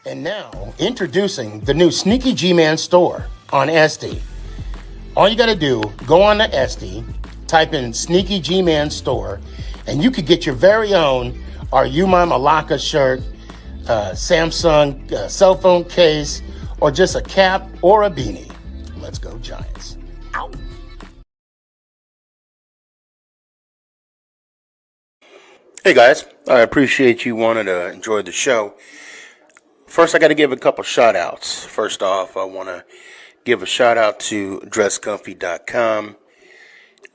And now, introducing the new Sneaky G-Man store on SD. All you got to do, go on to SD, type in Sneaky G-Man store, and you could get your very own Are You My Malacca shirt, Samsung cell phone case, or just a cap or a beanie. Let's go Giants. Ow. Hey guys, I appreciate you wanting to enjoy the show. First, I got to give a couple shout outs. First off, I want to give a shout out to dresscomfy.com.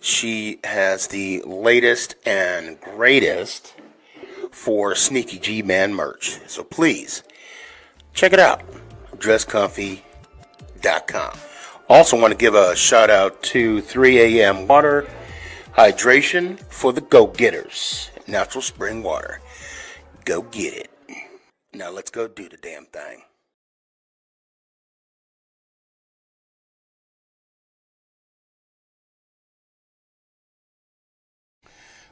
She has the latest and greatest for Sneaky G-Man merch. So please, check it out. dresscomfy.com. Also want to give a shout out to 3 a.m. Water Hydration for the go-getters. Natural spring water. Go get it. Now let's go do the damn thing.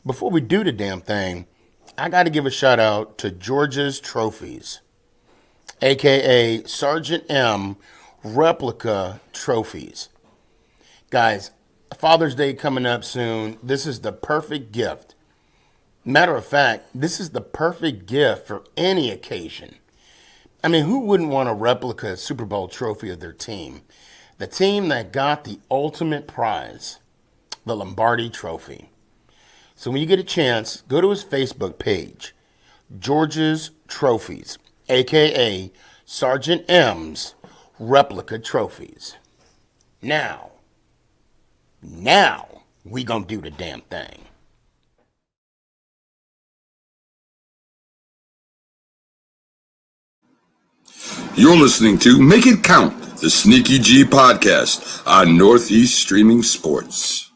Before we do the damn thing, I got to give a shout out to George's Trophies, aka Sergeant M replica trophies. Guys, Father's Day coming up soon. This is the perfect gift. Matter of fact, this is the perfect gift for any occasion. I mean, who wouldn't want a replica Super Bowl trophy of their team? The team that got the ultimate prize, the Lombardi Trophy. So when you get a chance, go to his Facebook page, George's Trophies, aka Sergeant M's replica trophies. Now, we gonna do the damn thing. You're listening to Make It Count, the Sneaky G podcast on Northeast Streaming Sports.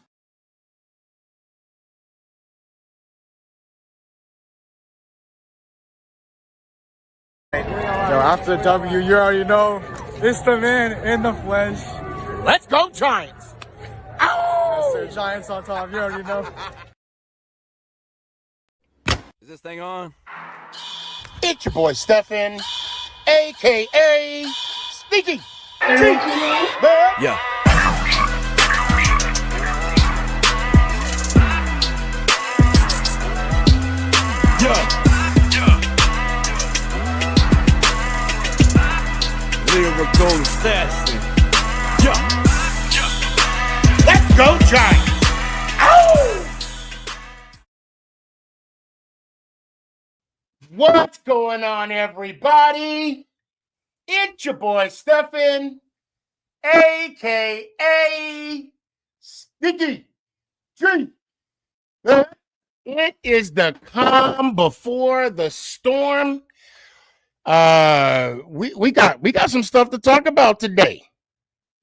Yo, after W, you already know, it's the man in the flesh. Let's go Giants! Ow! Yes, sir, Giants on top, you already know. Is this thing on? It's your boy Stefan, a.k.a. Sneaky. Yeah. Lyrical assassin. Let's go Giants! Ow! What's going on, everybody? It's your boy Stefan, a.k.a. Sneaky G. It is the calm before the storm. We got some stuff to talk about today.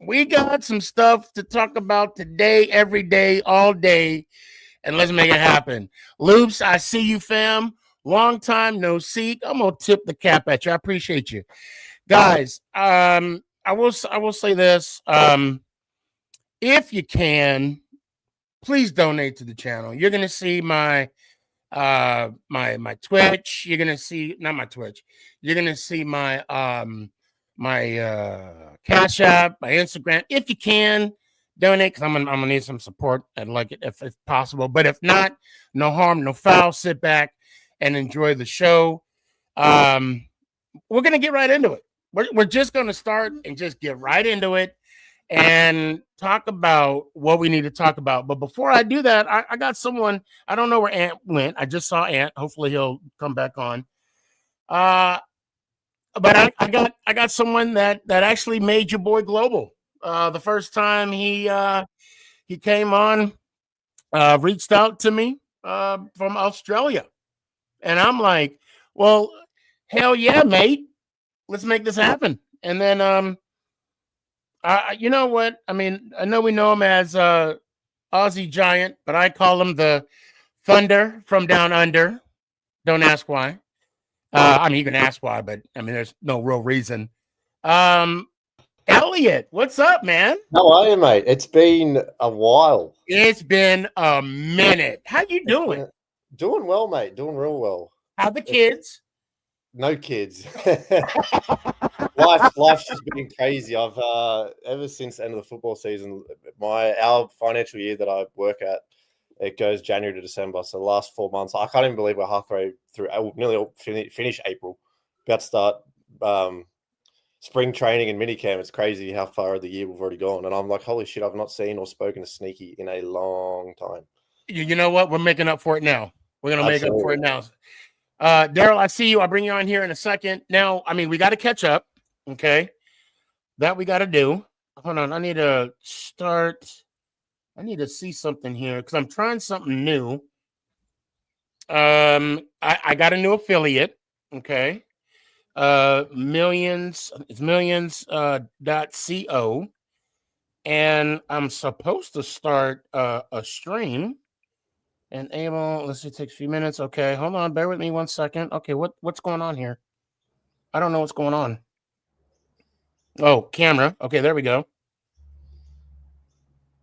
We got some stuff to talk about today, every day, all day, and let's make it happen. Loops, I see you, fam. Long time no see. I'm gonna tip the cap at you. I appreciate you, guys. I will say this. If you can, please donate to the channel. You're gonna see my my Twitch. You're gonna see not my Twitch. You're gonna see my my Cash App, my Instagram. If you can donate, because I'm gonna need some support. I'd like it if it's possible. But if not, no harm, no foul. Sit back and enjoy the show. We're gonna get right into it. We're just gonna start and just get right into it and talk about what we need to talk about. But before I do that, I got someone. I don't know where Ant went. I just saw Ant. Hopefully he'll come back on. But I got someone that actually made your boy global. The first time he came on, reached out to me from Australia, and I'm like, well, hell yeah, mate, let's make this happen. And then you know what? I mean, I know we know him as Aussie Giant, but I call him the Thunder from Down Under. Don't ask why. I mean, you can ask why, but I mean, there's no real reason. Elliot, what's up, man? How are you, mate? It's been a while. It's been a minute. How you doing? Doing well, mate. Doing real well. How the kids? No kids. Life's just been crazy. I've ever since the end of the football season, our financial year that I work at, it goes January to December. So the last 4 months, I can't even believe we're halfway through. Nearly finish April. About to start spring training and minicamp. It's crazy how far of the year we've already gone. And I'm like, holy shit, I've not seen or spoken to Sneaky in a long time. You know what? We're making up for it now. We're gonna make up for it now. Daryl, I see you. I'll bring you on here in a second. Now, I mean, we got to catch up. Okay, that we got to do. Hold on, I need to see something here because I'm trying something new. I got a new affiliate. Okay, millions. It's millions.co, and I'm supposed to start a stream. Enable. Let's see. It takes a few minutes. Okay, hold on. Bear with me 1 second. Okay, what's going on here? I don't know what's going on. Oh, camera. Okay, there we go.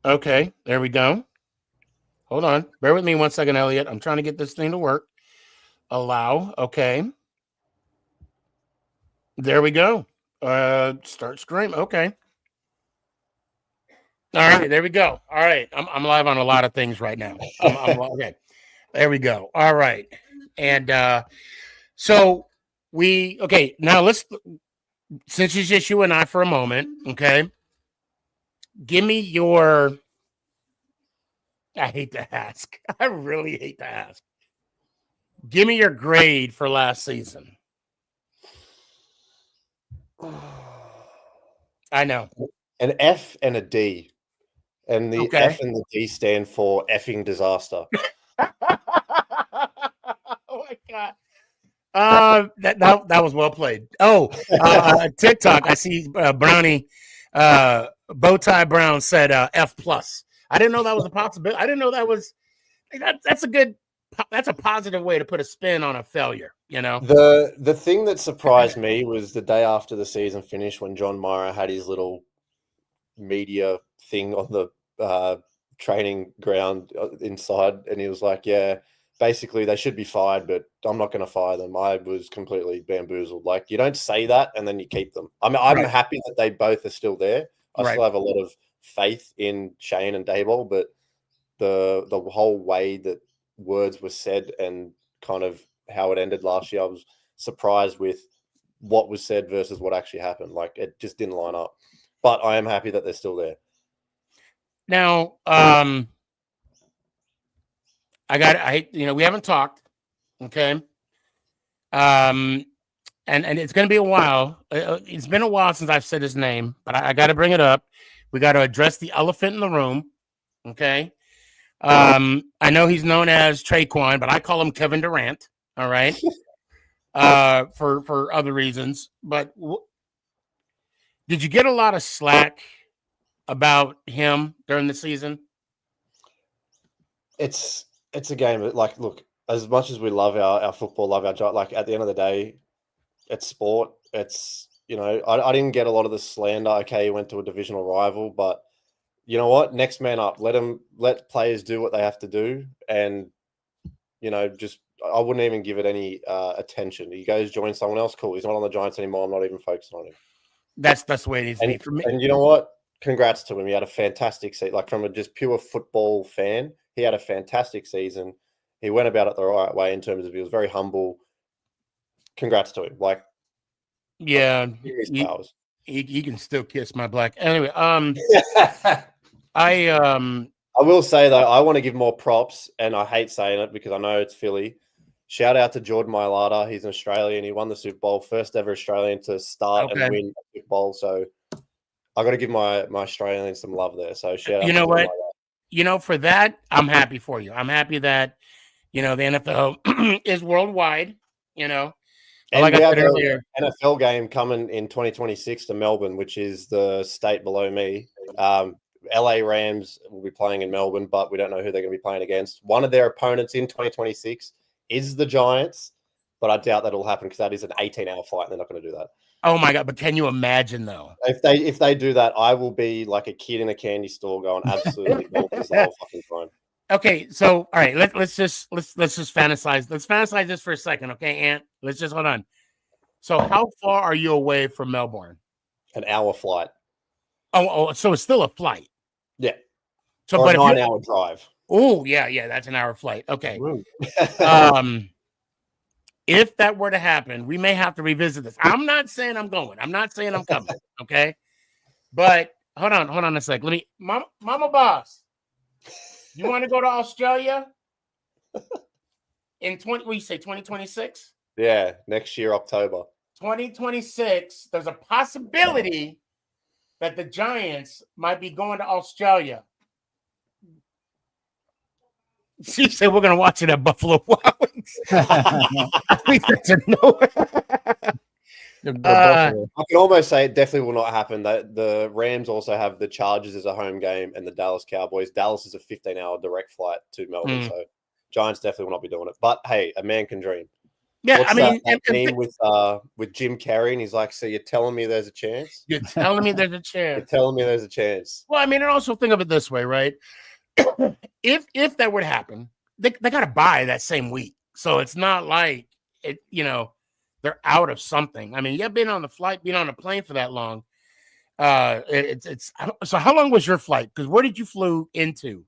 Okay, there we go. Hold on. Bear with me 1 second, Elliot. I'm trying to get this thing to work. Allow. Okay. There we go. Start stream. Okay. All right, there we go. All right. I'm live on a lot of things right now. Okay. There we go. All right. And so now let's, since it's just you and I for a moment, okay, give me your, I hate to ask. I really hate to ask. Give me your grade for last season. I know. An F and a D. And the Okay. F and the D stand for effing disaster. Oh my God. That was well played. Oh, TikTok. I see Brownie Bowtie Brown said F plus. I didn't know that was a possibility. I didn't know that was that's a positive way to put a spin on a failure, you know. The thing that surprised me was the day after the season finished when John Myra had his little media thing on the training ground inside, and he was like, yeah, basically they should be fired, but I'm not going to fire them. I was completely bamboozled. Like, you don't say that and then you keep them. I mean, I'm Right. happy that they both are still there. I still have a lot of faith in Shane and Dayball, but the whole way that words were said and kind of how it ended last year, I was surprised with what was said versus what actually happened. Like, it just didn't line up. But I am happy that they're still there. Now, we haven't talked, okay? And it's going to be a while. It's been a while since I've said his name, but I got to bring it up. We got to address the elephant in the room, okay? I know he's known as Traquan, but I call him Kevin Durant, all right? For other reasons. But did you get a lot of slack about him during the season? It's a game. Like, look, as much as we love our football, love our job, like, at the end of the day, it's sport. It's, you know, I didn't get a lot of the slander. Okay, he went to a divisional rival, but you know what? Next man up. Let players do what they have to do, and you know, just I wouldn't even give it any attention. He goes join someone else. Cool. He's not on the Giants anymore. I'm not even focusing on him. That's the way it needs to be for me. And you know what? Congrats to him. He had a fantastic season. Like, from a just pure football fan, he had a fantastic season. He went about it the right way in terms of he was very humble. Congrats to him. Like, yeah, he can still kiss my black. Anyway, I will say though, I want to give more props, and I hate saying it because I know it's Philly. Shout out to Jordan Mailata. He's an Australian. He won the Super Bowl, first ever Australian to start and win a Super Bowl. So I got to give my Australians some love there. So shout out. You know what? You know, for that, I'm happy for you. I'm happy that, you know, the NFL is worldwide, you know. And like we I have said earlier, an NFL game coming in 2026 to Melbourne, which is the state below me. LA Rams will be playing in Melbourne, but we don't know who they're going to be playing against. One of their opponents in 2026 is the Giants, but I doubt that'll happen because that is an 18-hour flight, and they're not going to do that. Oh my God! But can you imagine though? If they do that, I will be like a kid in a candy store going absolutely bonkers the whole fucking time. Okay, so all right, let's just fantasize. Let's fantasize this for a second, okay, Ant? Let's just hold on. So how far are you away from Melbourne? An hour flight. So it's still a flight. Yeah. So, Or but a 9-hour drive. oh yeah, that's an hour flight. Okay. Woo. If that were to happen, we may have to revisit this. I'm not saying I'm going. I'm not saying I'm coming. Okay. But hold on a sec. Let me, Mama Boss. You want to go to Australia in 2026? Yeah, next year, October. 2026. There's a possibility that the Giants might be going to Australia. She said we're gonna watch it at Buffalo Wild Wings. I think that's a no. I can almost say it definitely will not happen. The Rams also have the Chargers as a home game and the Dallas Cowboys. Dallas is a 15-hour direct flight to Melbourne, so Giants definitely will not be doing it. But hey, a man can dream. Yeah, What's I mean, that meme with Jim Carrey, and he's like, "So you're telling me there's a chance? You're telling me there's a chance. You're telling me there's a chance." Well, I mean, and also think of it this way, right? If that were to happen, they got to buy that same week, so it's not like it. They're out of something. I mean, you've been on the flight, been on a plane for that long. So how long was your flight? Because where did you flew into?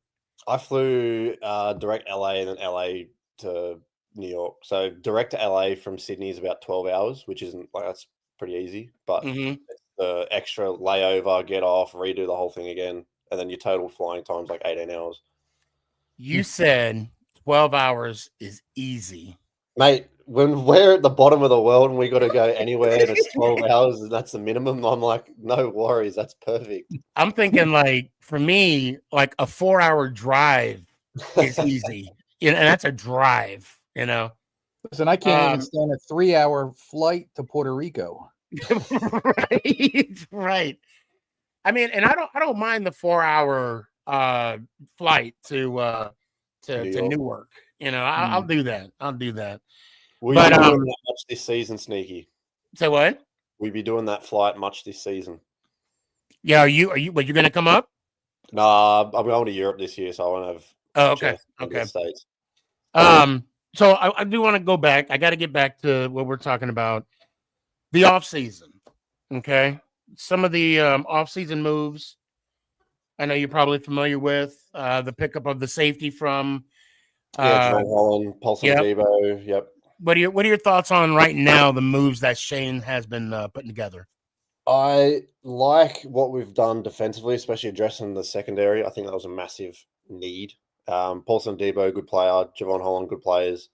I flew direct LA and then LA to New York. So direct to LA from Sydney is about 12 hours, which isn't like that's pretty easy. But the extra layover, get off, redo the whole thing again, and then your total flying time's like 18 hours. You said 12 hours is easy. Mate, when we're at the bottom of the world and we got to go anywhere and it's 12 hours and that's the minimum, I'm like, no worries, that's perfect. I'm thinking like for me, like a 4-hour drive is easy. And that's a drive, Listen, I can't even stand a 3-hour flight to Puerto Rico. Right. I mean, and I don't mind the 4-hour flight to Newark. I'll do that. I'll do that. Will you be doing that much this season, Sneaky? Say what? We'll be doing that flight much this season. Yeah, are you gonna come up? Nah, I'm going to Europe this year, so I won't have. Oh, okay. States. So I do want to go back. I got to get back to what we're talking about, the off season. Okay, some of the off season moves. I know you're probably familiar with the pickup of the safety from. John Holland, Paulson Debo. Yep. What are your thoughts on right now the moves that Shane has been putting together? I like what we've done defensively, especially addressing the secondary. I think that was a massive need. Paulson Debo, good player. Javon Holland, good players.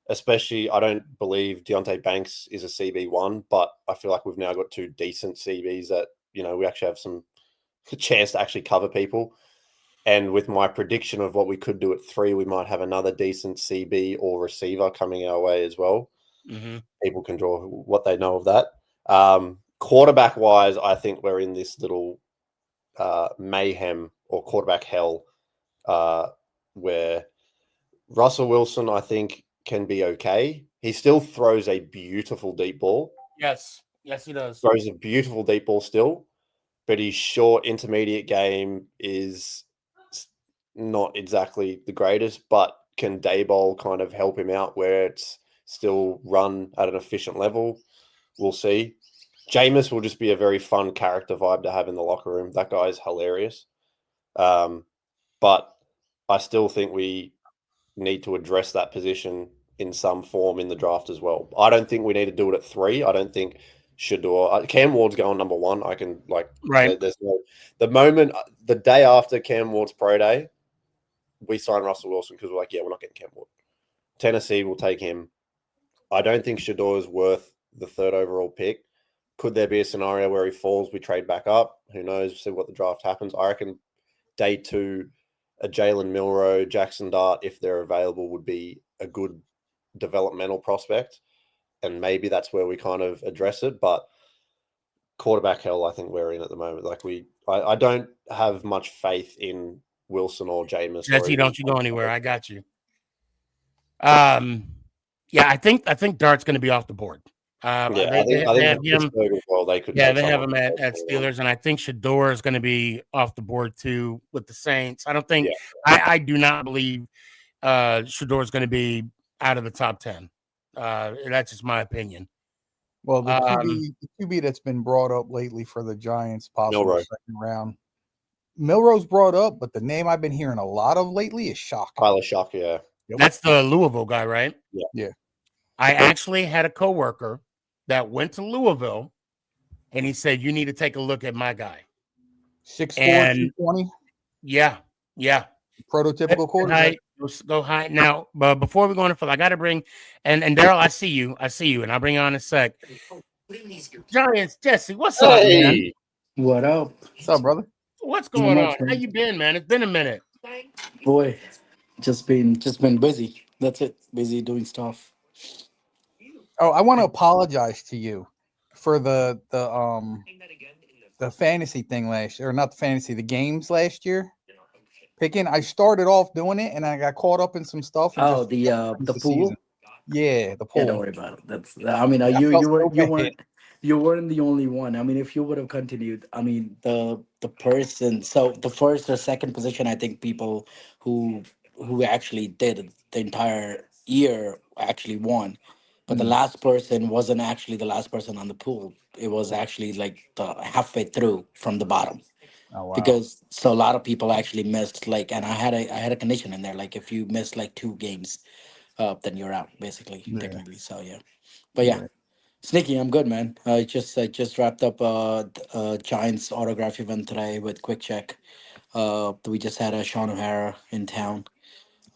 Especially, I don't believe Deontay Banks is a CB1, but I feel like we've now got two decent CBs that, we actually have some chance to actually cover people. And with my prediction of what we could do at 3, we might have another decent CB or receiver coming our way as well. Mm-hmm. People can draw what they know of that. Quarterback-wise, I think we're in this little mayhem or quarterback hell where Russell Wilson, I think, can be okay. He still throws a beautiful deep ball. Yes, he does. Throws a beautiful deep ball still, but his short intermediate game is not exactly the greatest, but can Daboll kind of help him out where it's still run at an efficient level? We'll see. Jameis will just be a very fun character vibe to have in the locker room. That guy is hilarious. But I still think we need to address that position in some form in the draft as well. I don't think we need to do it at 3. I don't think Shador. Cam Ward's going number 1. I can right. There's no the day after Cam Ward's pro day, we signed Russell Wilson because we're like, yeah, we're not getting Cam Ward. Tennessee will take him. I don't think Shador is worth the 3rd overall pick. Could there be a scenario where he falls, we trade back up? Who knows? See what the draft happens. I reckon day 2, a Jalen Milroe, Jackson Dart, if they're available, would be a good developmental prospect. And maybe that's where we kind of address it. But quarterback hell, I think we're in at the moment. I don't have much faith in Wilson or Jameis. Jesse, don't you go anywhere. I got you. Yeah, I think Dart's going to be off the board. I think have him. Well, they could. Yeah, they have him at Steelers, and I think Shador is going to be off the board too with the Saints. I don't think. Yeah. I do not believe Shador is going to be out of the top 10. That's just my opinion. Well, the QB that's been brought up lately for the Giants, possible Milroe. second round. Milroe's brought up, but the name I've been hearing a lot of lately is Shock. Tyler Shock, yeah. Yep. That's the Louisville guy, right? Yeah. I actually had a coworker that went to Louisville, and he said, "You need to take a look at my guy." 6'4", And 220. Yeah. Prototypical quarterback. Go high now. But before we go on, I got to bring and Daryl, I see you, and I'll bring you on in a sec. Giants, Jesse, what's up, man? What up? What's up, brother? What's going on? much, man. How you been, man? It's been a minute. Boy, just been busy. That's it. Busy doing stuff. Oh, I want to apologize to you for the fantasy thing last year, or not the fantasy, the games last year. Picking, I started off doing it, and I got caught up in some stuff. Oh, the pool. Season. Yeah, the pool. Yeah, don't worry about it. That's. I mean, you weren't the only one. I mean, if you would have continued, I mean, the person. So the first or second position, I think people who actually did the entire year actually won. But the last person wasn't actually the last person on the pool. It was actually like the halfway through from the bottom. Oh, wow. Because so a lot of people actually missed, like, and I had a condition in there, like if you miss like 2 games, then you're out basically, technically. So yeah, but yeah, Sneaky, I'm good, man. I just wrapped up Giants autograph event today with Quick Check. We just had a Sean O'Hara in town.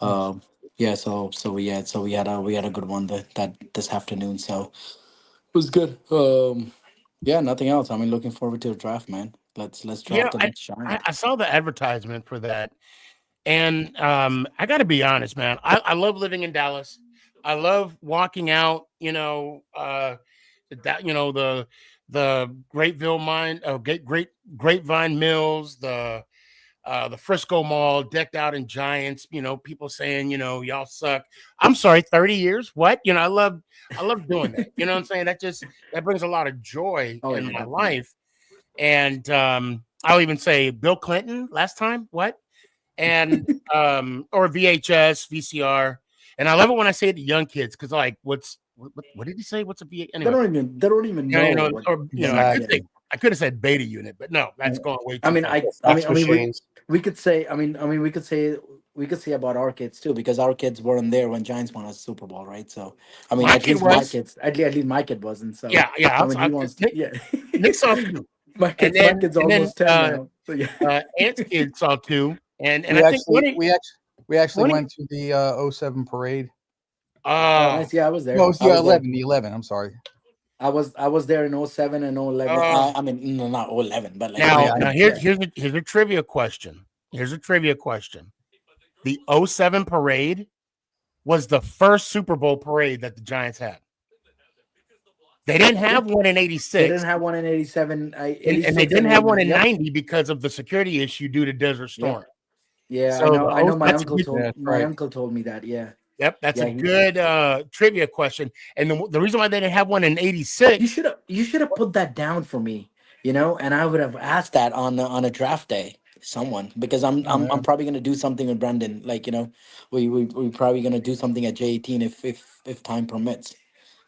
Yeah, so we had a good one that this afternoon. So it was good. Yeah, nothing else. I mean, looking forward to the draft, man. Let's draft the next Giant. I saw the advertisement for that, and I got to be honest, man. I love living in Dallas. I love walking out. The Grapeville mine, Grapevine Mills, the Frisco Mall decked out in Giants, people saying, y'all suck. I'm sorry, 30 years. What? I love doing that. You know what I'm saying? That brings a lot of joy in my life. And I'll even say Bill Clinton last time. What? And or VHS, VCR. And I love it when I say it to young kids, because like what did he say? What's a VHS? Anyway, they don't even know. I could have said beta unit, but no, that's going way too I mean, far. we could say about our kids too, because our kids weren't there when Giants won a Super Bowl, right? So I mean, at least my kid wasn't. So yeah. Nick saw two. My kid's almost 10 now. So yeah. Ant's kid saw two, and we actually went to the 07 parade. Nice. Yeah, I was there. No, it was the 11. I'm sorry. I was there in 07 and 11. I mean, no, not 11, but like now here's a trivia question. The 07 parade was the first Super Bowl parade that the Giants had. They didn't have one in 86. They didn't have one in 87. And they didn't have one in 90 because of the security issue due to Desert Storm. Yeah, so I know. My uncle told me that. Yeah. Yep, that's a good trivia question. And the reason why they didn't have one in 86, you should have put that down for me, and I would have asked that on a draft day, someone, because I'm probably gonna do something with Brandon, like we probably gonna do something at J18 if time permits.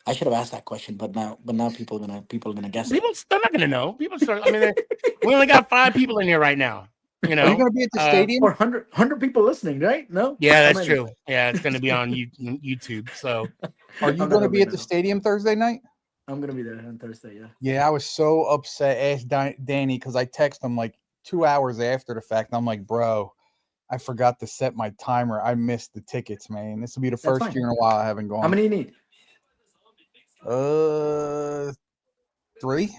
I should have asked that question, but now people are gonna guess. They're not gonna know. We only got 5 people in here right now. Are you going to be at the stadium? Or 100 people listening, right? No? Yeah, that's true. Yeah, it's going to be on YouTube. So, are you going to be at the stadium Thursday night? I'm going to be there on Thursday, yeah. Yeah, I was so upset. Asked Danny, because I texted him like 2 hours after the fact. And I'm like, bro, I forgot to set my timer. I missed the tickets, man. This will be the first year in a while I haven't gone. How many do you need? 3.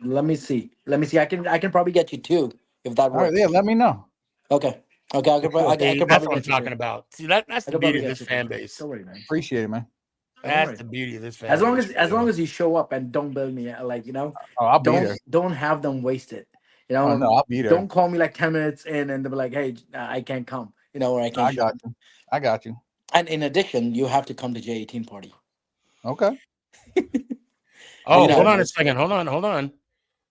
Let me see. I can probably get you 2. If that works. All right, yeah, let me know. Okay. I can probably. That's what I'm talking about. See, that's the beauty of this fan base. Don't worry, man. Appreciate it, man. That's the beauty of this fan base. As long as you show up and don't bill me, I'll be there. Don't have them waste it. No, I'll be there. Don't call me like 10 minutes in and they'll be like, hey, I can't come. Or I can't. I got you. And in addition, you have to come to J18 party. Okay. Hold on a second. Hold on.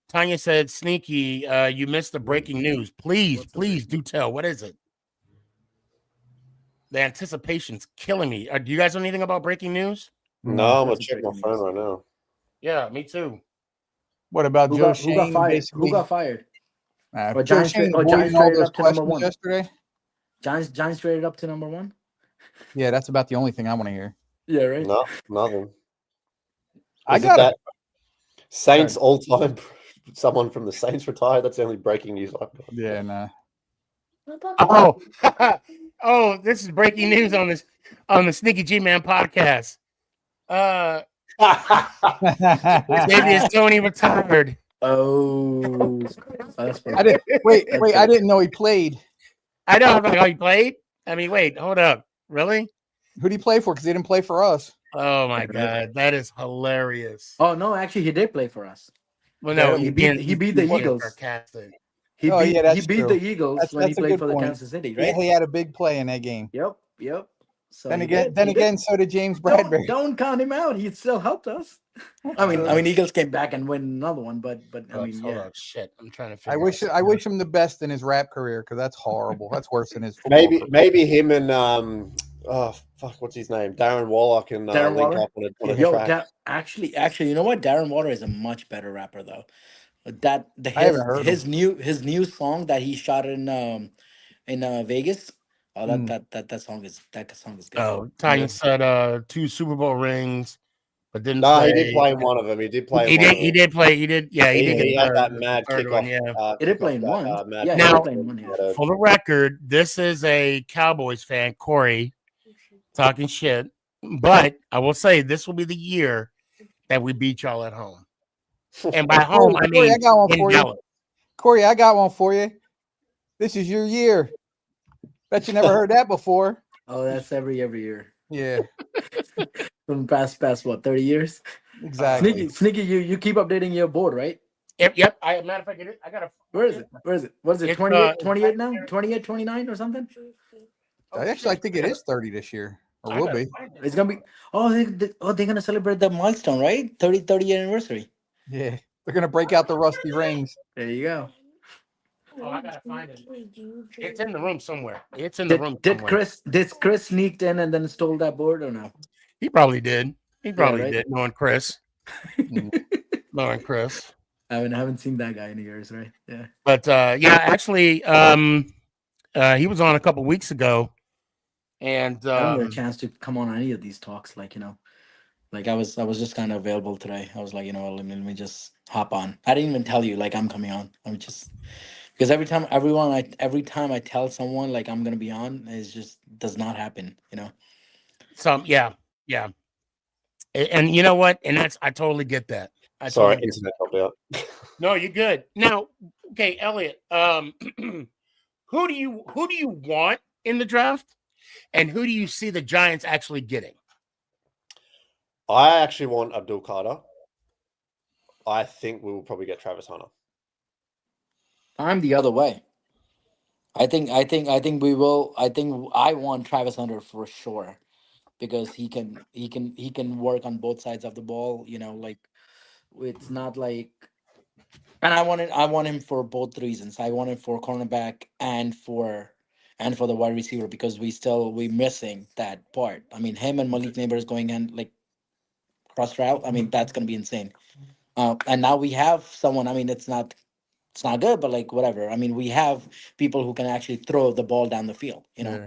Tanya said, Sneaky, you missed the breaking news. Please do tell. What is it? The anticipation's killing me. Do you guys know anything about breaking news? No, I'm gonna That's a check my breaking phone news. right now. Yeah, me too. What about Who Joe got Shane? fired? Basically, Who got fired? Or Joe Giants? Shane Or avoiding Giants all traded those up to number questions one. yesterday. Giants traded up to number one. Yeah, that's about the only thing I want to hear. Yeah, right. No, nothing. I Is it got that Saints all time? Someone from the Saints retired. That's the only breaking news I've got. Yeah, nah. Oh, oh, this is breaking news on the Sneaky G Man podcast. Xavier Tony retired. Oh, that's I didn't wait. That's I good. didn't know he played. I know. I'm like, oh, he played. I mean, wait, hold up, really? Who'd he play for? Because he didn't play for us. Oh my god, that is hilarious. Oh no, actually, he did play for us. Well, no, He beat the he's being Eagles. sarcastic. He Oh, beat yeah, he that's beat true. the Eagles when he That's a played good for the point. Kansas City, Yeah, right? he had a big play in that game. Yep. So Then he again, did. so did James Bradbury. Don't count him out. He still helped us. I mean, Eagles came back and win another one, but I mean, hold yeah. up, shit. I'm trying to I figure. I wish him the best in his rap career because that's horrible. That's worse than his football career. Maybe him and oh fuck, what's his name? Darren Waller can Darren link Waller? up on a Yo, track. actually, you know what? Darren Water is a much better rapper though. I haven't heard his new song that he shot in Vegas. Oh, Mm. that song is good. Oh, Tanya said 2 Super Bowl rings, but didn't No, play. he did play in one of them. He did play. He in one did. of He them. did play. He did. Yeah, he did. He Get had that the mad third kickoff. one, yeah. He did play in one. Mad Yeah, he Now- did play in one. Yeah. For the record, this is a Cowboys fan, Corey, talking shit. But I will say this will be the year that we beat y'all at home. And by home, I Corey, mean I got one in for you. Dallas. Corey, I got one for you. This is your year. Bet you never heard that before. Oh, that's every year. Yeah, From past what 30 years. exactly. Sneaky, you keep updating your board, right? Yep. Matter of fact, I got a. Where is it? What is it? It's, 28 now? 28, 29 or something? I think it is 30 this year, or I will gotta be. find it. It's gonna be. Oh, they're gonna celebrate the milestone, right? 30 anniversary. Yeah, they're gonna break out the rusty rings. There you go. Oh, I gotta find it. It's in the room somewhere. It's in the room somewhere. Did Chris sneaked in and then stole that board or no? He probably did. He probably right? did. Knowing Chris. Knowing Chris. I haven't seen that guy in years, right? Yeah. But yeah, actually, he was on a couple weeks ago, and I haven't had a chance to come on any of these talks. Like I was just kind of available today. I was like, let me just hop on. I didn't even tell you like I'm coming on. I'm just because every time I tell someone like I'm gonna be on, it just does not happen. yeah. And you know what? And I totally get that. Sorry, internet dropped out. No, you're good. Now, okay, Elliot. Who do you want in the draft, and who do you see the Giants actually getting? I actually want Abdul Carter. I think we will probably get Travis Hunter. I'm the other way. I think we will. I think I want Travis Hunter for sure because he can work on both sides of the ball. Like it's not like, and I want him for both reasons. I want him for cornerback and for the wide receiver because we missing that part. I mean, him and Malik Neighbors going in like cross route. I mean, that's gonna be insane. And now we have someone. I mean, it's not good, but like whatever. I mean, we have people who can actually throw the ball down the field. Yeah.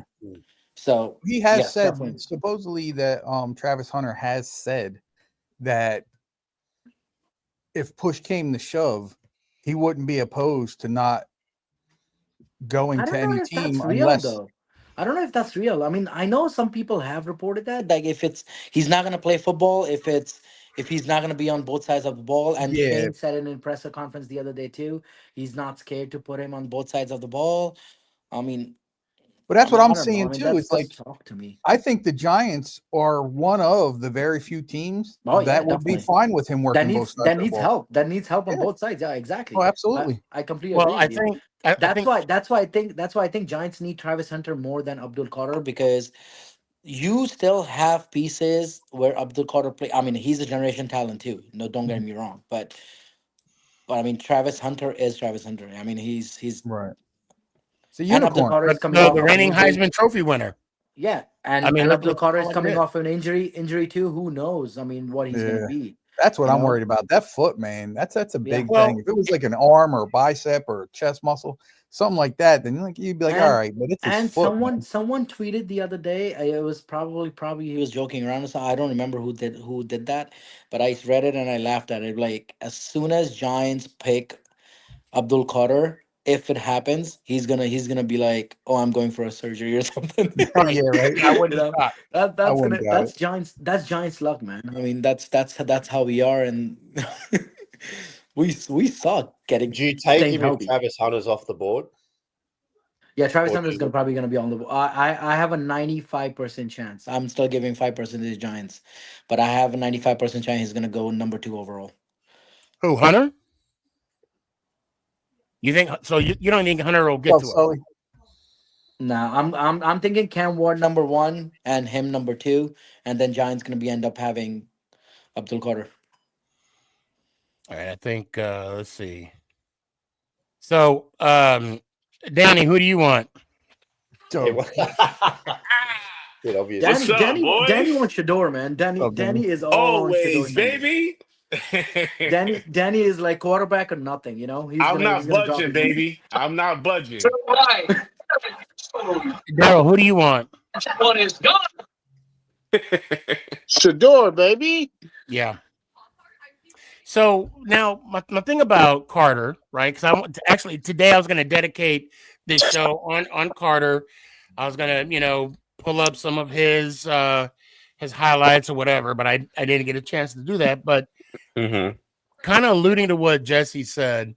So He has yes, said definitely. supposedly that Travis Hunter has said that if push came to shove, he wouldn't be opposed to not going I to don't know any if team that's real unless though. I don't know if that's real. I mean, I know some people have reported that. Like if he's not gonna play football, if he's not gonna be on both sides of the ball, and Yeah. Shane said it in presser conference the other day too. He's not scared to put him on both sides of the ball. I mean, But that's what I I'm don't know. saying I mean, too. It's like talk to me. I think the Giants are one of the very few teams Oh, yeah, that would be definitely. fine with him working both sides That of the needs ball. help. That needs help on Yeah. both sides. Yeah, exactly. Oh, absolutely. I completely Well, agree with you. That's why I think Giants need Travis Hunter more than Abdul Carter because you still have pieces where Abdul Carter play. I mean, he's a generation talent too. No, don't get me wrong, but I mean, Travis Hunter is Travis Hunter. I mean, he's right. It's a and Abdul unicorn. Carter is But coming off the of an reigning injury. Heisman Trophy winner. Yeah, and I mean, and look Abdul what's Qadir is going coming on. off an injury too. Who knows? I mean, what he's Yeah. gonna be. That's what You I'm know? worried about. That foot, man. That's a Yeah. big Well- thing. If it was like an arm or a bicep or a chest muscle, something like that, then you'd be like, And- all right, but it's his And foot. man. someone tweeted the other day. It was probably he was joking around. So I don't remember who did that, but I read it and I laughed at it. Like as soon as Giants pick Abdul Qadir, if it happens, he's gonna be like, oh, I'm going for a surgery or something. Yeah, right. I You wouldn't know, stop. that's Giants luck, man. I mean, that's how we are, and we saw getting Do you take staying him healthy. if Travis Hunter's off the board? Yeah, Travis Or Hunter is do you- probably gonna be on the. I have a 95% chance. I'm still giving 5% to the Giants, but I have a 95% chance he's gonna go number 2 overall. Who, Hunter? You think so? You don't think Hunter will get Oh, to it? Sully. No, I'm thinking Cam Ward number 1 and him number 2, and then Giants gonna be end up having Abdul Qadir. All right, I think let's see. So, Danny, who do you want? Bit obvious. What's up, boys? Danny wants Shador, man. Danny is all on Shador Always, Sunday. baby. Danny is like quarterback or nothing. You know, I'm not he's gonna drop budging, it. baby. I'm not budging. Daryl, who do you want? Shador, baby. Yeah. So now my thing about Carter, right? Because I want to, actually today I was going to dedicate this show on Carter. I was going to pull up some of his highlights or whatever, but I didn't get a chance to do that. But kind of alluding to what Jesse said,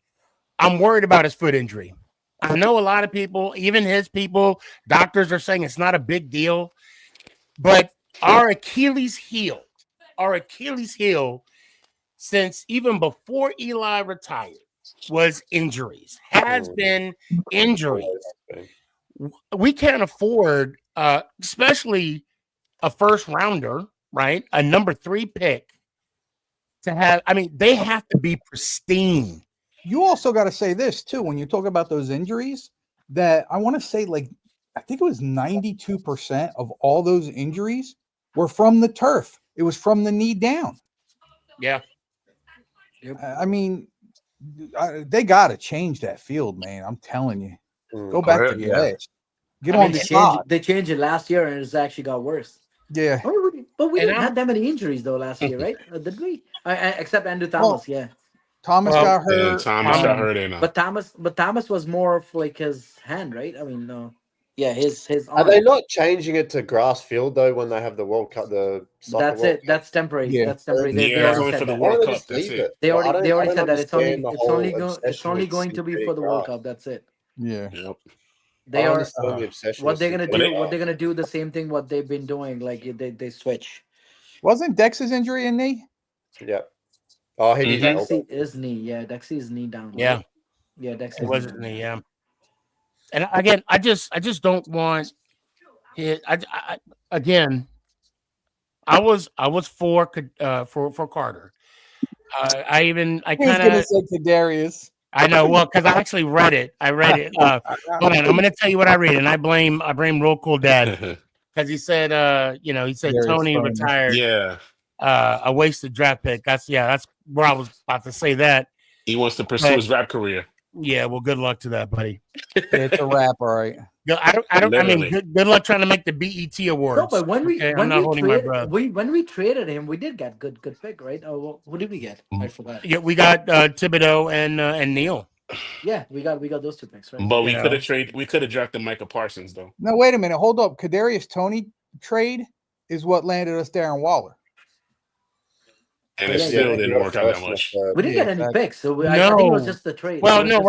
I'm worried about his foot injury. I know a lot of people, even his people, doctors are saying it's not a big deal, but our Achilles heel, since even before Eli retired, was injuries, has been injuries. We can't afford, especially a first rounder, right? A number 3 pick to have, I mean, they have to be pristine. You also got to say this too when you talk about those injuries. That I want to say, like, I think it was 92% of all those injuries were from the turf. It was from the knee down. Yeah. I mean, they got to change that field, man. I'm telling you. Go back to the edge. Get on the spot. They changed it last year, and it's actually got worse. Yeah. But we didn't have that many injuries though last year, right? Did we? Except Andrew Thomas, yeah. Thomas got hurt. And Thomas got hurt. But Thomas was more of like his hand, right? I mean, no. Yeah, his Are arm. they not changing it to grass field though when they have the World Cup? That's it. That's temporary. Yeah. That's temporary. They Yeah, it's already only said for the that. World Cup. That's it. They already said that it's only only going to be for the World Cup. That's it. Yeah. Yep. They are the obsession. what they're gonna But do. What they're gonna do the same thing what they've been doing. Like they switch. Wasn't Dex's injury a knee? Yeah. Oh, he did. Dexy is knee. Yeah, Dexy's knee down. Yeah. Right? Yeah, Dexy It wasn't me, yeah. And again, I just don't want it. Again, I was for Carter. I kind of say Kadarius. I know, well, because I actually read it. Hold on, I'm going to tell you what I read, and I blame Real Cool Dad because he said, he said Tony retired. Yeah. A wasted draft pick. That's where I was about to say that. He wants to pursue his rap career. Yeah, well, good luck to that, buddy. It's a wrap, all right. I mean, good luck trying to make the BET awards. No, but when we when we traded him, we did get good pick, right? Oh, who did we get? I forgot. Yeah, we got Thibodeau and Neal. Yeah, we got those 2 picks, right? But we could have drafted Micah Parsons though. No, wait a minute. Hold up. Kadarius Toney trade is what landed us Darren Waller. And it still didn't work out that much. We didn't get any picks, so I think it was just the trade. Well, no,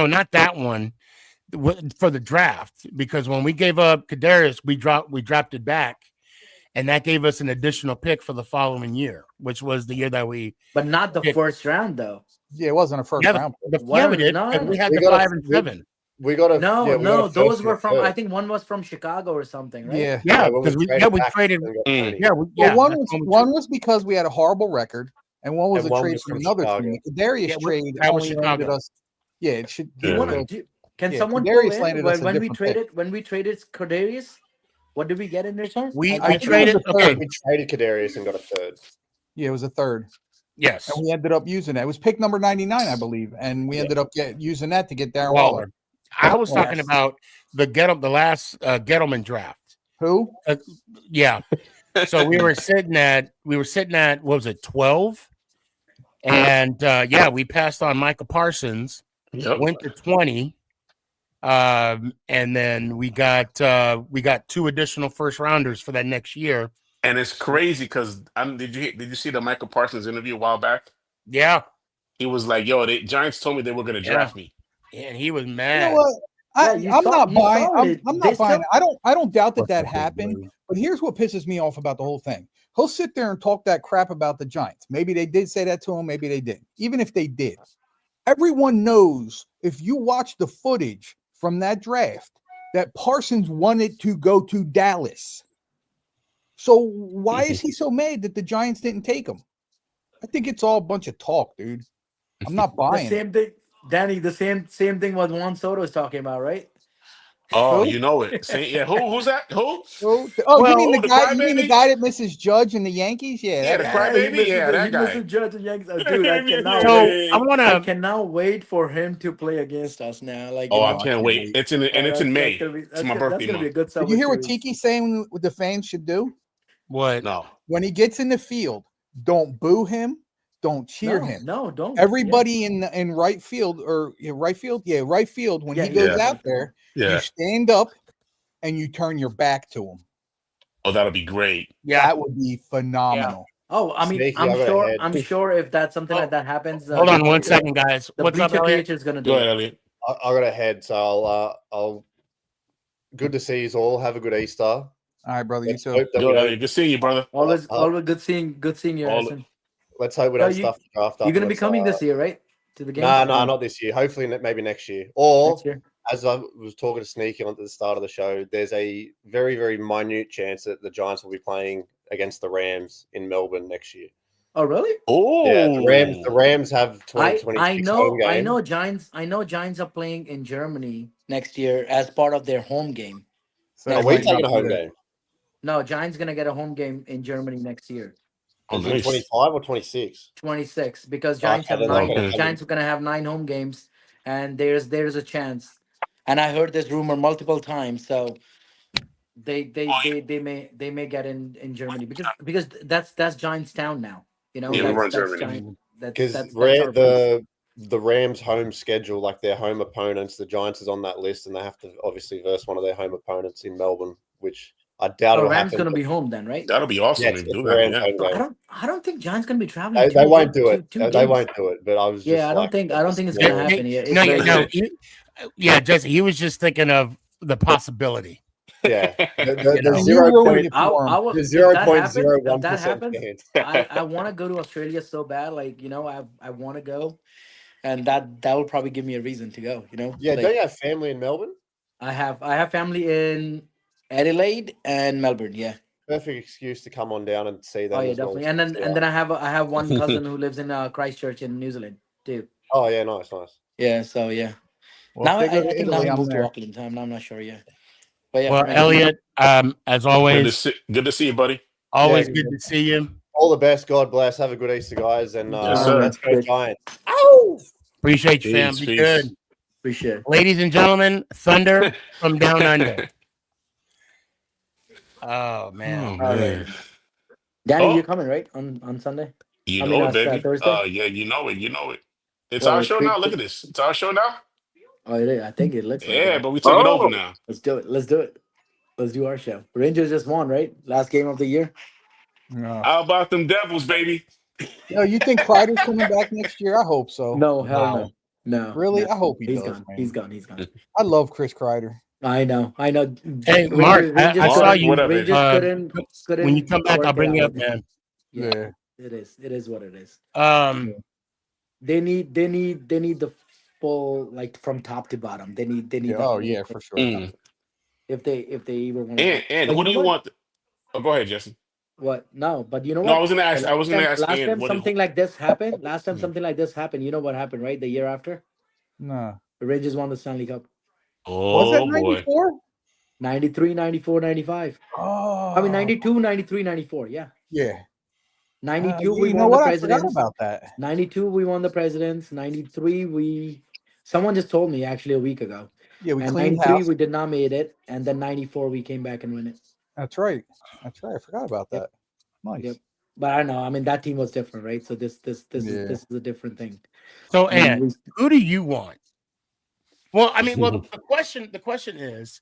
not that one. For the draft, because when we gave up Kadarius, we dropped it back, and that gave us an additional pick for the following year, which was the year that we. But not the first round, though. Yeah, it wasn't a first round. We did. No. We had the 5 and 7. We got a no. Those were from. I think one was from Chicago or something, right? Yeah, because we traded. One was because we had a horrible record, and one was a trade from another team. The Kadarius trade only landed us. Yeah, it should. Can Yeah, someone pull Kadarius in landed us a when we different pick. traded Kadarius? What did we get in return? We I think it was traded. a Okay. third. We traded Kadarius and got a third. Yeah, it was a third. Yes. And we ended up using it. It was pick number 99, I believe. And we ended up using that to get Darren Waller. Waller. I was talking Yes. about the last Gettleman draft. Who? Yeah. So we were sitting at what was it, 12? And yeah, we passed on Michael Parsons, Yep. went to 20. And then we got 2 additional first rounders for that next year. And it's crazy because did you see the Michael Parsons interview a while back? Yeah. He was like, "Yo, the Giants told me they were going to draft me." And he was You mad. know what? I'm not buying. I'm not buying. I don't doubt that happened. But here's what pisses me off about the whole thing. He'll sit there and talk that crap about the Giants. Maybe they did say that to him. Maybe they didn't. Even if they did, everyone knows if you watch the footage from that draft that Parsons wanted to go to Dallas. So why is he so mad that the Giants didn't take him? I think it's all a bunch of talk, dude. I'm not The buying it. same thing, Danny. The same thing what Juan Soto is talking about, right? Oh, Who? you know it. Yeah, who's that? Who? Oh, Well, you mean the the guy? You mean the crybaby? guy that misses Judge and the Yankees? Yeah, Yeah, that the guy. crybaby. Yeah, that guy. Judge and Yankees. Oh, dude, I cannot So wait. I want I to. cannot wait for him to play against us now. Like, Oh, you I know, can't wait. It's in that's May. gonna be It's my that's birthday gonna be a month. good Did summer you hear what series. Tiki's saying? What the fans should do What? No. when he gets in the field? Don't boo him. Don't cheer him. No, don't. Everybody in right field or right field, right field. When he goes yeah. out there, Yeah. you stand up and you turn your back to him. Oh, that'll be great. Yeah. That would be phenomenal. Oh, I mean, Sneaky, I got a head. I'm sure if that's something like that happens. Hold on one second, guys. The What's up, Bleacher Elliot? PH is gonna do Go ahead, it. Elliot. I got a head, so I'll. Good to see you all. Have a good Easter. All right, brother. You Let's too. hope that Go we ahead, don't. Elliot. Good seeing you, brother. Always good seeing you, All- Harrison. Let's hope we No, don't stuff the draft up. You're gonna and be it's, coming this year, right? To the game? No, not this year. Hopefully, maybe next year. Or Next year. as I was talking to Sneaky on at the start of the show, there's a very, very minute chance that the Giants will be playing against the Rams in Melbourne next year. Oh, really? Oh, Yeah, the Rams have 2026 I home game. know Giants are playing in Germany next year as part of their home game. So Are it we might not taking a be home there. game? No, Giants gonna get a home game in Germany next year. Oh, Is it nice. 25 or 26? 26, because Giants Okay, have then I'm 9. gonna- Giants are gonna have 9 home games, and there's a chance. And I heard this rumor multiple times, so they may get in Germany because that's Giants town now. You know, Yeah, we run that's Germany. Giant. Because That's our place. the Rams' home schedule, like their home opponents, the Giants is on that list, and they have to obviously verse one of their home opponents in Melbourne, which I doubt Oh, will Rams happen. gonna be home then, right? That'll be awesome Yes, if it's you do the that. Rams' Yeah. home So game. I don't think Giants gonna be traveling. They won't do it. Two They games. won't do it. But I was just Yeah, I don't think it's Yeah, gonna happen. Yeah, No, it's no, very- yeah, Jesse. He was just thinking of the possibility. Yeah, You the know. You 0. ruined point it for him. I will, the if that happens, 0.01% chance. I want to go to Australia so bad. Like, you know, I want to go, and that will probably give me a reason to go. You know, Yeah, like, don't you have family in Melbourne? I have family in Adelaide and Melbourne. Yeah. Perfect excuse to come on down and see them. Oh yeah, as well. definitely. And then I have one cousin who lives in Christchurch in New Zealand too. Oh yeah, nice. Yeah. So yeah. Well, Now if they I go to think now Italy, he I'm moved to there. Auckland. I'm not sure yet. But yeah. Well, man. Elliot, as always, Good to see you, buddy. always Yeah, good to see you. All the best. God bless. Have a good Easter, guys, and Yes, sir. let's go Giants. Appreciate you, fam. Peace, Be peace. good, Appreciate it. ladies and gentlemen. Thunder from down under. Oh Oh, man. man. Danny, Oh. you're coming right on Sunday? You I know mean, it, baby. Thursday? Yeah, you know it. You know it. It's Well, our show quick- now. Look at this. It's our show now. Oh, it is. I think it looks like Yeah, it. but we took it over now. Let's do it. Let's do our show. Rangers just won, right? Last game of the year. No. How about them Devils, baby? You think Kreider's coming back next year? I hope so. No, hell Wow. no. Really? no. I hope he He's does, gone. man. He's gone. He's gone. I love Chris Kreider. I know. Hey, Mark, I saw couldn't- you. whatever. Rangers couldn't. When you come back, work I'll it bring you out up, with him. man. Yeah, it is. It is what it is. They need the full, like, from top to bottom. They need. Yeah, that oh whole- yeah, for sure. Mm. If they even want. And who do you want? Oh, go ahead, Jesse. What? No, but you know what? No, I was gonna ask. I was gonna ask Last Ian. time What something like this happened. Last time something like this happened. You know what happened, right? The year after, Nah. the Rangers won the Stanley Cup. Was that Oh boy. 94? 93, 94, 95. I mean, Oh, 92, 93, 94. Yeah. yeah. 92, we You know won the what? I forgot presidents. about that. 92, we won the presidents. 93, someone just told me actually a week ago. Yeah, we And cleaned 93, house. we did not made it. And then 94, we came back and win it. That's right. That's right. I forgot about Yep. that. Nice. Yep. But I don't know. I mean, that team was different, right? So this Yeah. is a different thing. So, I mean, Ed, who do you want? Well, I mean, the question is,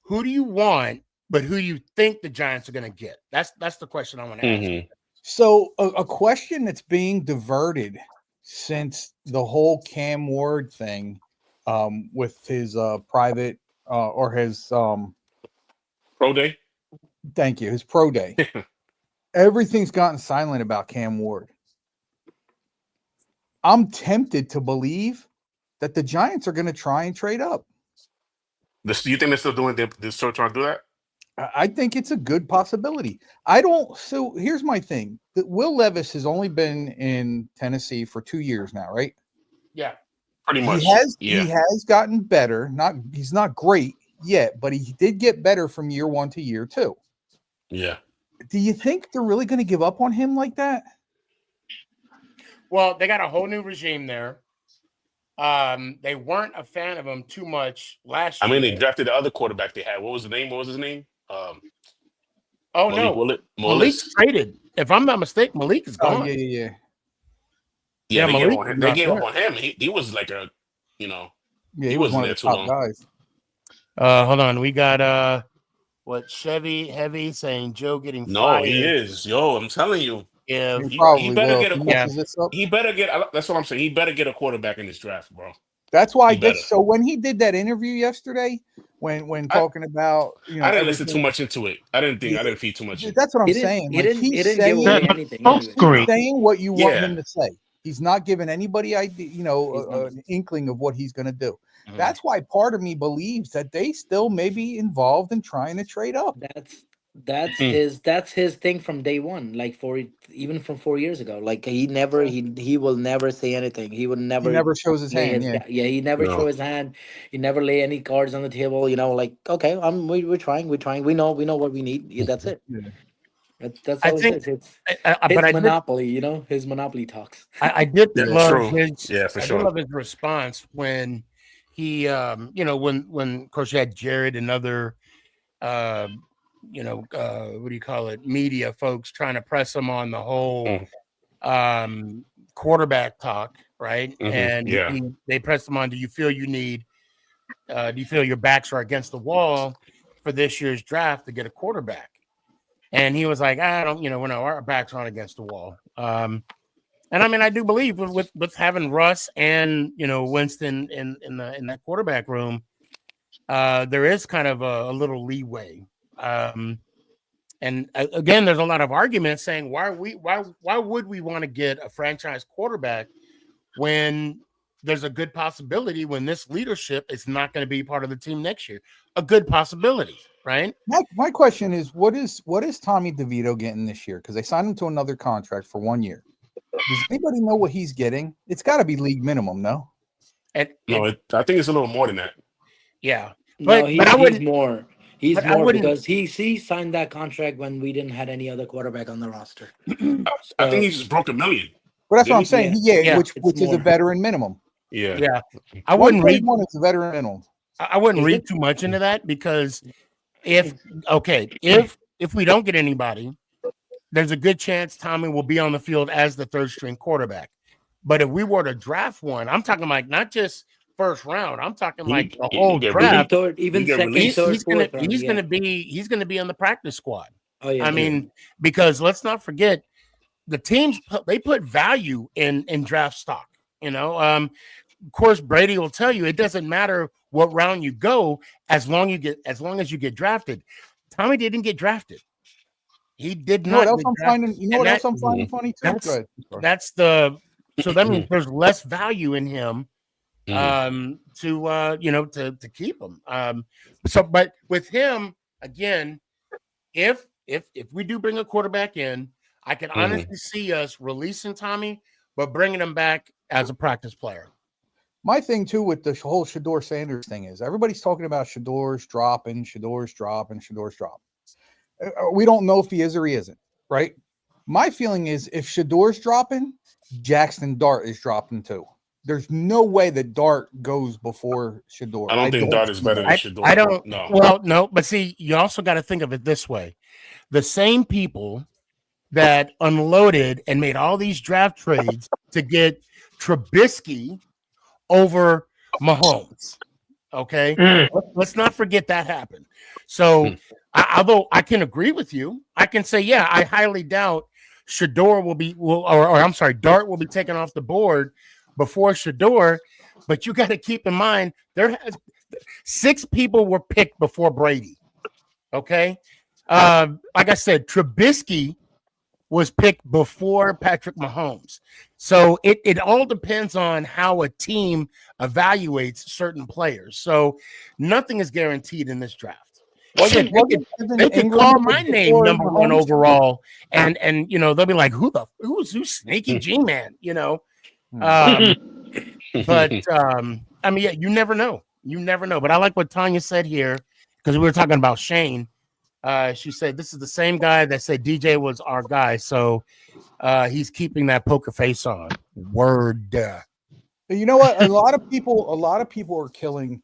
who do you want, but who do you think the Giants are going to get? That's the question I want to ask. Mhm. So a question that's being diverted since the whole Cam Ward thing, with his private or his Pro day. thank you, his pro day. Everything's gotten silent about Cam Ward. I'm tempted to believe that the Giants are going to try and trade up. Do you think they're still doing? They're still trying to do that? I think it's a good possibility. I don't. So here's my thing: that Will Levis has only been in Tennessee for 2 years now, right? Yeah. Pretty much. He has gotten better. He's not great yet, but he did get better from year 1 to year 2. Yeah. Do you think they're really going to give up on him like that? Well, they got a whole new regime there. They weren't a fan of him too much last I year. mean, they drafted the other quarterback they had. What was the name? What was his name? Oh Malik no, Willis. Malik's traded. If I'm not mistaken, Malik is gone. Oh yeah. Yeah, they gave Malik up on him. is They not gave there. up on him. He was like a, Yeah, he he was wasn't one of there the too top long. guys. Hold on, we got what Chevy Heavy saying Joe getting No, fired. he is. Yo, I'm telling you. If He He probably better will. get a If he yeah. messes this up. He better get. That's what I'm saying. He better get a quarterback in this draft, bro. That's why. He better. So when he did that interview yesterday, when talking about I didn't listen everything, too much into it. I didn't Yeah, feed too much in. that's what I'm He didn't. saying. He Like didn't. He he's didn't give saying, away anything. Don't Anyway. agree. he's saying what you want Yeah. him to say. He's not giving anybody idea, He's not. an inkling of what he's going to do. Mhm. That's why part of me believes that they still may be involved in trying to trade up. That's his thing from day one. Like even from 4 years ago. Like he will never say anything. He would He never never shows his lay hand. his Yeah. he never No. show his hand. He never lay any cards on the table. Like okay, we're trying. We know what we need. Yeah, that's it. Yeah. That's I all it think, is. It's but his I did, monopoly. His monopoly talks. I did Yeah, love true. his. Yeah, for I did sure. love his response when he, when of course you had Jared and other, what do you call it, media folks trying to press him on the whole quarterback talk, right? Mhm. And Yeah. they pressed him on. Do you feel your backs are against the wall for this year's draft to get a quarterback? And he was like, I don't, our backs aren't against the wall. And I mean, I do believe with having Russ and Winston in that quarterback room, there is kind of a little leeway. And again, there's a lot of arguments saying why would we want to get a franchise quarterback when there's a good possibility when this leadership is not going to be part of the team next year? A good possibility, right? My question is, what is Tommy DeVito getting this year? Because they signed him to another contract for 1 year. Does anybody know what he's getting? It's got to be league minimum, no? I think it's a little more than that. Yeah, No, but I wouldn't. he's more. He's but I more wouldn't- because he signed that contract when we didn't have any other quarterback on the roster. I think he just broke $1 million. But that's what I'm Didn't saying. Yeah, which is a more. veteran minimum. Yeah. Yeah, I wouldn't read. 1.1 is a veteran minimum. I wouldn't Is read it? too much into that because if we don't get anybody, there's a good chance Tommy will be on the field as the third string quarterback. But if we were to draft one, I'm talking like not just first round. I'm talking like the whole get draft. Third, even You get second, released. third, He's gonna fourth round. he's Yeah. gonna be on the practice squad. Oh yeah. I mean, because let's not forget the teams they put value in draft stock. Of course, Brady will tell you it doesn't matter what round you go as long as you get drafted. Tommy didn't get drafted. He did You know what not. else I'm finding? You know what else I'm finding Mhm. funny too? Go ahead. That's so that means there's less value in him to keep him. But with him again, if we do bring a quarterback in, I can honestly see us releasing Tommy, but bringing him back as a practice player. My thing too with the whole Shador Sanders thing is everybody's talking about Shador's dropping. We don't know if he is or he isn't, right? My feeling is if Shador's dropping, Jackson Dart is dropping too. There's no way that Dart goes before Shador. I don't think Dart is see better that. than Shador. I don't. No. Well, no, but see, you also got to think of it this way: the same people that unloaded and made all these draft trades to get Trubisky over Mahomes. Okay, let's not forget that happened. So, although I can agree with you, I can say, yeah, I highly doubt Shador or I'm sorry, Dart will be taken off the board before Shador. But you got to keep in mind there has 6 people were picked before Brady. Okay, like I said, Trubisky was picked before Patrick Mahomes. So it all depends on how a team evaluates certain players. So nothing is guaranteed in this draft. Shit, they could call my name number 1 overall, and they'll be like, who's Sneaky G Man? But I mean, yeah, you never know. But I like what Tanya said here because we were talking about Shane. She said this is the same guy that said DJ was our guy, so he's keeping that poker face on. Word. You know what? A lot of people are killing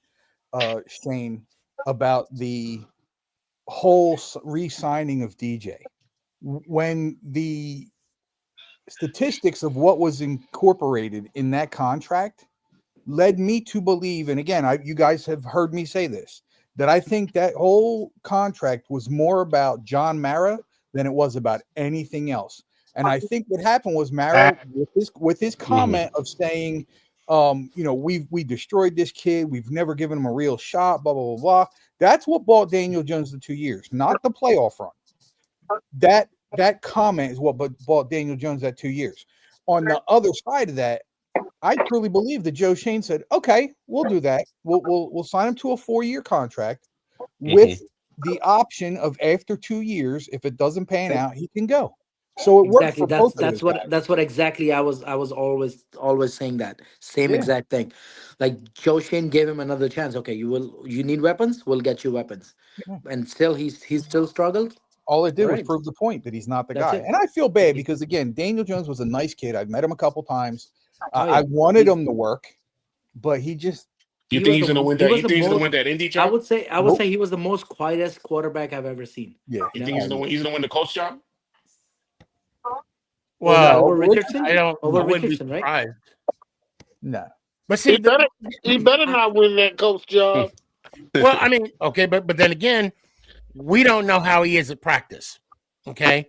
Shane about the whole re-signing of DJ when the statistics of what was incorporated in that contract led me to believe, and again, you guys have heard me say this, that I think that whole contract was more about John Mara than it was about anything else. And I think what happened was Mara, with his comment of saying, we destroyed this kid, we've never given him a real shot, blah, blah, blah, blah. That's what bought Daniel Jones the 2 years, not the playoff run. That comment is what bought Daniel Jones that 2 years. On the other side of that, I truly believe that Joe Shane said, "Okay, we'll do that. We'll sign him to a 4-year contract with the option of after 2 years, if it doesn't pan out, he can go." So it worked for both. That's what exactly I was always saying that same exact thing. Like Joe Shane gave him another chance. Okay, you need weapons, we'll get you weapons, and still he's still struggled. All it did was prove the point that he's not the guy. And I feel bad because again, Daniel Jones was a nice kid. I've met him a couple times. I wanted him to work, but he just. You think he's gonna win that? You think he's gonna win that Indy job? I would say he was the most quietest quarterback I've ever seen. Yeah. You think he's gonna win the coach job? Well, over Richardson? I don't. Over Richardson, right? No. But see, he better not win that coach job. Well, I mean, okay, but then again, we don't know how he is at practice. Okay.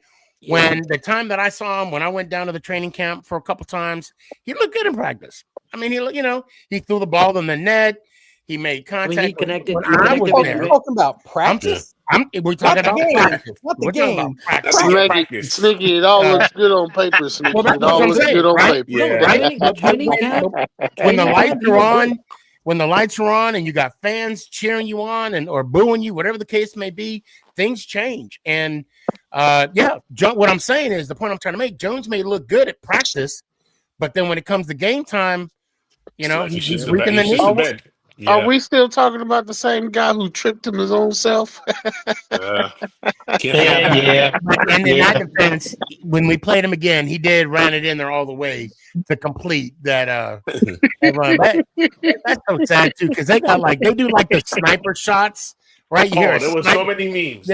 When the time that I saw him, when I went down to the training camp for a couple times, he looked good in practice. I mean, he threw the ball in the net. He made contact. I mean, he connected. We're talking about practice. We're talking about practice. Not the game. Sneaky, it all looks good on paper. Sneaky, it all looks good on paper. Yeah. Training camp. When the lights are on. When the lights are on and you got fans cheering you on or booing you, whatever the case may be, things change. And what I'm saying is the point I'm trying to make. Jones may look good at practice, but then when it comes to game time, he's weak in the knees. Yeah. Are we still talking about the same guy who tripped him his own self? Yeah. And in that defense, when we played him again, he did ran it in there all the way to complete that run. That's so sad too, because they do like the sniper shots, right? There was so many memes.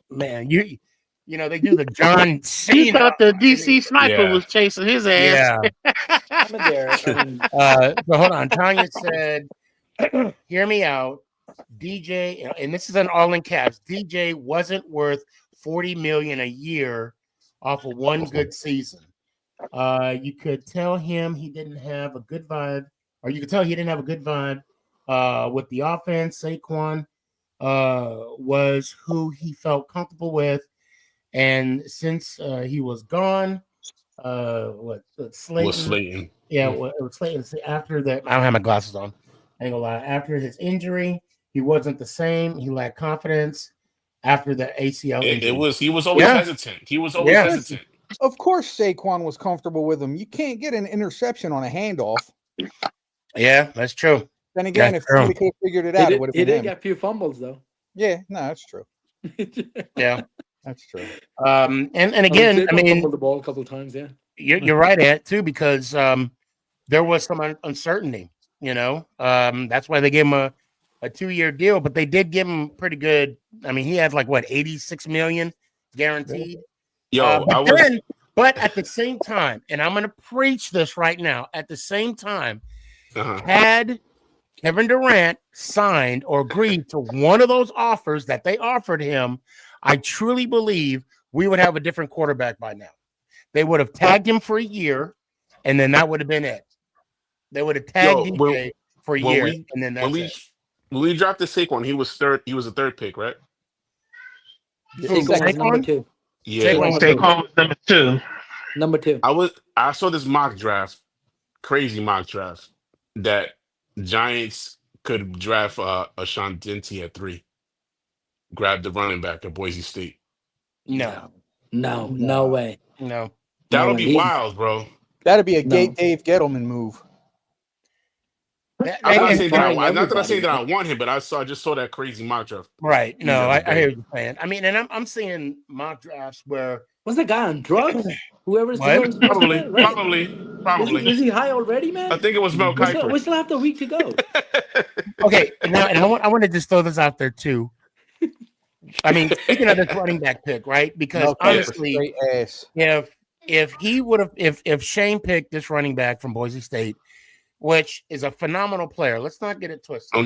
Man, they do the John Cena. He thought the DC sniper was chasing his ass. Yeah. So hold on. Tanya said, hear me out. DJ, and this is an all in caps. DJ wasn't worth $40 million a year off of one good season. You could tell him he didn't have a good vibe, or you could tell he didn't have a good vibe with the offense. Saquon was who he felt comfortable with. And since he was gone, Slayton? Yeah, it was Slayton. After that, I don't have my glasses on. I ain't gonna lie. After his injury, he wasn't the same. He lacked confidence after the ACL injury. He was always hesitant. He was always hesitant. Of course, Saquon was comfortable with him. You can't get an interception on a handoff. Yeah, that's true. Then again, That's if somebody could have figured it out, it would have He been did him. get a few fumbles though. Yeah, no, that's true. Yeah. That's true. And again, I mean, fumbled the ball a couple times. Yeah, you're right, Ed, too, because there was some uncertainty. You know, that's why they gave him a 2-year deal, but they did give him pretty good. I mean, he had like what, 86 million guaranteed. Yo, but at the same time, and I'm going to preach this right now. At the same time, uh-huh. had Kevin Durant signed or agreed to one of those offers that they offered him, I truly believe we would have a different quarterback by now. They would have tagged him for a year, and then that would have been it. They would have tagged DJ for a year, and then that's it. When we drafted Saquon, he was third. He was a third pick, right? Saquon was number 2. Yeah, Saquon was number 2. Number 2. I saw this mock draft, crazy mock draft, that Giants could draft Ashawn Dinty at 3. Grab the running back at Boise State. No way. No. That would be wild, bro. That'd be a Dave Gettleman move. I'm not saying that I want him, but I just saw that crazy mock draft. Right. No, I hear what you're saying. I mean, and I'm seeing mock drafts where was the guy on drugs? Whoever's probably. Is he high already, man? I think it was Mel Kiper. We still have the week to go. Okay, now and I want to just throw this out there too. I mean, speaking of this running back pick, right? Because honestly, if he would have, if Shane picked this running back from Boise State, which is a phenomenal player, let's not get it twisted. He's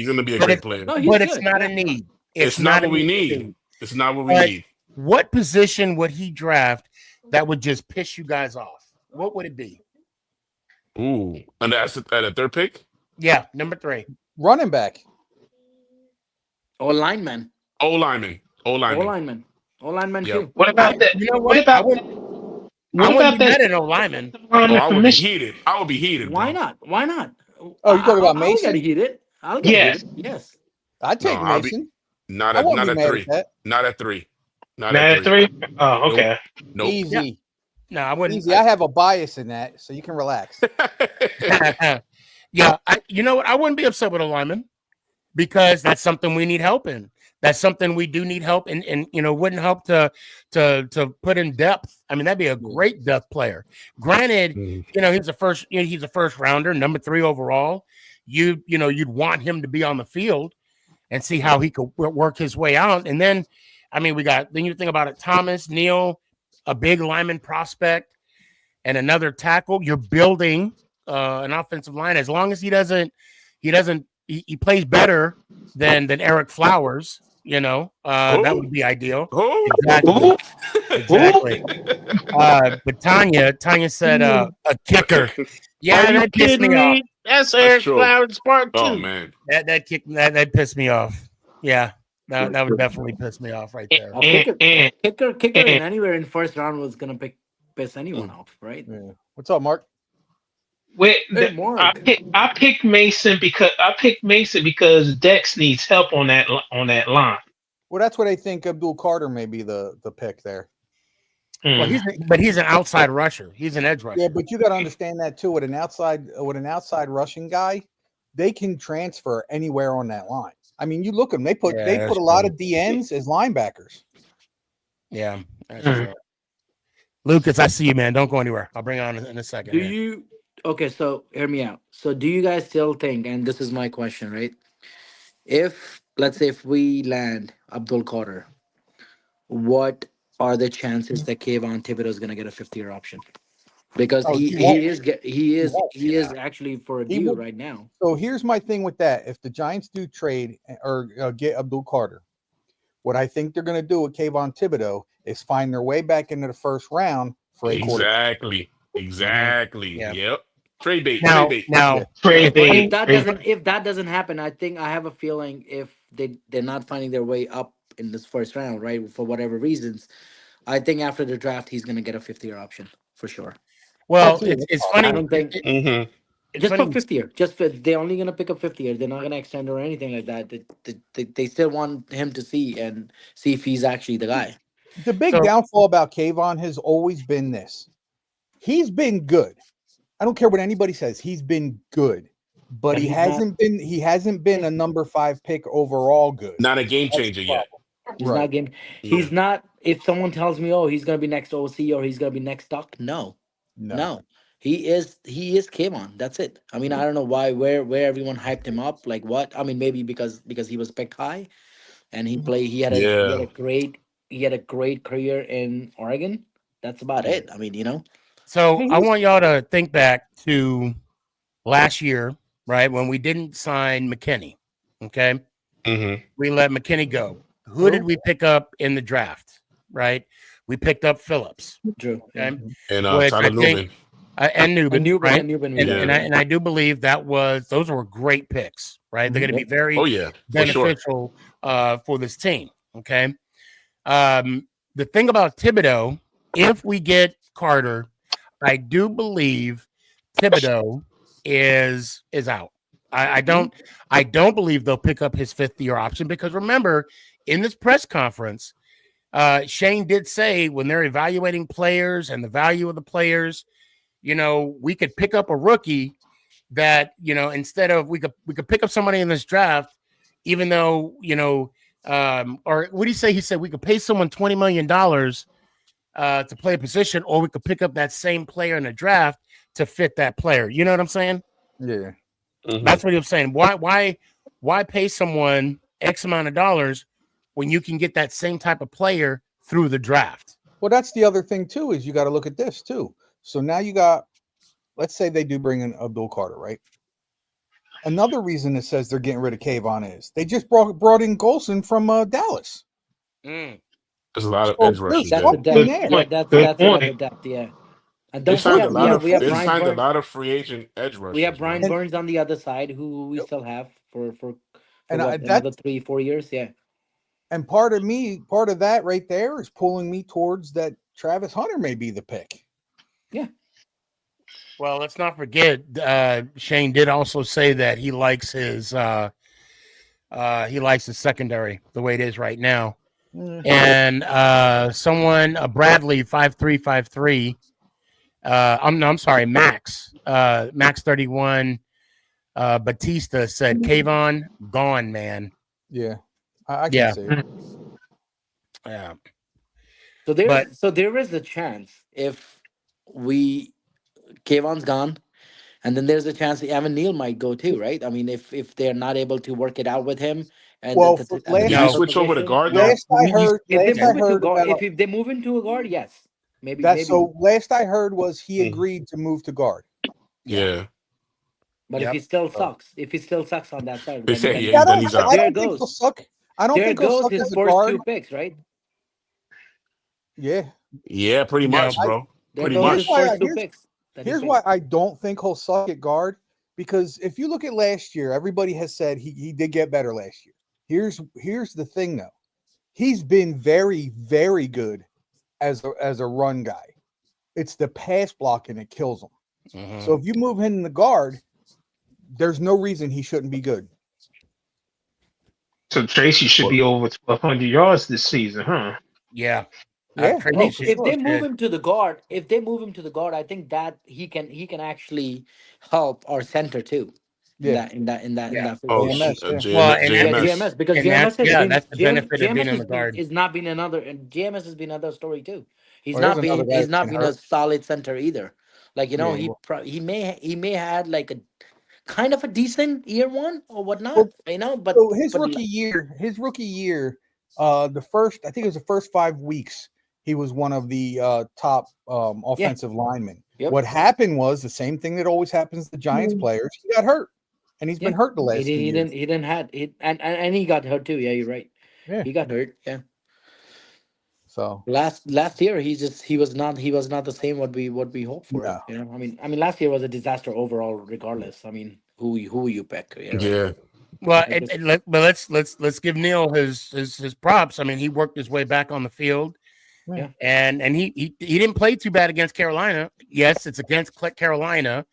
going to be a great player. But it's not a need. It's not what we need. It's not what we need. What position would he draft that would just piss you guys off? What would it be? Ooh, and that's at a third pick? Yeah, number 3. Running back. O-lineman. O-lineman too. What about that? You know what? I wouldn't be mad at O-lineman. I would be heated. Why not? Oh, you talking about Mason? I'll get heated. Yes. Yes. I'd take Mason. Not at 3. Not at 3. Not at 3? Oh, okay. Nope. Easy. No, I wouldn't. Easy. I have a bias in that, so you can relax. Yeah, you know what? I wouldn't be upset with a lineman because that's something we need help in. That's something we do need help in, and wouldn't help to put in depth. I mean, that'd be a great depth player. Granted, he's a first rounder, number 3 overall. You'd want him to be on the field and see how he could work his way out. And then, I mean, then you think about it, Thomas, Neal, a big lineman prospect, and another tackle. You're building an offensive line. As long as he plays better than Eric Flowers, that would be ideal. Exactly. But Tanya said a kicker. Yeah, that pissed me off. That's Eric Flowers part 2. Oh man, that pissed me off. Yeah. That would definitely piss me off right there. Kicker in anywhere in first round was gonna piss anyone off, right? Yeah. What's up, Mark? I picked Mason because Dex needs help on that line. Well, that's what I think. Abdul Carter may be the pick there. Well, he's an outside rusher. He's an edge rusher. Yeah, but you got to understand that too. With an outside rushing guy, they can transfer anywhere on that line. I mean, you look at them. They put a lot of DNs as linebackers. Yeah, that's true. Lucas, I see you, man. Don't go anywhere. I'll bring you on in a second. Okay, so hear me out. So do you guys still think, and this is my question, right? Let's say if we land Abdul Carter, what are the chances that Kayvon Thibodeau is going to get a 5th-year option? Because he is actually for a deal right now. So here's my thing with that. If the Giants do trade or get Abdul Carter, what I think they're going to do with Kayvon Thibodeau is find their way back into the first round for a quarterback. Exactly. Yeah. Yep. Trade bait. If that doesn't happen, I have a feeling if they're not finding their way up in this first round, right, for whatever reasons, I think after the draft he's going to get a 5th-year option for sure. Well, it's funny. I don't think just for 5th year. They're only going to pick up 5th year. They're not going to extend or anything like that. They still want him to see if he's actually the guy. The big downfall about Kayvon has always been this. He's been good. I don't care what anybody says. He's been good, but he hasn't been a number 5 pick overall good. Not a game changer yet. He's not game. He's not. If someone tells me, "Oh, he's gonna be next OC or he's gonna be next Duck," no. He is Kayvon. That's it. I mean, I don't know where everyone hyped him up. Like what? I mean, maybe because he was picked high, and he had a great career in Oregon. That's about it. I mean, So I want y'all to think back to last year, right, when we didn't sign McKinney. Okay, we let McKinney go. Who did we pick up in the draft? Right, we picked up Phillips. True. Okay, and Tyler Newman. And Newman, right? And I do believe those were great picks, right? They're going to be very beneficial for this team. Okay. The thing about Thibodeau, if we get Carter, I do believe Thibodeau is out. I don't believe they'll pick up his 5th-year option because remember, in this press conference, Shane did say when they're evaluating players and the value of the players, we could pick up a rookie that, instead of we could pick up somebody in this draft, even though, or what do you say? He said we could pay someone $20 million to play a position, or we could pick up that same player in the draft to fit that player. You know what I'm saying? Yeah. That's what he was saying. Why pay someone X amount of dollars when you can get that same type of player through the draft? Well, that's the other thing too, is you got to look at this too. So now you got, let's say they do bring in Abdul Carter, right? Another reason it says they're getting rid of Kayvon is they just brought in Golson from Dallas. There's a lot of edge rushers there. That's another depth, yeah. And They signed a Brian lot of free agent edge rushers. We have Brian Burns on the other side, who we still have for another 3-4 years, yeah. And part of that right there is pulling me towards that Travis Hunter may be the pick. Yeah. Well, let's not forget, Shane did also say that he likes his secondary the way it is right now. And Bradley 5353. I'm sorry, Max 31. Batista said Kayvon gone, man. Yeah, I can say it. Yeah. So there is a chance if Kayvon's gone, and then there's a chance Evan Neal might go too, right? I mean, if they're not able to work it out with him, and switch over to guard. Last I heard, if they move into a guard, yes, maybe. So last I heard was he agreed to move to guard. Yeah. But if he still sucks, on that side, then he's out. I don't think he'll suck. I don't think he'll suck his as a first guard. 2 picks, right? Yeah. Yeah, pretty much, bro. Pretty much. Here's why I don't think he'll suck at guard, because if you look at last year, everybody has said he did get better last year. Here's the thing though. He's been very, very good as a run guy. It's the pass blocking that kills him. So if you move him in the guard, there's no reason he shouldn't be good. So Tracy should be over 1,200 yards this season, huh? Yeah. If they move him to the guard, I think that he can actually help our center too. Yeah. In that. GMS. Because GMS that's the benefit of being in the guard. Is not been another, and GMS has been another story too. He's not been a solid center either. Like he may had like a kind of a decent year one or whatnot, but so his rookie year, the first 5 weeks, he was one of the top offensive linemen. Yep. What happened was the same thing that always happens to Giants players. He got hurt, and he's been hurt the last 2 years. And he got hurt too. Yeah, you're right. Yeah, he got hurt. Yeah. So last year he was not the same what we hoped for. No. I mean last year was a disaster overall. Regardless, I mean who you pick. Yeah. Well, but let's give Neil his props. I mean, he worked his way back on the field. Yeah. And he didn't play too bad against Carolina. Yes, it's against Carolina,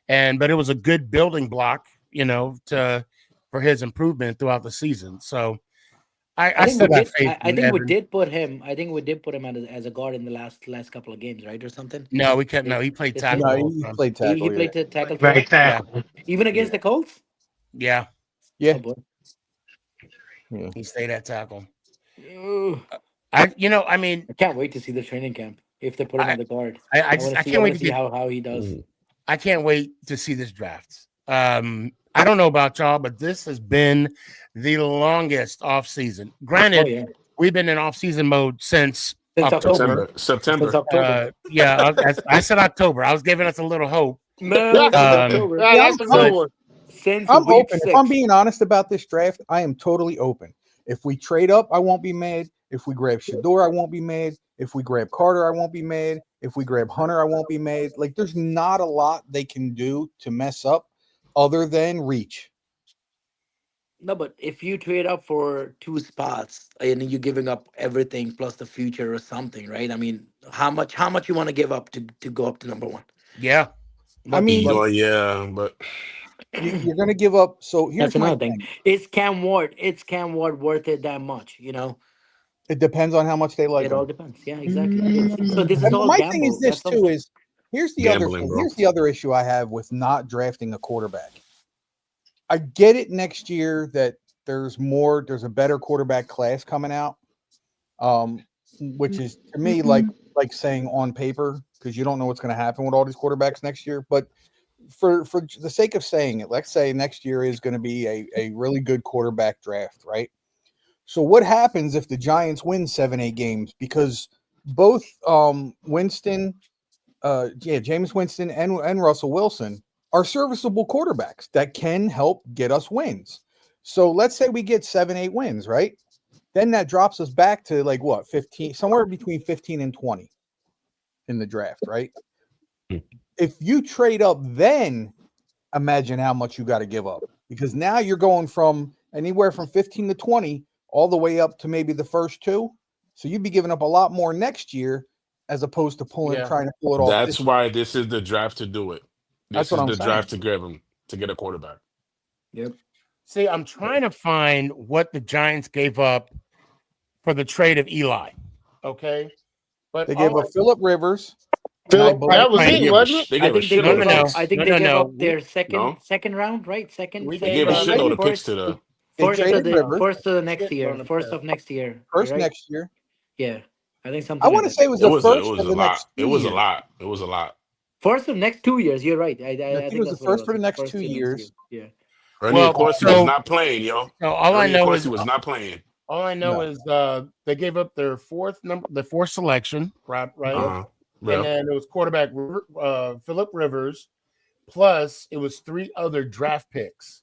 but it was a good building block, for his improvement throughout the season. So I still got faith I in think we Evan. did put him. I think we did put him as a guard in the last couple of games, right, or something. No, we kept. No, he played This tackle. season? No, the whole he time. played He tackle. played to tackle too. Right Yeah, tackle. Even against the Colts. yeah, Yeah. Oh boy. Yeah. he stayed at tackle. Ugh. I mean, I can't wait to see the training camp if they put him I, at the guard. I want to see. can't wait to see get. how he does. I can't wait to see this draft. I don't know about y'all, but this has been the longest off season. Granted, Oh yeah, we've been in off season mode since since October. September. Since October. Yeah, I said October. I was giving us a little hope. No, since October. Yeah, Yeah, that's a good one. Since I'm week open. 6. If I'm being honest about this draft, I am totally open. If we trade up, I won't be mad. If we grab Shador, I won't be mad. If we grab Carter, I won't be mad. If we grab Hunter, I won't be mad. Like, there's not a lot they can do to mess up other than reach. No, but if you trade up for 2 spots and you're giving up everything plus the future or something, right? I mean, how much you want to give up to go up to number 1? Yeah. I mean, Yeah, but you're going to give up. So here's That's my another thing. thing. Is Cam Ward worth it that much? You know, It depends on how much they like it all him. depends. Yeah, exactly. So this is And all my gamble. thing is this That's what I'm too: saying. is here's the other Gambling, thing. bro. Here's the other issue I have with not drafting a quarterback. I get it next year that there's a better quarterback class coming out, which is to me like saying on paper, because you don't know what's going to happen with all these quarterbacks next year. But for the sake of saying it, let's say next year is going to be a really good quarterback draft, right? So what happens if the Giants win 7-8 games? Because both Jameis Winston and Russell Wilson are serviceable quarterbacks that can help get us wins. So let's say we get 7-8 wins, right? Then that drops us back to like what, 15, somewhere between 15 and 20 in the draft, right? If you trade up, then imagine how much you got to give up, because now you're going from anywhere from 15 to 20 all the way up to maybe the first 2. So you'd be giving up a lot more next year as opposed to trying to pull it off. that's why this is the draft to do it. That's This what is I'm the saying. draft to grab him to get a quarterback. Yep. See, I'm trying to find what the Giants gave up for the trade of Eli. Okay. But They gave up Phillip Rivers. Phil, that was They it, gave wasn't it? they I gave a think they shitload gave of up. picks. I think they gave up their No. second round, right? Second. We They gave gave a up shitload of picks first, to the They first to traded the Rivers first to the next Shit year. on the First fifth. of next year. first right? next year. Yeah, I think something. I like want to that. say it was it the was first a of the lot. next 2 It was years. a lot. It was a lot. First of next 2 years. You're right. I think it think was that's the what first it for the was. next First 2 to next years. year. Ernie Well, Accorsi was not playing, yo. So all I Ernie know Accorsi is was not playing. all I know is they gave up their fourth selection, right? Uh-huh. And Yeah. then it was quarterback Phillip Rivers, plus it was 3 other draft picks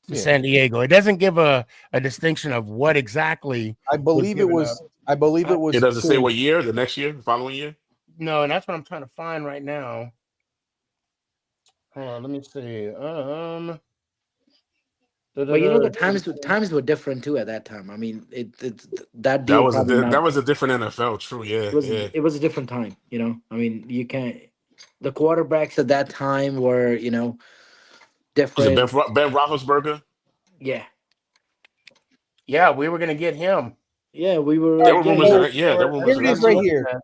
to San Diego. It doesn't give a distinction of what exactly. I believe it was. I believe it was. It doesn't say 2. what year, the next year, the following year. No, and that's what I'm trying to find right now. Hold on, let me see. But you know the times were different too at that time. I mean, that That deal was probably not. that was a different NFL. True, yeah, yeah. It was a different time. You know, I mean, you can't. The quarterbacks at that time were Was it different. Ben Roethlisberger? Yeah, Yeah, we were gonna get him. yeah, we were. There were yeah, rumors you- of that. Yeah, there were rumors Here of it that is right too. here.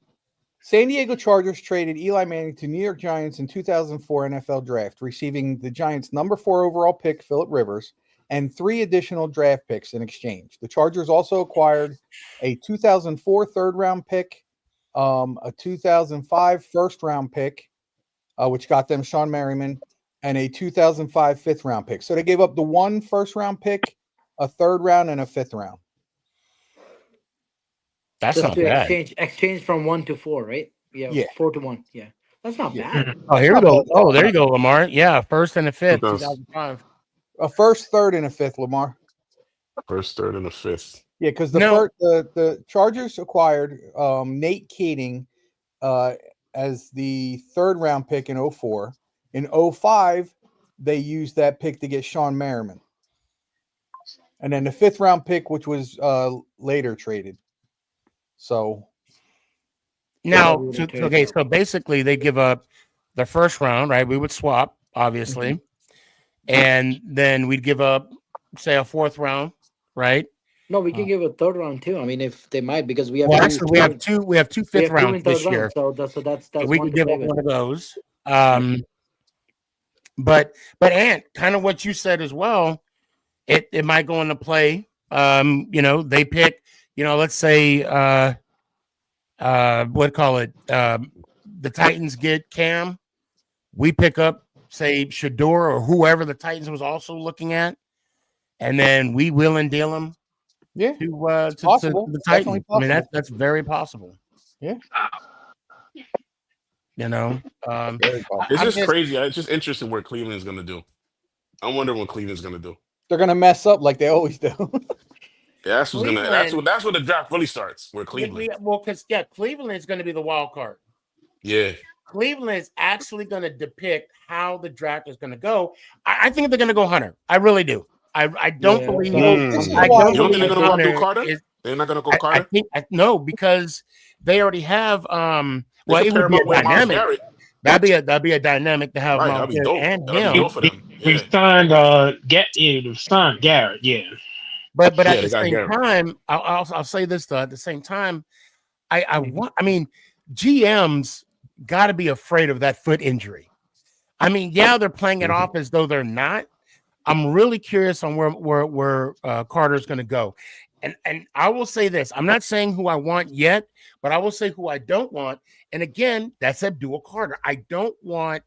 San Diego Chargers traded Eli Manning to New York Giants in 2004 NFL Draft, receiving the Giants' number 4 overall pick, Phillip Rivers, and 3 additional draft picks in exchange. The Chargers also acquired a 2004 third-round pick, a 2005 first-round pick, which got them Sean Merriman, and a 2005 fifth-round pick. So they gave up the 1 first-round pick, a third round, and a 5th round. That's just not to bad. exchange from 1 to 4, right? Yeah, 4 to 1. Yeah, that's not bad. Oh, here we go. Oh, there you go, Lamar. Yeah, first and a fifth, 2000. 2005. A first, third, and a 5th, Lamar. First, third, and the 5th. Yeah, because No. the Chargers acquired Nate Keating as the 3rd-round pick in 2004. In 2005, they used that pick to get Sean Merriman. And then the 5th-round pick, which was later traded. So Now, so basically they give up the first round, right? We would swap, obviously. Mm-hmm. And then we'd give up, say, a 4th round, right? No, we can give a third round too. I mean, if they might, because we have Well, two. actually, we have two. We have two We fifth have two rounds in third this year. round, so that's So that's we one could to give play up with. one of those. But Ant, kind of what you said as well. It might go into play. They pick. Let's say what call it? The Titans get Cam. We pick up, say, Shador or whoever the Titans was also looking at, and then we will and deal him Yeah, to possible. the Definitely Titans. I mean, possible. that's very possible. Yeah. Very possible. It's just crazy. It's just interesting where Cleveland's gonna do. I wonder what Cleveland's gonna do. They're gonna mess up like they always do. Yeah, that's what's gonna. Cleveland- That's where the draft really starts. Where Cleveland. Because Cleveland is going to be the wild card. Yeah. Cleveland is actually going to depict how the draft is going to go. I think they're going to go Hunter. I really do. I don't believe. You don't think they're going to do Carter? They're not going to go Carter. I think no, because they already have. Well, it would be a dynamic. That'd be a dynamic to have Miles Garrett and him. We signed Garrett. Yeah. But at the same time, I'll say this though. At the same time, I mean, GMs got to be afraid of that foot injury. I mean, yeah, they're playing it off as though they're not. I'm really curious on where Carter's going to go, and I will say this: I'm not saying who I want yet, but I will say who I don't want. And again, that's Abdul Carter. I don't want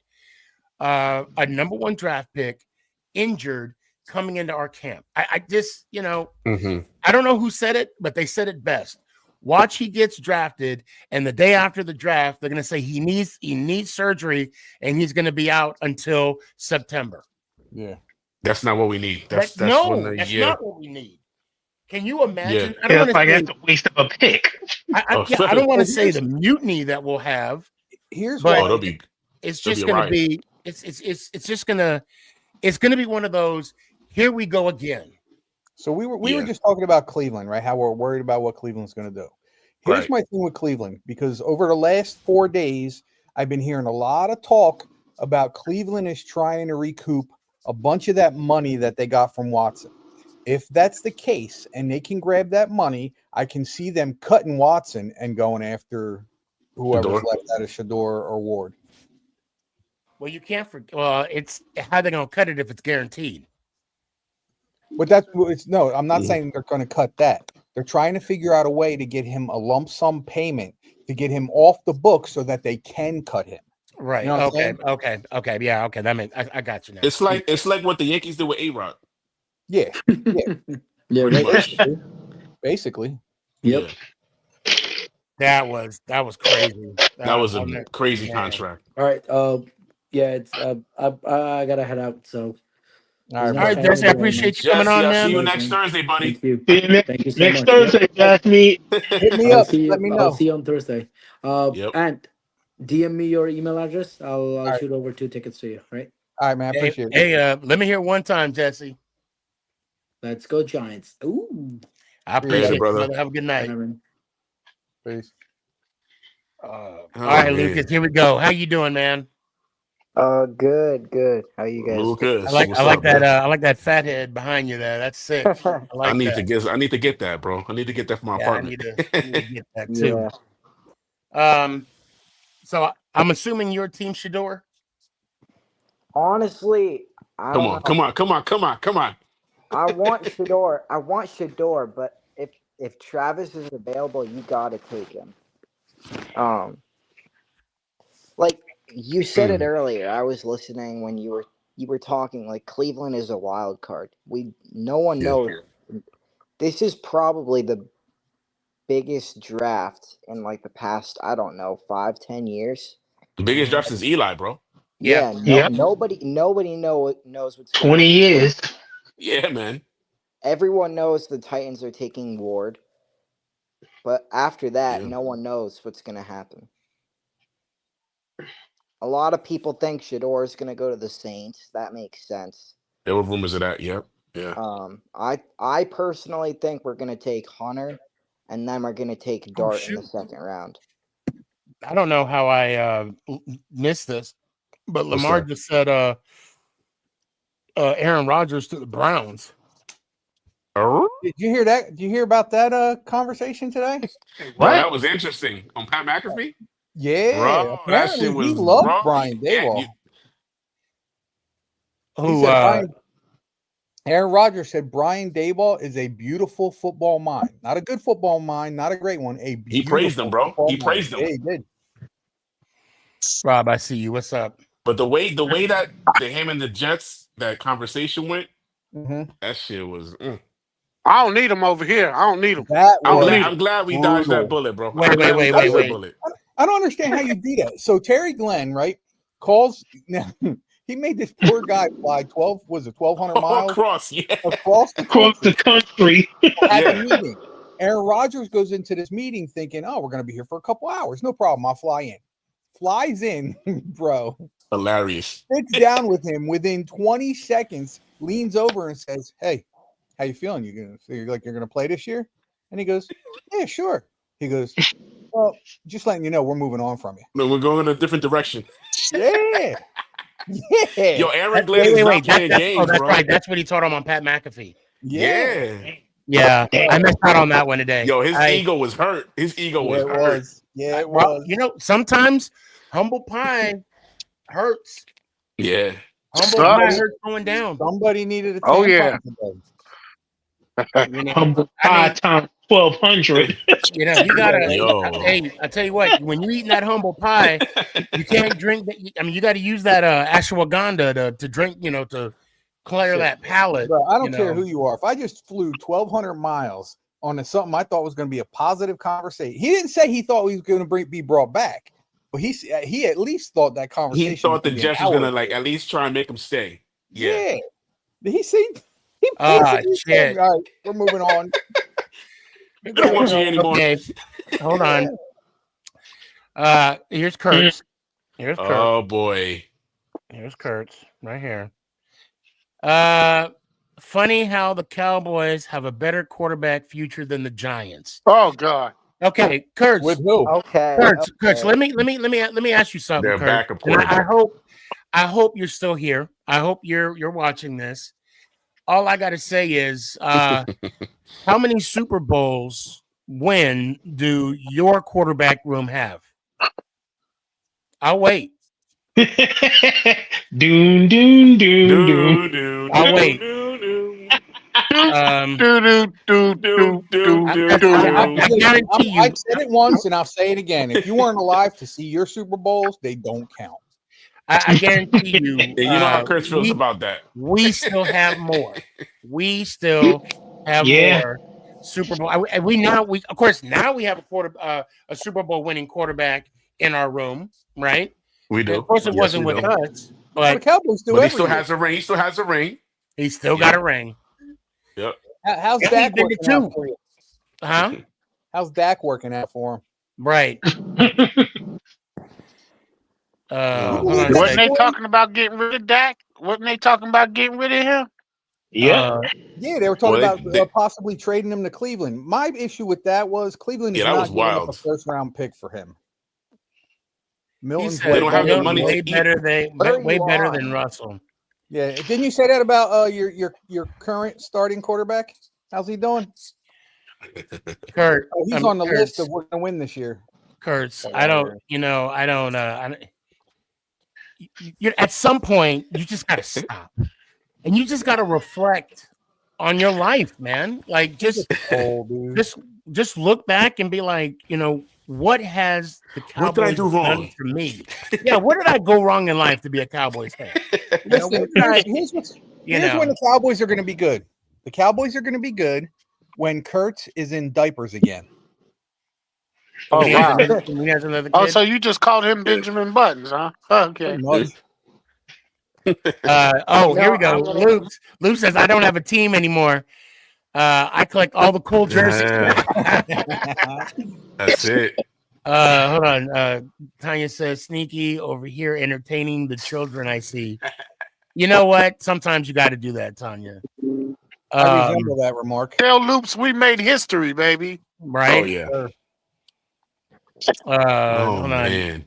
a number 1 draft pick injured coming into our camp. I just, I don't know who said it, but they said it best. Watch, he gets drafted, and the day after the draft, they're going to say he needs surgery, and he's going to be out until September. Yeah, that's not what we need. That's not what we need. Can you imagine? Yeah. I don't want to say that's a waste of a pick. I don't want to say the mutiny that we'll have. Here's what it's just going to be. It's just going to. It's going to be one of those. Here we go again. So we were just talking about Cleveland, right? How we're worried about what Cleveland's going to do. Here's my thing with Cleveland, because over the last 4 days, I've been hearing a lot of talk about Cleveland is trying to recoup a bunch of that money that they got from Watson. If that's the case and they can grab that money, I can see them cutting Watson and going after whoever's left out of Shador or Ward. Well, you can't forget. Well, it's how they're going to cut it if it's guaranteed. But I'm not saying they're going to cut that. They're trying to figure out a way to get him a lump sum payment to get him off the book so that they can cut him. Right. You know okay. Yeah. Okay. That makes I got you now. It's like what the Yankees did with A-Rod. Yeah. Basically. Yep. That was crazy. That was a crazy contract. All right. It's I gotta head out. So. All right, Jesse. I appreciate you coming on, man. See you next Thursday, buddy. Thank you. Thank you so next much. Thursday, Jesse. Hit me up. Let me know. I'll see you on Thursday. And DM me your email address. I'll shoot over 2 tickets to you. Right. All right, man. I appreciate it. Hey, let me hear one time, Jesse. Let's go, Giants. Ooh. I appreciate it, brother. Have a good night. Peace. All right, Lucas. Here we go. How you doing, man? Good. How you guys? Lucas, I like that. I like that fat head behind you there. That's sick. I need to get that, bro. I need to get that for my apartment. I need to get that too. Yeah. So I'm assuming your team Shador. Honestly, come on. I want Shador, but if Travis is available, you gotta take him. Like you said it earlier. I was listening when you were talking. Like Cleveland is a wild card. No one knows. This is probably the biggest draft in like the past, I don't know, 5-10 years. The biggest draft since Eli, bro. Nobody knows what's 20 years. Yeah, man. Everyone knows the Titans are taking Ward, but after that, no one knows what's going to happen. A lot of people think Shador is going to go to the Saints. That makes sense. There were rumors of that. Yep. Yeah. I personally think we're going to take Hunter, and then we're going to take Dart in the second round. I don't know how I missed this, but Lamar just said Aaron Rodgers to the Browns. Oh? Did you hear that? Did you hear about that conversation today? Bro, that was interesting. On Pat McAfee? Yeah, Bro, that apparently shit he was loved bro. Brian Daboll. He Who? said Aaron Rodgers said Brian Daboll is a beautiful football mind. Not a good football mind, not a great one. A He beautiful praised him, bro. football He mind. praised him. Yeah, he did. Rob, I see you. What's up? But the way that him and the Jets, that conversation went, that shit was. I don't need him over here. I don't need him. I'm glad we dodged that bullet, bro. Wait. I don't understand how you do that. So Terry Glenn, right, calls. He made this poor guy fly 1,200 miles across the country. At Yeah. the meeting. Aaron Rodgers goes into this meeting thinking, "Oh, we're going to be here for a couple hours. No problem. I'll fly in." Flies in, bro. Hilarious. Sits down with him within 20 seconds. Leans over and says, "Hey, how you feeling? You're gonna play this year?" And he goes, "Yeah, sure." He goes, "Well, just letting you know, we're moving on from you." No, we're going in a different direction. Yeah. Yeah. Yo, Aaron Glenn is not playing games, that's bro. right. That's what he told him on Pat McAfee. Yeah. I missed out on that one today. Yo, his ego was hurt. His ego was hurt. Yeah, it Well, was. you know, sometimes humble pie hurts. Yeah. Humble pie hurts going down. Somebody needed a tampon today. Humble pie times 1,200. You know, you gotta. Yo. Hey, I tell you what, when you're eating that humble pie, you can't drink that. I mean, you got to use that ashwagandha to drink. You know, to clear that palate. Bro, I don't care who you are. If I just flew 1,200 miles on something I thought was going to be a positive conversation, he didn't say he thought he was going to be brought back, but he at least thought that conversation. He thought the was Jets was gonna at least try and make him stay. Yeah. Did he see? He shit. said, "All right, we're moving on." I don't want you anymore. Okay, hold on. Here's Kurtz. Here's Kurtz. Oh boy. Here's Kurtz right here. Funny how the Cowboys have a better quarterback future than the Giants. Oh God. Okay, Kurtz. With who? Okay. Kurtz. Let me ask you something. Their Kurtz. backup And quarterback. I hope you're still here. I hope you're watching this. All I got to say is, how many Super Bowls win do your quarterback room have? I'll wait. Doon, doon, doon, doon. I'll wait. I said it once and I'll say it again. If you weren't alive to see your Super Bowls, they don't count. I guarantee you. And you know how Chris feels about that. We still have more. We still have more Super Bowl. We of course now we have a Super Bowl winning quarterback in our room, right? We do. And of course, it wasn't with us, but the Cowboys do. But he still has a ring. He still has a ring. He still got a ring. Yep. How's Yeah, Dak he's been working to out two. for you? Huh? How's Dak working out for him? Right. Wasn't they talking about getting rid of Dak? Wasn't they talking about getting rid of him? Yeah. Yeah, they were talking about possibly trading him to Cleveland. My issue with that was Cleveland is not giving up a first-round pick for him. Milton's they don't have the money way to better. eat. Way better than Russell. Yeah, didn't you say that about your current starting quarterback? How's he doing? Kurt, he's on the list of we're going to win this year. Kurtz, I don't. At some point, you just got to stop, and you just got to reflect on your life, man. Like just look back and be like, what has the Cowboys What did I do wrong? done for me? Yeah, what did I go wrong in life to be a Cowboys fan? Listen, here's when the Cowboys are going to be good. The Cowboys are going to be good when Kurtz is in diapers again. Oh wow! Oh, so you just called him Benjamin Buttons, huh? Okay. Here we go. Luke says I don't have a team anymore. I collect all the cool jerseys. That's it. Hold on. Tanya says Sneaky over here entertaining the children I see. You know what? Sometimes you got to do that, Tanya. I resemble that remark. Tell Loops we made history, baby. Right? Oh yeah. Hold on. Man.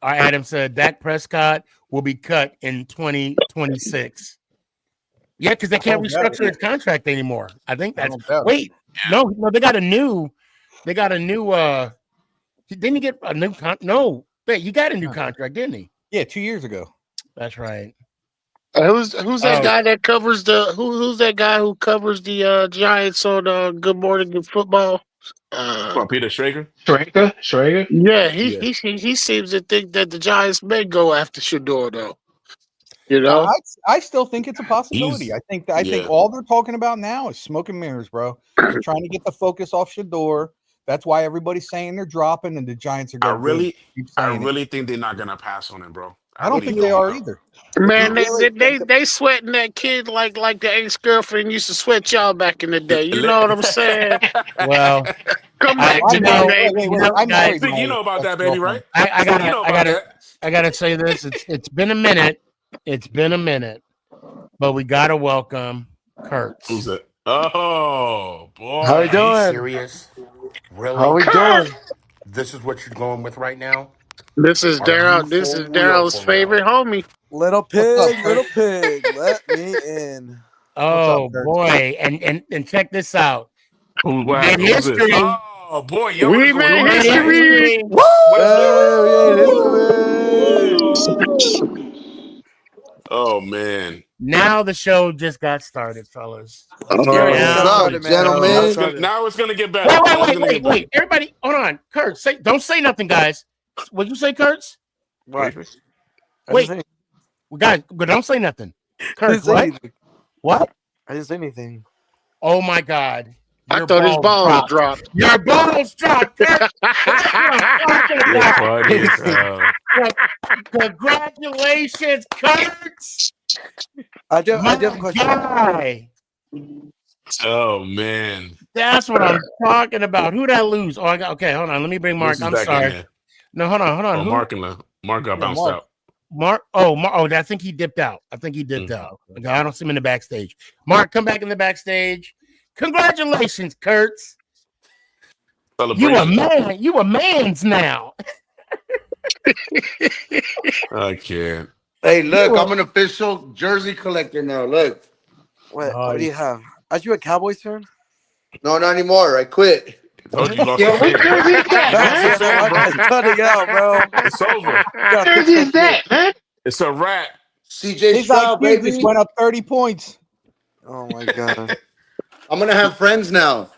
Adam said Dak Prescott will be cut in 2026. Yeah, because they can't restructure his contract anymore. I think that's wait. No, they got a new. Didn't he get a new No, wait, he got a new contract, didn't he? Yeah, 2 years ago. That's right. Who's that guy that covers who's that guy who covers the Giants on Good Morning Football? Peter Schrager. Schrager. Yeah, he seems to think that the Giants may go after Shador though. You know, I still think it's a possibility. I think all they're talking about now is smoke and mirrors, bro. They're trying to get the focus off Shador. That's why everybody's saying they're dropping, and the Giants are going. I really think they're not gonna pass on him, bro. I don't think they are either. Man, they sweating that kid like the ex-girlfriend used to sweat y'all back in the day. You know what I'm saying? Well, come back to me, baby. You know about that, baby, right? I gotta say this. It's been a minute. It's been a minute, but we gotta welcome Kurtz. Who's that? Oh boy, how you doing? Serious? Really? How we doing? This is what you're going with right now. This is Daryl. This is Daryl's favorite homie. Little pig, let me in. Oh boy, and check this out. Who made history. Oh boy, yo, we made history. Oh man! Now the show just got started, fellas. Gentlemen? Now it's gonna get better. Wait! Everybody, hold on. Kurtz, don't say nothing, guys. What'd you say, Kurtz? What? Wait, guys, but don't say nothing. Kurtz, what? What? I didn't say anything. Oh my God! I thought his balls dropped. Your balls dropped. Congratulations, Kurtz. I do have a question. Guy. Oh man, that's what I'm talking about. Who'd I lose? Oh, okay. Hold on. Let me bring Mark. I'm sorry. No, hold on. Oh, Mark got bounced out. Mark. Oh, I think he dipped out. I don't see him in the backstage. Mark, come back in the backstage. Congratulations, Kurtz. You a man. You a man's now. I can't. Hey, look, I'm an official jersey collector now. Look. What do you have? Are you a Cowboys fan? No, not anymore. I quit. Told you lost what jersey is that, man? Cutting out, bro. It's over. What jersey is that, man? It's a wrap. CJ Stroud, baby. Just went up 30 points. Oh my God. I'm gonna have friends now.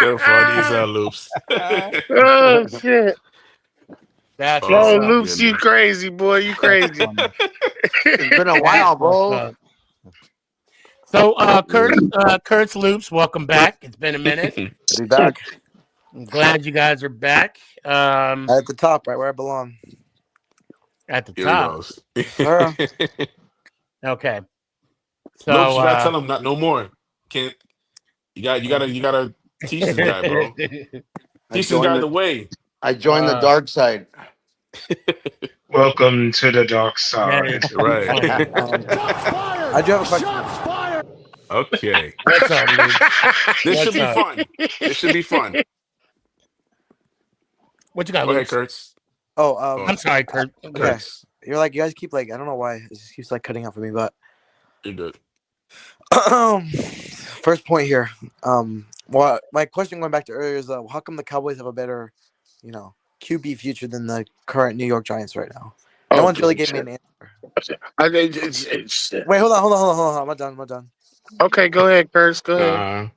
They're funny as loops. Oh shit. That's Loops, you crazy, boy. You crazy. It's been a while, bro. So, Kurtz Loops, welcome back. It's been a minute. Be back. I'm glad you guys are back. At the top, right where I belong. At the top. Okay. So Loops, you gotta tell him not no more. Can't. You gotta teach this guy, bro. Teach this guy the way. I joined the dark side. Welcome to the dark side. Right. I do have a question. Okay. What's up, dude? This should be fun. This should be fun. What you got, Go ahead, Loops? Kurtz. I'm sorry, Kurt. Okay. You guys keep I don't know why it just keeps cutting out for me, but you're good. First point here. Well, my question going back to earlier is how come the Cowboys have a better, QB future than the current New York Giants right now? No one's really gave me an answer. Wait, hold on. I'm done. Okay, go ahead, Kurtz. Go ahead.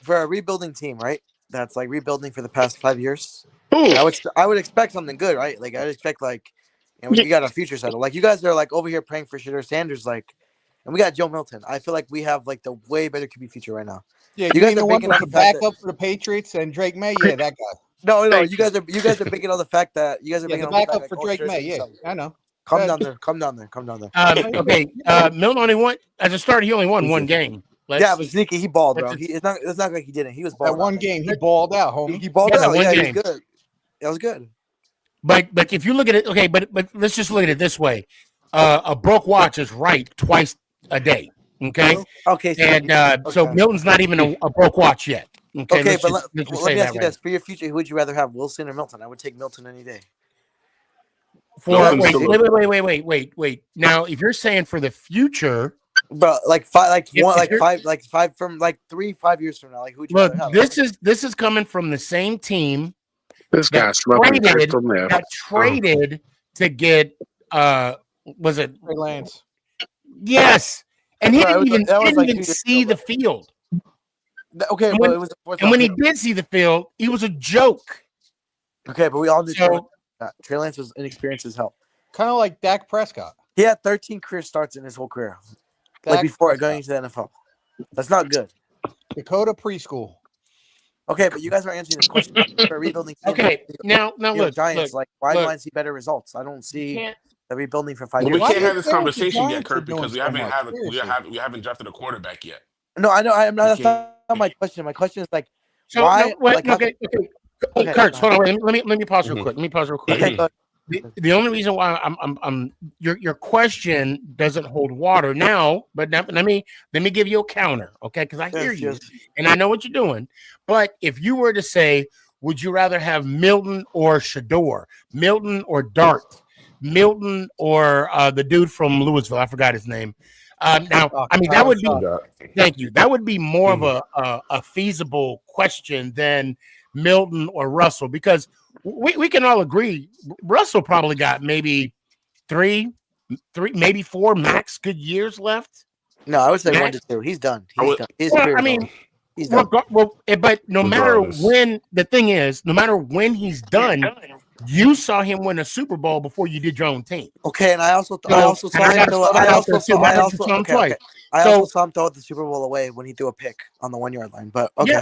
For a rebuilding team, right? That's rebuilding for the past 5 years. I would expect something good, right? I'd expect you got a future settle. You guys are over here praying for Shadur Sanders, and we got Joe Milton. I feel like we have the way better QB future right now. Yeah, you guys are banking on the backup for the Patriots and Drake May. Yeah, that guy. No, you guys are banking on the fact that you guys are banking the on backup for Drake May. Yeah, I know. Come down there. Okay, Milton only won as a starter. He only won one game. Yeah, but Sneaky, he balled, bro. It's not like he didn't. He was balling. That one game, he balled out, homie. He balled out. Yeah, he was good. That was good. But if you look at it, okay, but let's just look at it this way: a broke watch is right twice a day. Okay. Okay. So Milton's not even a broke watch yet. Okay, but let me ask you this: for your future, who would you rather have, Wilson or Milton? I would take Milton any day. For from the Super- wait. Now, if you're saying for the future, But like if you're- five from like 3-5 years from now, like who'd you look, rather have? this is coming from the same team This that guy's smoking traded crystal meth. that traded to get was it Trey Lance. yes, and he Bro, didn't that was like 2 even years see ago, the field. Okay, And but when, it was the fourth and when he round pick. did see the field, he was a joke. Okay, but we all knew So Trey Lance was inexperienced as hell. Kind of like Dak Prescott. He had 13 career starts in his whole career, like Dak before Prescott. going into the NFL. That's not good. Dakota preschool. Okay, but you guys are answering this question. For rebuilding team, okay, now look, Giants, look, like why do look. I see better results? I don't see can't- the rebuilding for 5 Well, years. we can't Why have this is there with the conversation yet, Giants Kurt, are doing because we so haven't much? had Seriously. we haven't drafted a quarterback yet. No, I know. I'm We not. That's can't. not my question. My question is like, So why? no, wait, like, okay. Okay, Kurt, go hold on. Wait, let me pause real Mhm. quick. Let me pause real quick. okay, go The only reason why I'm your question doesn't hold water now, but now, let me give you a counter, okay? Because I hear you and I know what you're doing. But if you were to say, would you rather have Milton or Shador, Milton or Dart, Milton or the dude from Louisville? I forgot his name. Now, I mean, that would be. Thank you. That would be more of a feasible question than Milton or Russell, because we can all agree Russell probably got maybe three, maybe 4 max good years left. No, I would say Max? 1 to 2. He's done. I He's would- done. His Well, career I is mean, over. He's done. but no matter Regardless. when, the thing is, no matter when he's done, you saw him win a Super Bowl before you did your own team. Okay, and I also So, saw and I him gotta throw. throw that I out there also too. saw. I I heard you also saw him okay. twice. Okay. I So- also saw him throw the Super Bowl away when he threw a pick on the 1 yard line. But okay,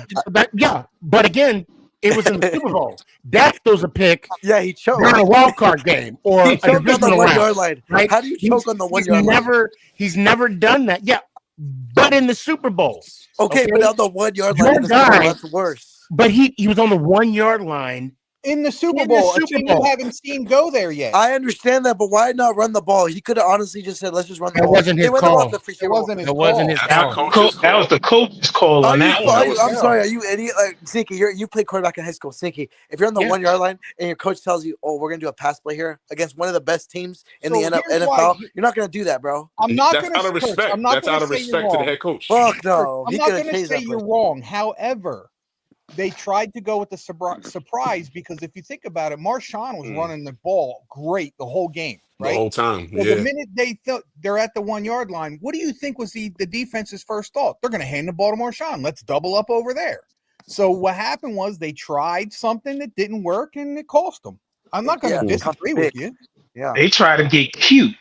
But again, it was in the Super Bowl. Dak throws a pick. yeah, he choked. Not a wild card game or He a choked on the divisional 1 round, yard line. right? How do you choke on the 1 yard line? He's never done that. Yeah, but in the Super Bowl. Okay, but on the 1 yard line Your in the Super Bowl, guy- that's worse. But he was on the 1 yard line. In the Super In the Bowl, a Super team Bowl. you haven't seen go there yet. I understand that, but why not run the ball? He could have honestly just said, "Let's just run the That ball." wasn't his They went the call. ball to free It Super Bowl. wasn't his That wasn't call. his That's the call. coach's That was call. the coach's call Are on you? that one. I'm sorry. Are you idiot? Like Sneaky, you played quarterback in high school. Sneaky, if you're on the Yeah. 1 yard line and your coach tells you, "Oh, we're gonna do a pass play here against one of the best teams in So the here's NFL," why- you're not gonna do that, bro. I'm not That's going to out of respect. I'm not That's going out to of say you're respect to the wrong. head coach. Fuck no. I'm He not could have going to changed say that you're play. wrong. However, they tried to go with the surprise because if you think about it, Marshawn was running the ball great the whole game, The right? whole time. So the Yeah. minute they thought they're at the 1 yard line, what do you think was the defense's first thought? They're going to hand the ball to Marshawn. Let's double up over there. So what happened was they tried something that didn't work and it cost them. I'm not going to Yeah, disagree with you. Yeah. They try to get cute.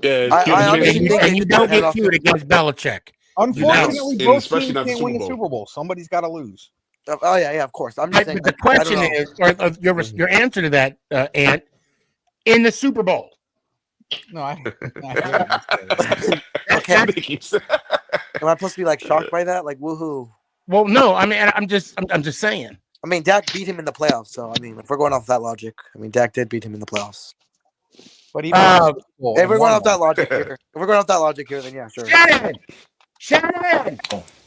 Yeah. I And honestly you, think and they you just don't head get off cute to- against Belichick. Unfortunately, And both especially teams not the can't win the Super Bowl. Super Bowl. Somebody's got to lose. Oh yeah, of course. I'm just saying. But the I don't question know. is, or your answer to that, Ant, in the Super Bowl. No, I Okay. Am I supposed to be like shocked by that? Like woohoo! Well, no, I mean, I'm just saying. I mean, Dak beat him in the playoffs. So I mean, if we're going off that logic, I mean, Dak did beat him in the playoffs. But he If we're going off that logic here, then yeah, sure. Shut in.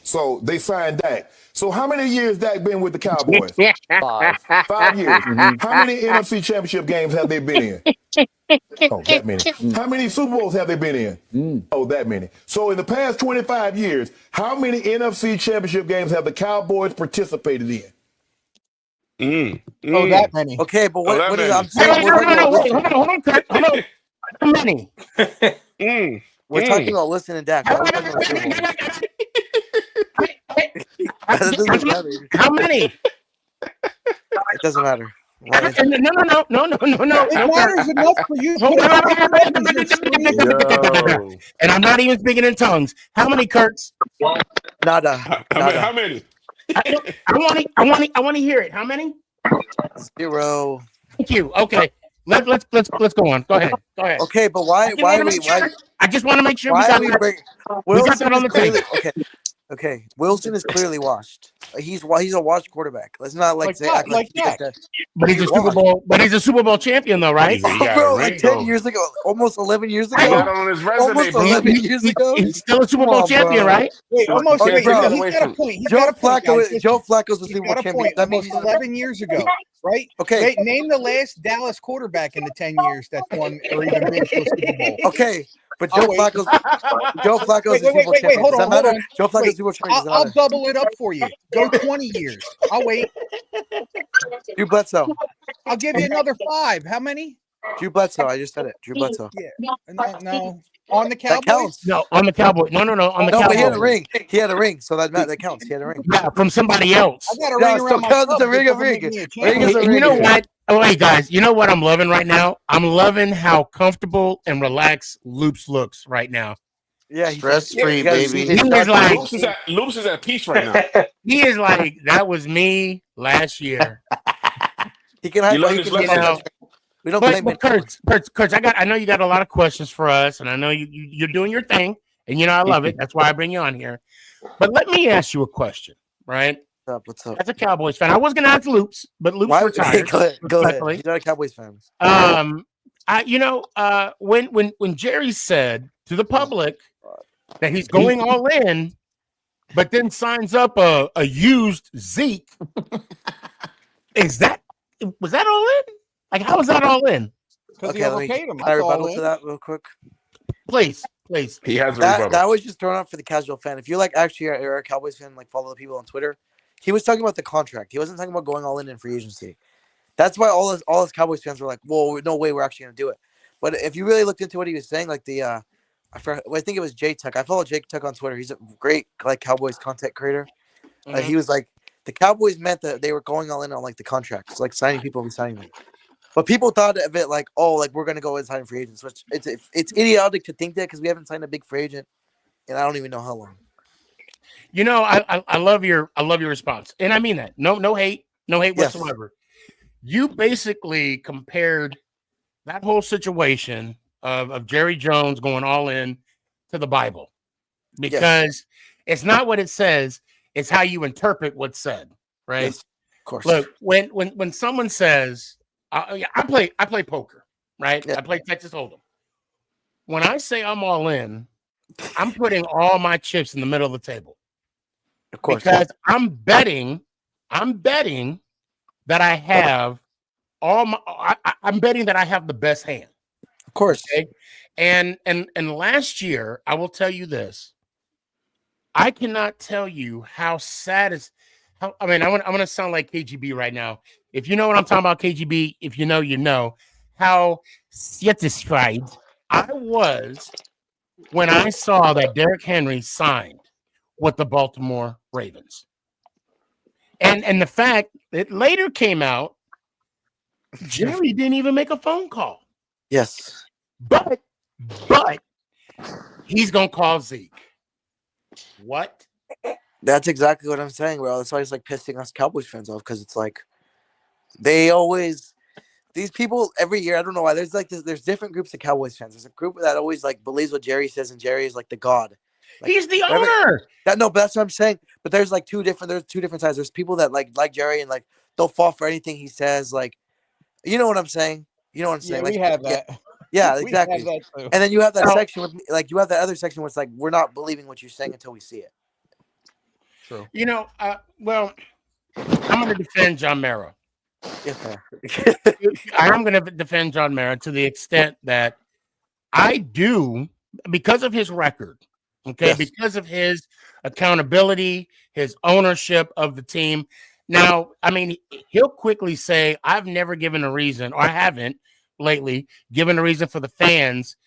So they signed Dak. So how many years Dak been with the Cowboys? 5. 5 years. How many NFC Championship games have they been in? Oh, that many. How many Super Bowls have they been in? Oh, that many. So in the past 25 years, how many NFC Championship games have the Cowboys participated in? Oh, that many. Okay, but what that is many. I'm saying? Hold on, Kurt. Hold on. How many? We're talking about listening to Dak. We're not talking about Super Bowl. That doesn't matter. How many? It doesn't matter. No. It matters enough for you. And I'm not even speaking in tongues. How many, Kurtz? Nada. How many? I want to hear it. How many? 0. Thank you. Okay. Let's go on. Go ahead. Okay, but why? I just want to make sure we Why got are we that. bring? We got that on the table. Okay. Okay, Wilson is clearly washed. He's a washed quarterback. Let's not Like say that, act like like that. that. But he's a Super washed. Bowl. But he's a Super Bowl champion, though, right? He got a Bro, ring like 10 though. years ago, almost 11 years He ago, got it on his resume, almost bro. 11 years ago. He's still a Super Come Bowl on, champion, bro. right? Wait, So almost. can't Wait, take bro, that he's away got a from. point. He's Joe got a point, guys. Flacco. Listen, Joe Flacco's the he's Super Bowl got a champion. point. That makes Almost sense. 11 years ago, right? Okay, Name the last Dallas quarterback in the 10 years that's won or even been to a Super Bowl. okay, but I'll Joe wait. Flacco's Wait, the Super Bowl champion. hold Does that on, matter? hold on. Joe Flacco's Wait, Super Bowl champion. Does that I'll matter? double it up for you. Go 20 years. I'll wait. Drew Bledsoe. I'll give you another 5. How many? Drew Bledsoe. I just said it. Drew Bledsoe. Yeah. No. On the That Cowboys? counts. No, on the Cowboys. No, on the No, Cowboys. but he had a ring. He had a ring, so that counts. He had a ring. Yeah, from somebody else. I got a No, ring it still around my counts as thumb. a ring It of doesn't make ring. me a Ring champion. is a And you ring. know what? Oh, wait, guys. You know what I'm loving right now? I'm loving how comfortable and relaxed Loops looks right now. Yeah, Stress-free, you gotta see baby. his He is dark like- Loops is at peace right now. He is like, that was me last year. He can hide. He learned He his can You know, we don't but claim it. Kurtz, I know you got a lot of questions for us, and I know you're doing your thing, and you know I love it. That's why I bring you on here. But let me ask you a question, right? What's up? As a Cowboys fan, I was going to ask Loops, but Loops Why? retired. Go ahead. respectfully. He's not a Cowboys fan. When Jerry said to the public that he's going all in, but then signs up a used Zeke, was that all in? Like, how was that all in? Because he overpaid him. Can I That's all rebuttal in. to that real quick? Please. He has a That rebuttal. was just thrown out for the casual fan. If you like actually are a Cowboys fan, like follow the people on Twitter, he was talking about the contract. He wasn't talking about going all in free agency. That's why all his Cowboys fans were like, "Whoa, no way, we're actually gonna do it." But if you really looked into what he was saying, like I think it was Jay Tuck. I follow Jay Tuck on Twitter. He's a great Cowboys content creator. He was like, the Cowboys meant that they were going all in on the contracts, like signing people and signing them. But people thought of it like, oh, like we're gonna go and sign free agents, which it's idiotic to think that because we haven't signed a big free agent, and I don't even know how long. You know, I love your response, and I mean that. No hate whatsoever. You basically compared that whole situation of Jerry Jones going all in to the Bible, because it's not what it says; it's how you interpret what's said, right? Yes, of course. Look, when someone says, I play poker, right? Yeah. I play Texas Hold'em. When I say I'm all in, I'm putting all my chips in the middle of the table. Of course. Because I'm betting that I have I'm betting that I have the best hand. Of course. Okay? And last year, I will tell you this. I cannot tell you how sad is how I mean, I'm gonna sound like KGB right now. If you know what I'm talking about, KGB, if you know, you know how satisfied I was when I saw that Derrick Henry signed with the Baltimore Ravens. And the fact that later came out, Jerry didn't even make a phone call. Yes. But he's gonna call Zeke. What? That's exactly what I'm saying, bro. That's why it's pissing us Cowboys fans off, because it's they always these people every year. I don't know why. There's different groups of Cowboys fans. There's a group that always believes what Jerry says, and Jerry is the god. He's the owner. But that's what I'm saying. But there's two different sides. There's people that like Jerry and they'll fall for anything he says. You know what I'm saying? You know what I'm saying? We have that. Yeah, We exactly. have that too. And then you have that section with you have that other section where it's we're not believing what you're saying until we see it. True. You know, well, I'm going to defend John Mara. I'm going to defend John Mara to the extent that I do, because of his record, okay, Yes. because of his accountability, his ownership of the team. Now, I mean, he'll quickly say, I've never given a reason, or I haven't lately given a reason for the fans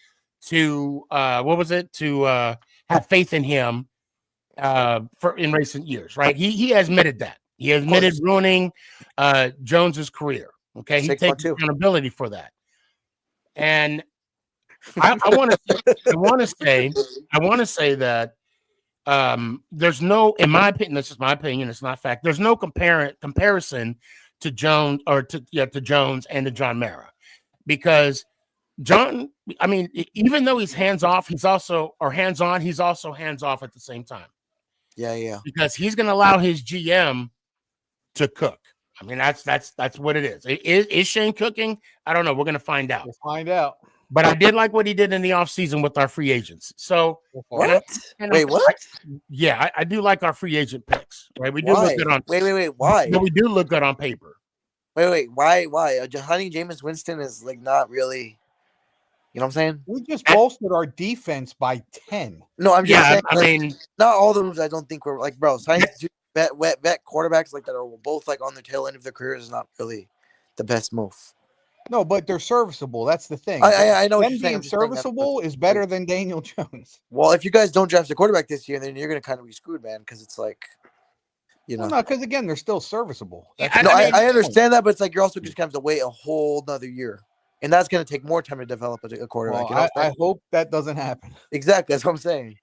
to, to have faith in him in recent years, right? He has admitted that. He has admitted ruining Jones's career. Okay, he takes accountability for that. And I want to say that there's no, in my opinion, this is my opinion, it's not fact. There's no comparison to Jones to Jones and to John Mara, because John, I mean, even though he's hands off, he's also hands on. He's also hands off at the same time. Yeah. Because he's going to allow his GM to cook. I mean, that's what it is. Is Shane cooking? I don't know. We're going to find out. We'll find out. But I did like what he did in the offseason with our free agents. So what? Yeah, I do like our free agent picks. Right? We do Why? look good on. Wait. Why? But we do look good on paper. Wait. Why? Honey Jameis Winston is like not really. You know what I'm saying? We just bolstered our defense by 10. No, I'm just saying. I mean, not all the moves. I don't think were like, bro. Signing vet quarterbacks like that are both like on the tail end of their careers is not really the best move. No, but they're serviceable. That's the thing. I know what Them you're saying. being serviceable is better than Daniel Jones. Well, if you guys don't draft a quarterback this year, then you're going to kind of be screwed, man, because it's like, you know. Well, no, because again, they're still serviceable. I understand that, but it's like you're also just going to have to wait a whole another year. And that's going to take more time to develop a quarterback. Well, I hope that doesn't happen. Exactly. That's what I'm saying.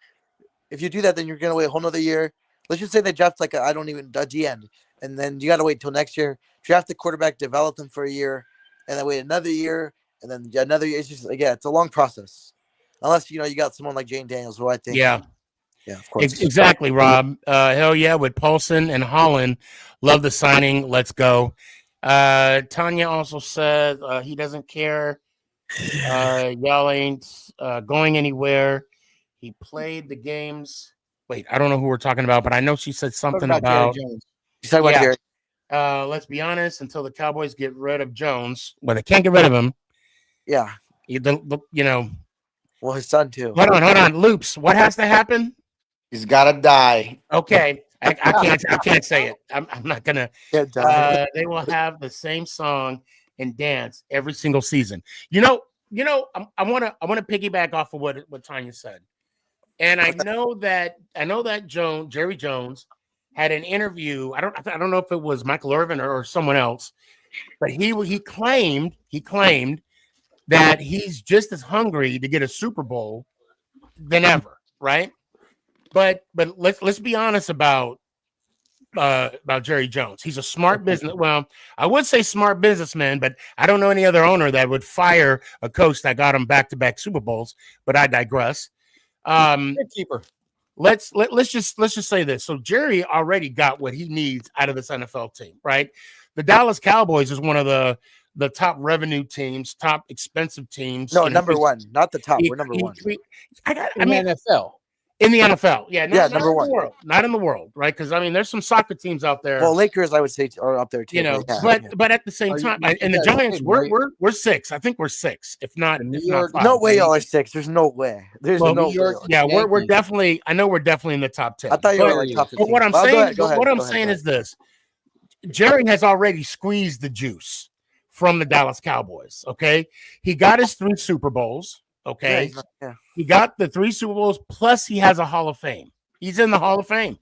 If you do that, then you're going to wait a whole nother year. Let's just say they draft like a DN, and then you got to wait until next year. Draft the quarterback, develop them for a year, and then wait another year, and then another year. It's just it's a long process. Unless you got someone like Jane Daniels, who I think. Yeah, of course. Exactly, Rob. Hell yeah, with Paulson and Holland, love the signing. Let's go. Tanya also said he doesn't care. Y'all ain't going anywhere. He played the games. Wait, I don't know who we're talking about, but I know she said something about Jones. She's talking about Jerry. Let's be honest. Until the Cowboys get rid of Jones, but they can't get rid of him. Yeah. Well, his son too. Hold on. Loops. What has to happen? He's got to die. Okay. I can't say it. I'm not gonna. They will have the same song and dance every single season. I want to piggyback off of what Tanya said, and I know that Jerry Jones had an interview. I don't know if it was Michael Irvin or someone else, but he claimed that he's just as hungry to get a Super Bowl than ever, right? But let's be honest about Jerry Jones. He's a smart business. Well, I would say smart businessman, but I don't know any other owner that would fire a coach that got him back-to-back Super Bowls. But I digress. Keeper. Let's just say this. So Jerry already got what he needs out of this NFL team, right? The Dallas Cowboys is one of the top revenue teams, top expensive teams. No, number one, not the top. We're number one. NFL. In the NFL, number one. Not in the world, right? Because there's some soccer teams out there. Well, Lakers, I would say, are up there too. But at the same time, and the Giants, we're six. I think we're six, if not five. No way, y'all are six. There's no way. There's no way. Yeah, we're definitely. I know we're definitely in the top 10. I thought you were like top 15. But what I'm saying, is this: Jerry has already squeezed the juice from the Dallas Cowboys. Okay, he got his 3 Super Bowls. Okay. Yeah. He got the 3 Super Bowls, plus he has a Hall of Fame. He's in the Hall of Fame.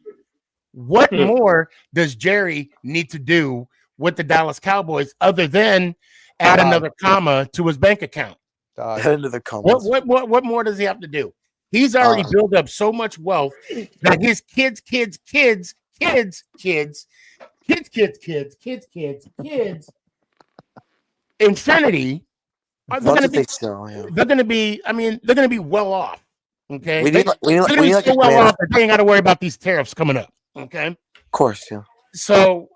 What more does Jerry need to do with the Dallas Cowboys other than add another comma to his bank account? Add another comma. What more does he have to do? He's already built up so much wealth that his kids, infinity. They're going to be well off. Okay, we need like well off that they ain't got to worry about these tariffs coming up. Okay, of course, yeah. So,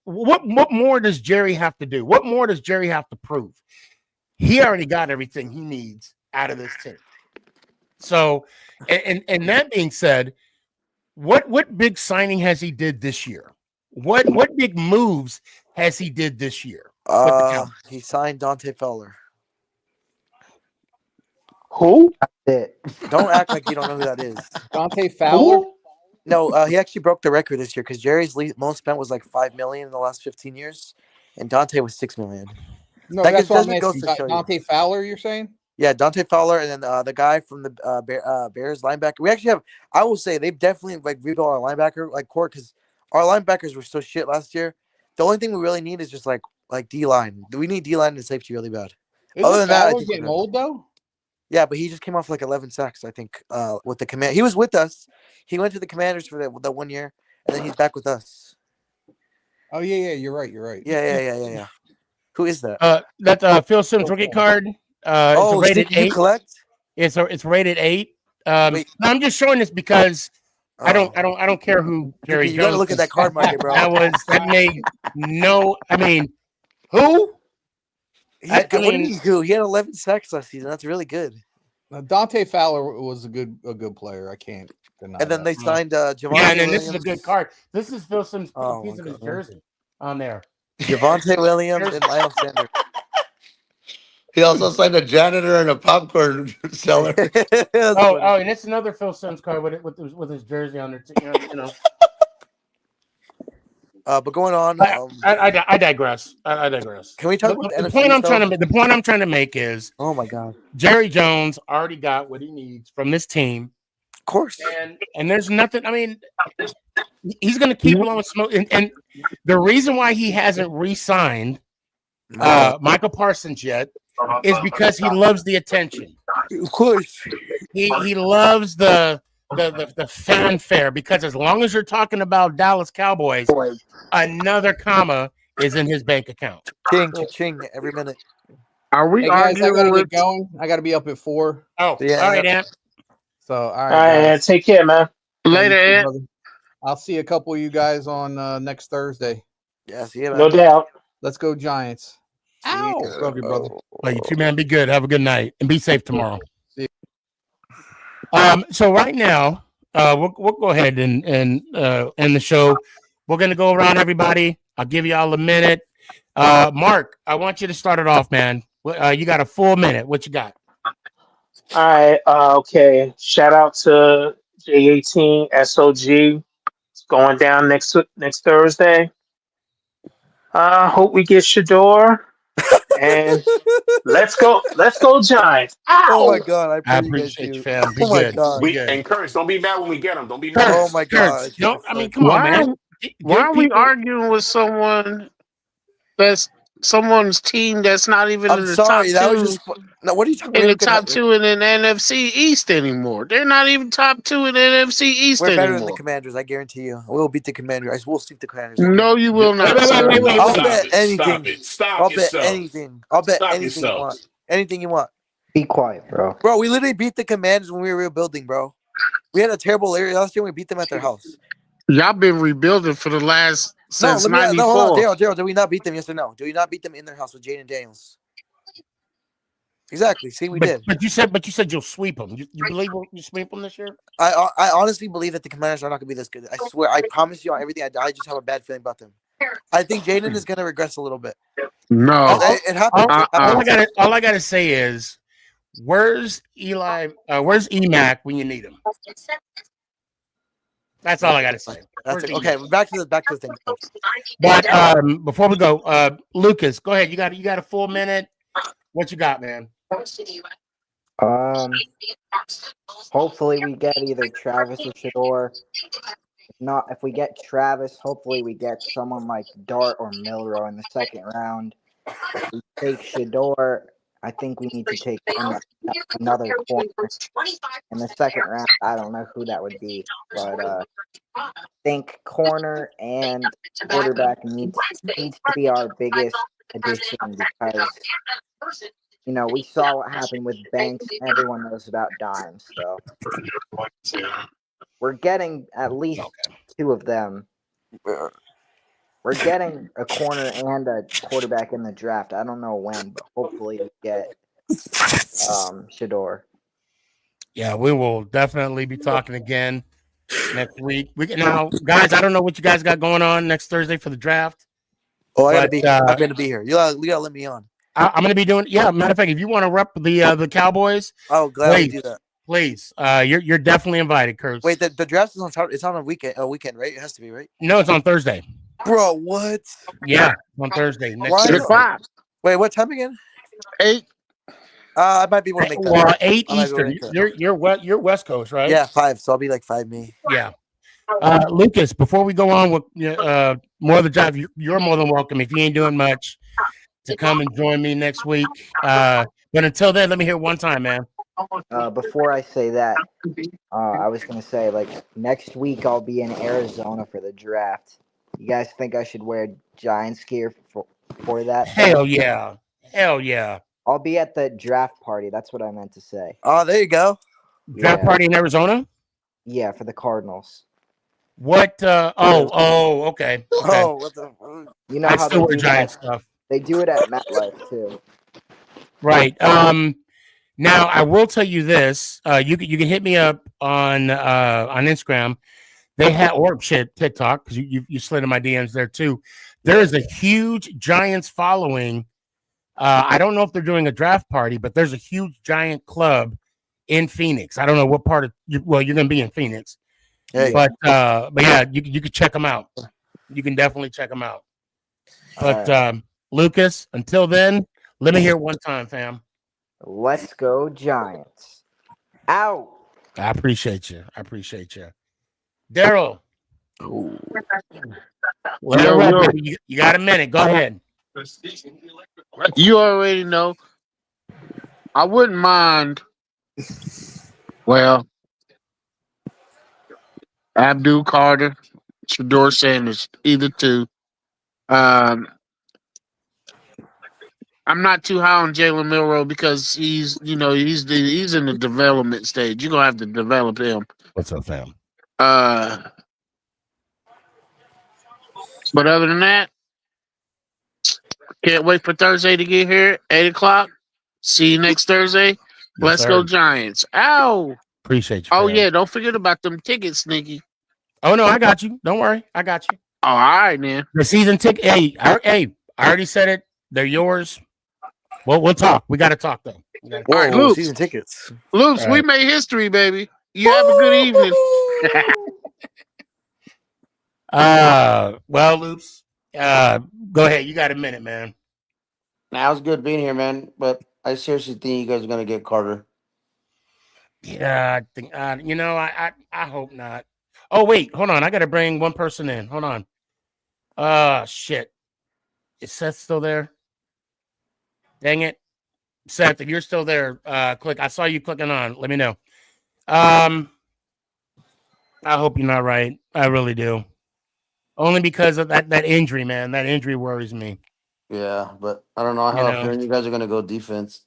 what more does Jerry have to do? What more does Jerry have to prove? He already got everything he needs out of this team. So, and that being said, what big signing has he did this year? What big moves has he did this year? He signed Dante Fowler. Who? Don't act like you don't know who that is. Dante Fowler? No, he actually broke the record this year because Jerry's most spent was like $5 million in the last 15 years, and Dante was $6 million. No, that's what I'm asking. Dante Fowler, you're saying? Yeah, Dante Fowler, and then the guy from the Bears linebacker. We actually have. I will say they've definitely rebuilt our linebacker core because our linebackers were so shit last year. The only thing we really need is just like D line. We need D line and safety really bad. Other than that, Fowler getting old though. Yeah, but he just came off like 11 sacks, I think, with the command. He was with us. He went to the Commanders for the 1 year, and then he's back with us. Oh yeah, you're right. Yeah. Who is that? That's Phil Simms rookie card. It's rated 8. You collect? It's rated 8. I'm just showing this because I don't care who Jerry you Jones. got to look at that card market, bro. That made no. I mean, who? What did he do? He had 11 sacks last season. That's really good. Dante Fowler was a good player. I can't deny And then that. they signed Javonte Yeah, and then Williams. this is a good card. This is Phil Simms' Oh, piece my of his God. jersey on there. Javonte Williams and Miles Sanders. He also signed a janitor and a popcorn seller. And it's another Phil Simms card with his jersey on there. You know. But going on, I digress. I digress. Can we talk about the the NFC? point I'm trying to make is, oh my God, Jerry Jones already got what he needs from this team. Of course, and there's nothing. I mean, he's going to keep blowing smoke. And the reason why he hasn't re-signed Michael Parsons yet is because he loves the attention. Of course, he loves the fanfare, because as long as you're talking about Dallas Cowboys, another comma is in his bank account. Ching every minute. Are we guys, I gotta arguing? get going. I gotta be up at 4. Oh, yeah. All right, Ant. So all right, guys. Take care, man. Later, Ant. I'll see a couple of you guys on next Thursday. Yeah, see you, man. No doubt. Let's go Giants. Ow! Love you, brother. Well, you two, man, be good. Have a good night and be safe tomorrow. See you. So right now, we'll go ahead and end the show. We're gonna go around everybody. I'll give you all a minute. Mark, I want you to start it off, man. You got a full minute. What you got? All right. Okay. Shout out to J18 SOG. It's going down next Thursday. Hope we get Shador. And let's go Giants. Ow! Oh my God, I appreciate you, fam. Be Oh my good. God. Be good. And Curtis, don't be mad when we get them. Don't be mad. Oh my God. No, I mean, come on, man. Why are we arguing with someone that's someone's team that's not even I'm in the sorry. top That two? was just. No, what are you talking In the about? top two in the NFC East anymore. They're not even top two in the NFC East We're better than the anymore. Commanders. I guarantee you. We'll beat the Commanders. We'll sweep the Commanders. No, you will not. Wait. I'll Stop bet it. anything. Stop I'll yourself. bet anything. I'll bet Stop anything you yourself. want. Anything you want. Be quiet, bro. Bro, we literally beat the Commanders when we were rebuilding, bro. We had a terrible area last year. We beat them at their house. Y'all been rebuilding for the last since hold on, '94. Daryl, did we not beat them? Yes or no? Do we not beat them in their house with Jaden Daniels? Exactly. See, we did. But you said you'll sweep them. You believe you sweep them this year? I honestly believe that the Commanders are not going to be this good. I swear. I promise you on everything. I just have a bad feeling about them. I think Jaden is going to regress a little bit. No, it happens. All I gotta say is, where's Eli? Where's EMAC when you need him? That's all I gotta say. That's it. Okay, back to the thing. But before we go, Lucas, go ahead. You got a full minute. What you got, man? Hopefully we get either Travis or Shador. If we get Travis, hopefully we get someone like Dart or Milrow in the second round. If we take Shador, I think we need to take another corner in the second round. I don't know who that would be, but I think corner and quarterback needs to be our biggest addition, because we saw what happened with Banks. Everyone knows about Dimes, so we're getting at least two of them. We're getting a corner and a quarterback in the draft. I don't know when, but hopefully we get Shador. Yeah, we will definitely be talking again next week. Now, guys, I don't know what you guys got going on next Thursday for the draft. Oh, I'm going to be here. You gotta let me on. I'm going to be doing. Yeah, matter of fact, if you want to rep the Cowboys, gladly do that. Please, you're definitely invited, Kurt. Wait, the draft is on a weekend, right? It has to be, right? No, it's on Thursday. Bro, what? Yeah, on Thursday. Next 6 o'clock. Wait, what time again? 8. I might be able to make that. Well, 8 Eastern. You're West Coast, right? Yeah, 5. So I'll be like 5 me. Yeah. Lucas, before we go on with more of the drive, you're more than welcome. If you ain't doing much, to come and join me next week. But until then, let me hear it one time, man. Before I say that, I was going to say, next week I'll be in Arizona for the draft. You guys think I should wear Giants gear for that? Hell yeah. I'll be at the draft party. That's what I meant to say. Oh, there you go. Draft party in Arizona? Yeah, for the Cardinals. What? Okay. Oh, what the? You know I how still they wear do Giant that? stuff. They do it at MetLife too. Right. Now I will tell you this. You can hit me up on Instagram. They have or shit TikTok because you slid in my DMs there too. There is a huge Giants following. I don't know if they're doing a draft party, but there's a huge Giant club in Phoenix. I don't know what part of well, you're gonna be in Phoenix, Hey. but yeah, you can check them out. You can definitely check them out. But Lucas, until then, let me hear it one time, fam. Let's go Giants. Out. I appreciate you. Daryl. Let it rip, baby. You got a minute. Go ahead. You already know. I wouldn't mind. Well, Abdul Carter, Shador Sanders, either two. Um, I'm not too high on Jalen Milroe because he's in the development stage. You're gonna have to develop him. What's up, fam? But other than that, can't wait for Thursday to get here. 8:00. See you next Thursday. Let's go Giants. Ow! Appreciate you. Oh fam. yeah, don't forget about them tickets, Sneaky. Oh no, I got you. Don't worry, I got you. Oh, all right, man. The season ticket. Hey, I already said it. They're yours. Well, we'll talk. We got to talk though. Whoa, All right, Loops. season tickets. Loops, we made history, baby. You have a good evening. Well, Loops. Go ahead. You got a minute, man. Now it's good being here, man. But I seriously think you guys are gonna get Carter. Yeah, I think. I hope not. Oh wait, hold on. I got to bring one person in. Hold on. Shit. Is Seth still there? Dang it, Seth. If you're still there, click. I saw you clicking on. Let me know. I hope you're not right. I really do. Only because of that injury, man. That injury worries me. Yeah, but I don't know. I have a feeling you guys are gonna go defense.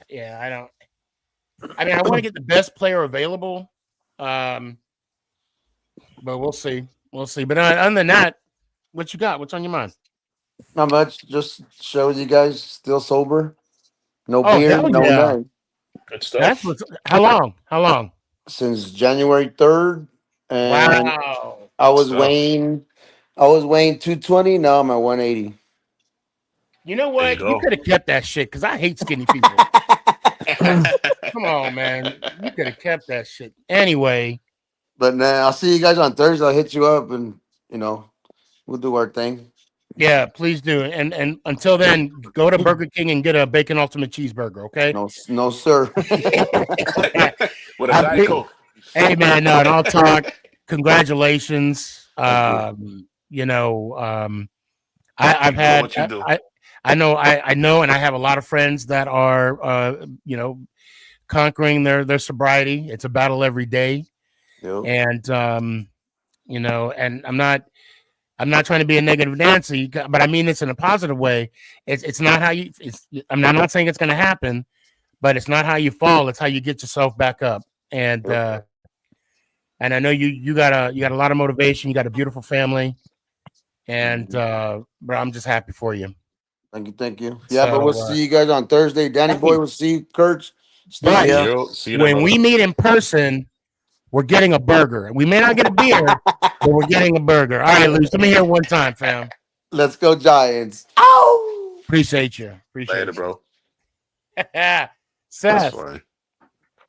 Yeah, I don't. I mean, I want to get the best player available. But we'll see. We'll see. But other than that, what you got? What's on your mind? Not much. Just shows you guys still sober. No Oh, beer, hell no yeah. nothing. Good stuff. That's what's. How long? How long? Since January 3rd. And Wow. I was Stuff. weighing 220. Now I'm at 180. You know There you what? You go. could have kept that shit because I hate skinny people. Come on, man. You could have kept that shit. Anyway. But now I'll see you guys on Thursday. I'll hit you up and we'll do our thing. Yeah, please do. And until then, go to Burger King and get a bacon ultimate cheeseburger, okay? No, sir. With a Diet Coke. Hey man, no, and I'll talk. Congratulations. I've had what you do. I know, and I have a lot of friends that are conquering their sobriety. It's a battle every day. Yep. And and I'm not trying to be a negative Nancy, but I mean this in a positive way. It's not how you. I'm not saying it's going to happen, but it's not how you fall. It's how you get yourself back up. And I know you got a lot of motivation. You got a beautiful family, and bro, I'm just happy for you. Thank you. Yeah, but we'll see you guys on Thursday. Danny Boy, we'll see you, Kurt. But See you when we meet in person, we're getting a burger. We may not get a beer, but we're getting a burger. All right, Luce, let me hear one time, fam. Let's go Giants. Ow! Appreciate you. Later, bro. Seth.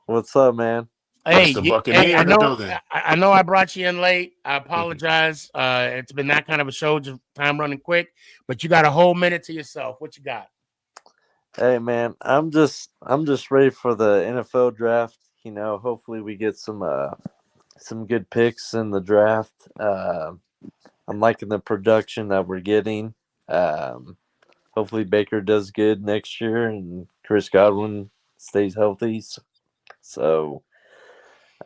What's up, man? Hey, the Buccaneer in the building. I know I brought you in late. I apologize. It's been that kind of a show, just time running quick. But you got a whole minute to yourself. What you got? Hey, man, I'm just ready for the NFL draft. Hopefully we get some good picks in the draft. I'm liking the production that we're getting. Hopefully Baker does good next year and Chris Godwin stays healthy. So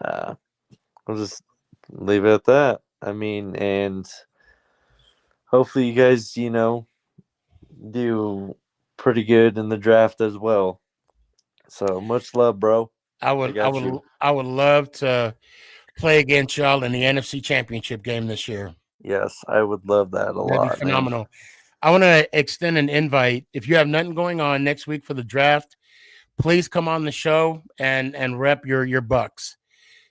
I'll just leave it at that. I mean, and hopefully you guys, do pretty good in the draft as well. So much love, bro. I would love to play against y'all in the NFC Championship game this year. Yes, I would love that a That'd lot, be man. phenomenal. I want to extend an invite. If you have nothing going on next week for the draft, please come on the show and rep your Bucks.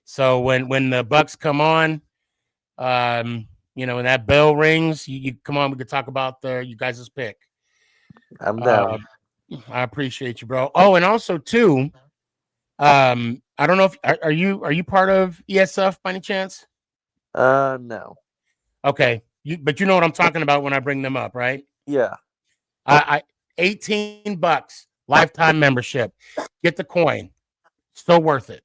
So when the Bucks come on, when that bell rings, you come on. We could talk about you guys' pick. I'm down. I appreciate you, bro. Oh, and also too, I don't know if are you part of ESF by any chance? No. Okay, but you know what I'm talking about when I bring them up, right? Yeah. I $18 lifetime membership. Get the coin. So worth it.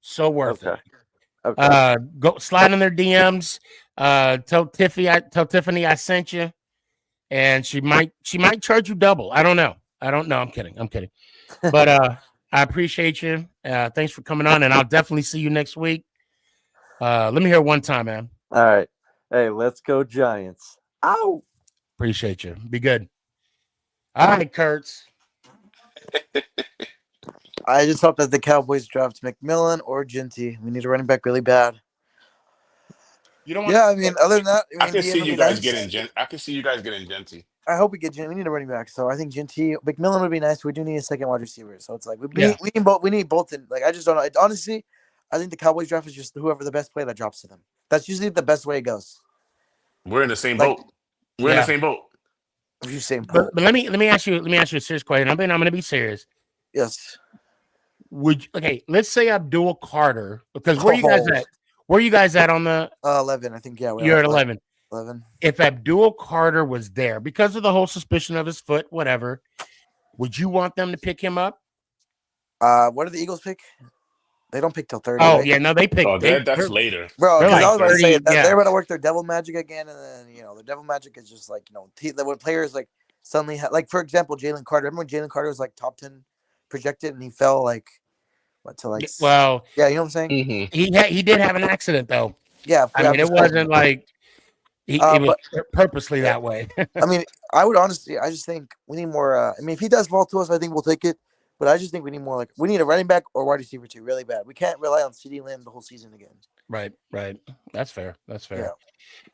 So worth it. Okay. Go slide in their DMs. Tell Tiffany I sent you, and she might charge you double. I don't know. I'm kidding. But I appreciate you. Thanks for coming on, and I'll definitely see you next week. Let me hear it one time, man. All right. Hey, let's go Giants. Ow. Appreciate you. Be good. All right, Kurtz. I just hope that the Cowboys draft McMillan or Ginty. We need a running back really bad. You don't want I mean, other than that, I can the see end you would be guys nice. getting I can see you guys getting Genty. I hope we get Ginty. We need a running back, so I think Ginty, McMillan would be nice. We do need a second wide receiver, so it's like we need both. We need both. Like I just don't know. Honestly, I think the Cowboys draft is just whoever the best player that drops to them. That's usually the best way it goes. We're in the same boat. We're in the same boat. You same boat. But let me ask you a serious question. I'm going to be serious. Yes. Let's say Abdul Carter, because where you guys at? Where are you guys at on the 11? I think you're at 11. 11. If Abdul Carter was there because of the whole suspicion of his foot, whatever, would you want them to pick him up? What do the Eagles pick? They don't pick till 30. Oh, right? yeah, no, they pick. That's later. Bro, They're like I was about to say 30, they're about to work their devil magic again, and then the devil magic is just like when players like suddenly for example Jalen Carter. Remember when Jalen Carter was like top 10 projected and he fell yeah, you know what I'm saying? Mm-hmm. He did have an accident though. Yeah, I mean it wasn't like it was purposely that way. I mean, I just think we need more. I mean, if he does fall to us, I think we'll take it. But I just think we need more. We need a running back or wide receiver too, really bad. We can't rely on CeeDee Lamb the whole season again. Right. That's fair. Yeah.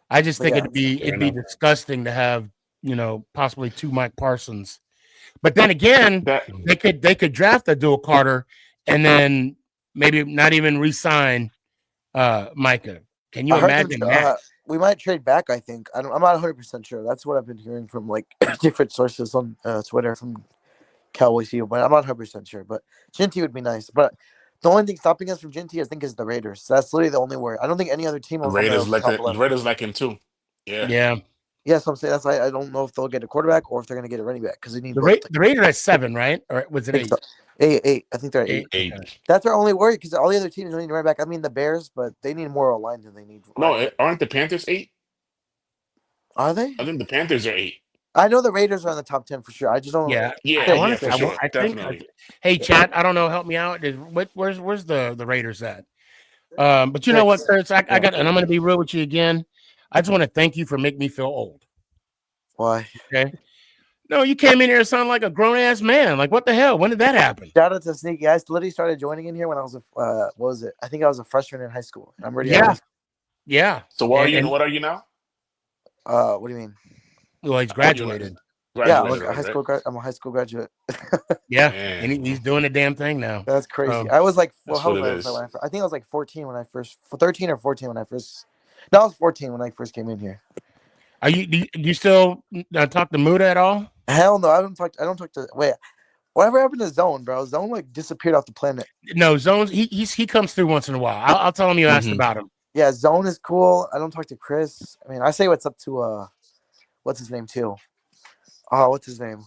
I just think it'd be disgusting to have possibly two Mike Parsons. But then again, they could draft a dual Carter and then maybe not even re-sign Micah. Can you imagine that? We might trade back. I think I'm not 100% sure. That's what I've been hearing from different sources on Twitter from Cowboys here, but I'm not 100% sure. But Ginty would be nice. But the only thing stopping us from Ginty, I think, is the Raiders. That's literally the only word. I don't think any other team. Raiders like him too. Yeah. Yeah, so I'm saying that's why I don't know if they'll get a quarterback or if they're going to get a running back because they need the Raiders at 7, right? Or was it 8? So. 8. I think they're at 8. 8. That's our only worry because all the other teams don't need a running back. I mean, the Bears, but they need more line than they need. No, aren't the Panthers 8? Are they? I think the Panthers are 8. I know the Raiders are in the top 10 for sure. I just don't. Yeah. For sure. Definitely. Hey, chat. I don't know. Help me out. Where's the Raiders at? But you know what, Kurtz? I got, and I'm going to be real with you again. I just want to thank you for making me feel old. Why? Okay. No, you came in here and sound like a grown ass man. Like, what the hell? When did that happen? Shout out to Sneaky. I literally started joining in here when I was what was it? I think I was a freshman in high school. I'm already Yeah. So what are you now? What do you mean? Well, he's graduated. Yeah, I'm a high school graduate. Yeah, and he's doing the damn thing now. That's crazy. I was like, how old was I? I think I was like 14 when I first, 13 or 14 when I first. No, I was 14 when I first came in here. Are you? Do you still talk to Muda at all? Hell no, I don't talk to. Wait, whatever happened to Zone, bro? Zone disappeared off the planet. No, Zone's he comes through once in a while. I'll tell him you asked about him. Yeah, Zone is cool. I don't talk to Chris. I mean, I say what's up to what's his name too? Oh, what's his name?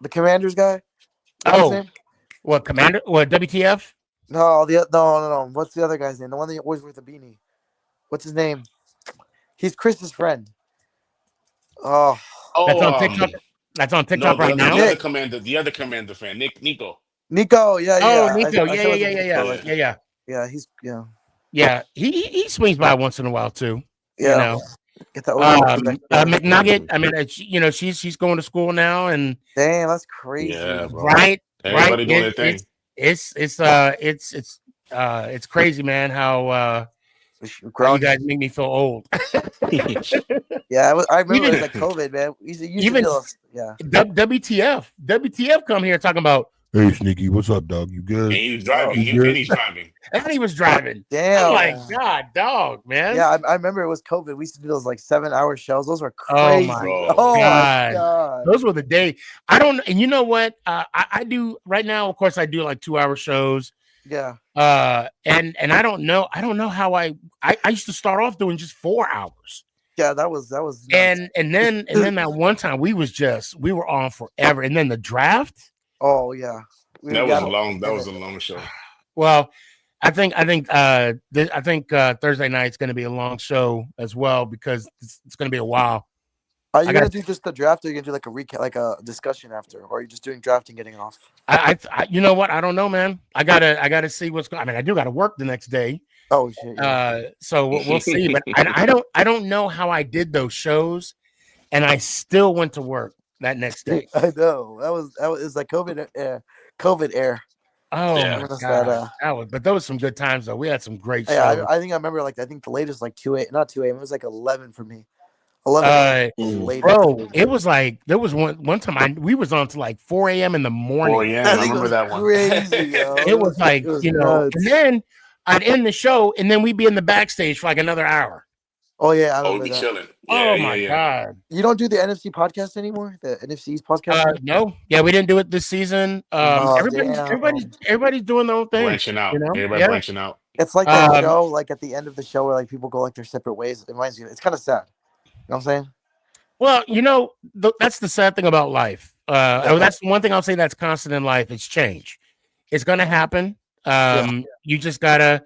The Commanders guy. What Commander? What WTF? No, no. What's the other guy's name? The one that always wears the beanie. What's his name? He's Chris's friend. Oh, that's on TikTok. That's on TikTok right now. The other commander fan, Nico. Nico, yeah. Oh, Nico, yeah. Yeah, he's Yeah, he swings by once in a while too. Yeah. You know. Get the McNugget. I mean, she's going to school now, and damn, that's crazy. Yeah, bro. Right. Everybody doing their thing. It's It's crazy, man, how you Grown. guys make me feel old. Yeah, I remember it was Even like COVID, man. We used to even do those. Yeah. WTF come here talking about, hey Sneaky, what's up, dog? You And good? he's driving. You good? He's driving. And he was driving. Damn. I'm like, God, dog, man. Yeah, I remember it was COVID. We used to do those like 7-hour shows. Those were Oh crazy. my Oh my God. God. Those were the day. I don't, and you know what? I do right now. Of course, I do like 2-hour shows. Yeah. And I don't know how I used to start off doing just 4 hours. Yeah, that was nuts. And then that one time we were on forever. And then the draft. Oh yeah. That was a long show. Well, I think Thursday night's going to be a long show as well because it's going to be a while. Are you gonna do just the draft, or are you gonna do like a recap, like a discussion after, or are you just doing draft and getting off? I you know what? I don't know, man. I gotta see what's going. I mean, I do got to work the next day. Oh shit. Yeah. So we'll see. But I don't know how I did those shows, and I still went to work that next day. I know that was like COVID air. Oh Yeah. my God. But those were some good times though. We had some great shows. Yeah, I think I remember I think the latest like 2 a.m. Not 2 a.m. It was like 11 for me. 11 latest. Bro, it was like there was one time we was on to like 4 a.m. in the morning. 4 a.m. I remember that one. Crazy, yo. It was like, It was and then I'd end the show and then we'd be in the backstage for like another hour. Oh yeah, I Oh, remember we that. chilling. Oh my God. You don't do the NFC podcast anymore? The NFC's podcast? No. Yeah, we didn't do it this season. Everybody's doing their own thing. Branching out. You know? Everybody branching out. It's like that show, like at the end of the show where like people go like their separate ways. It reminds you. It's kind of sad. You know what I'm saying? Well, that's the sad thing about life. That's one thing I'll say that's constant in life. It's change. It's going to happen. You just gotta,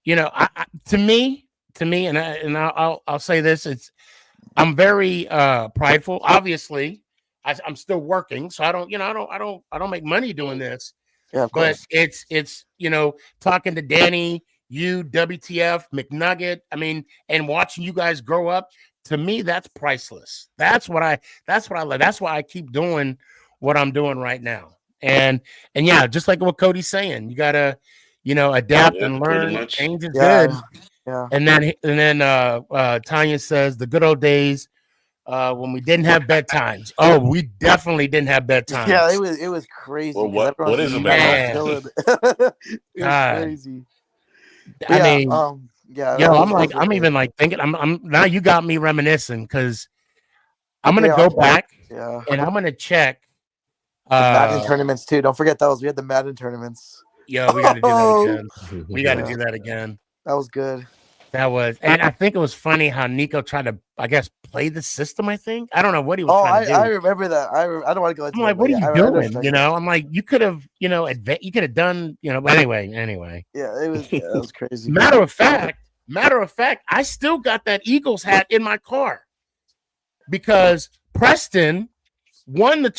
to me, and I'll say this: I'm very prideful. Obviously, I'm still working, so I don't make money doing this. Yeah, of but course. it's talking to Danny, you, WTF, McNugget. I mean, and watching you guys grow up. To me, that's priceless. That's what I like. That's why I keep doing what I'm doing right now. And yeah, just like what Cody's saying, you gotta, adapt and learn. Change is good. Yeah. And then Tanya says the good old days when we didn't have bedtimes. Oh, we definitely didn't have bedtimes. Yeah, it was crazy. Well, what is a bedtime? It was crazy. I mean, I'm even like thinking. I'm now. You got me reminiscing because I'm gonna go back and I'm gonna check. Madden tournaments too. Don't forget those. We had the Madden tournaments. Yeah, we got to do that again. We got to do that again. That was good. That was, and I think it was funny how Nico tried to, I guess, play the system. I think I don't know what he was trying to do. I remember that. I don't want to go into. I'm like, what are you doing? I'm like, you could have, you could have done, But anyway. Yeah, it was crazy. Matter of fact, I still got that Eagles hat in my car because Preston won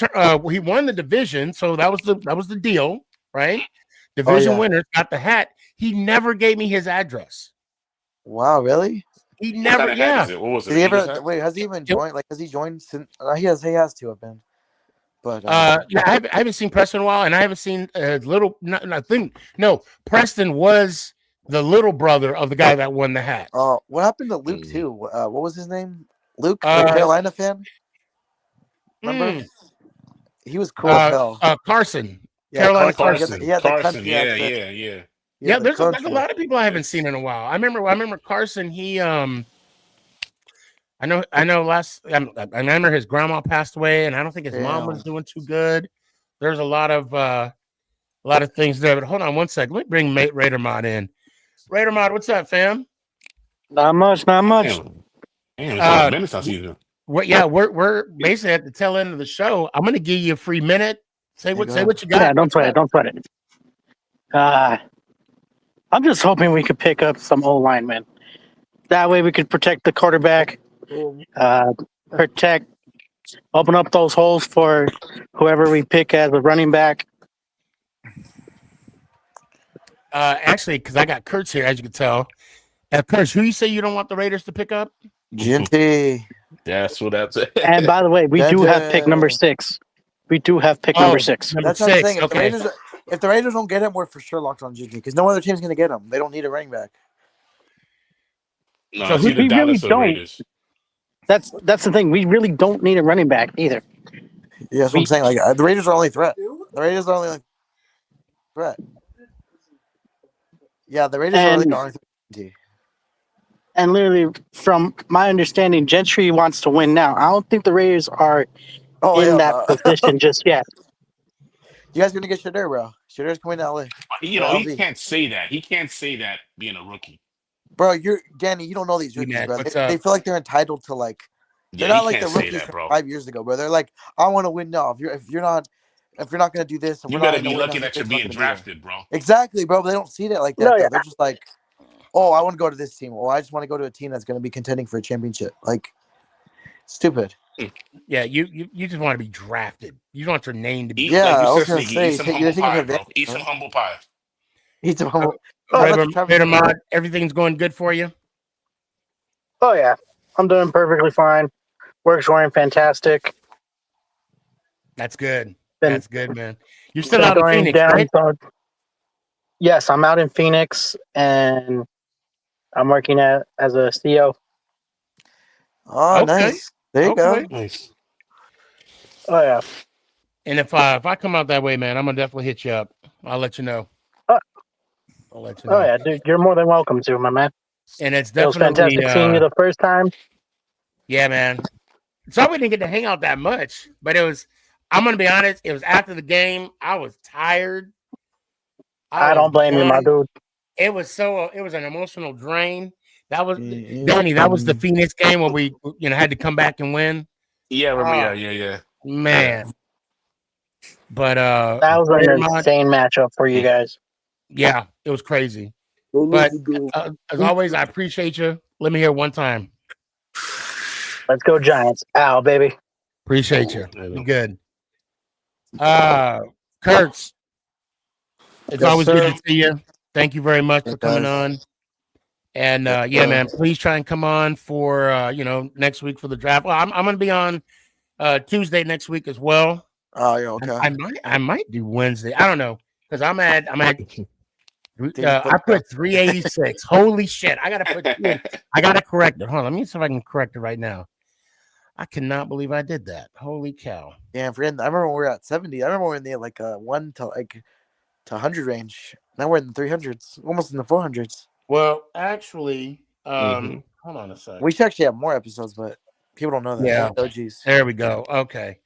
he won the division, so that was the deal, right? Division winners got the hat. He never gave me his address. Wow, really? He never. Yeah. What was it? Did he ever? Wait, has he even joined? Like, has he joined? Since, he has to have been. But yeah, I haven't seen Preston in a while, and I haven't seen little. No, Preston was the little brother of the guy that won the hat. Oh, what happened to Luke too? What was his name? Luke, the Carolina fan. Remember? He was cool as hell. Carson. Yeah, Carolina Carson. Carson. Yeah. There's a lot of people I haven't seen in a while. I remember Carson. He I know. I remember his grandma passed away, and I don't think his mom was doing too good. There's a lot of things there. But hold on one second. Let me bring Raider Mod in. Raider Mod, what's up, fam? Not much. Damn, it's minutes I see you. We're basically at the tail end of the show. I'm gonna give you a free minute. Say what you got. Yeah, don't sweat it. I'm just hoping we could pick up some O linemen. That way we could protect the quarterback, open up those holes for whoever we pick as a running back. Actually, because I got Kurtz here, as you can tell. Kurtz, who you say you don't want the Raiders to pick up? Gente. That's what that's it. And by the way, we do have pick number 6. We do have pick number 6. That's what I'm saying. if the Raiders don't get him, we're for sure locked on Jiggy because no other team's gonna get him. They don't need a running back. No, So it's who- either We really Dallas or don't. Raiders. That's the thing. We really don't need a running back either. Yeah, that's what I'm saying. Like the Raiders are only threat. The Raiders are only threat. Yeah, the Raiders are really And the only threat. and literally, from my understanding, Gentry wants to win now. I don't think the Raiders are Oh, in hell that no. position just yet. You guys gonna get Shadur, bro? Shadur's coming to LA. You Or know, he LV. can't say that. He can't say that being a rookie. Bro, you're Danny. You don't know these Hey, rookies, man, bro. what's They up? feel like they're entitled to like. They're Yeah, he not like can't the say rookies that, from bro. 5 years ago, bro. They're like, I want to win now. If you're not gonna do this, and You we're not better in a be win lucky now that you're situation, I'm not being gonna be there. drafted, bro. Exactly, bro. But they don't see that like that No, though. yeah. They're just like, oh, I want to go to this team, or I just want to go to a team that's gonna be contending for a championship. Like, stupid. Yeah, you just want to be drafted. You want your name to be. Eat, like Yeah, you I said, was gonna Sneaky. Eat say, some they're humble taking pie, advantage. bro. Eat some Bro. humble pie. He's a humble. Oh, Shout out Raider, to Travis. Raider Etienne. Mod, everything's going good for you. Oh yeah, I'm doing perfectly fine. Work's going fantastic. That's good. Been That's good, man. You're still been out in going Phoenix, down. right? So yes, I'm out in Phoenix and I'm working as a CEO. Oh, Okay. nice. There you go. Okay. Nice. Oh yeah. And if I come out that way, man, I'm gonna definitely hit you up. I'll let you know. Oh, I'll let you oh know. yeah, dude, you're more than welcome to, my man. And it's It was definitely fantastic seeing you the first time. yeah, man. So we didn't get to hang out that much, but it was. I'm gonna be honest. It was after the game. I was tired. I don't blame you, my dude. It was so. It was an emotional drain. That was Danny. That was the Phoenix game where we, had to come back and win. Yeah, remember? Oh, Yeah. man. But That was an Raider Mod, insane matchup for you guys. yeah, it was crazy. But as always, I appreciate you. Let me hear one time. Let's go Giants. Ow, baby. Appreciate you. I know. Be good. Kurtz, it's Yes, always good sir. to see you. Thank you very much for coming on. And yeah, man, please try and come on for next week for the draft. Well, I'm going to be on Tuesday next week as well. Oh, yeah, okay. I might do Wednesday. I don't know because I'm at I put 386. Holy shit! I gotta correct it. Hold on, let me see if I can correct it right now. I cannot believe I did that. Holy cow! Yeah, I remember when we were at 70. I remember we're in the 1 to 100 range. Now we're in the 300s, almost in the 400s. Well, actually, Mhm. hold on a sec. We should actually have more episodes, but people don't know that. Yeah. Oh, geez. There we go. Okay.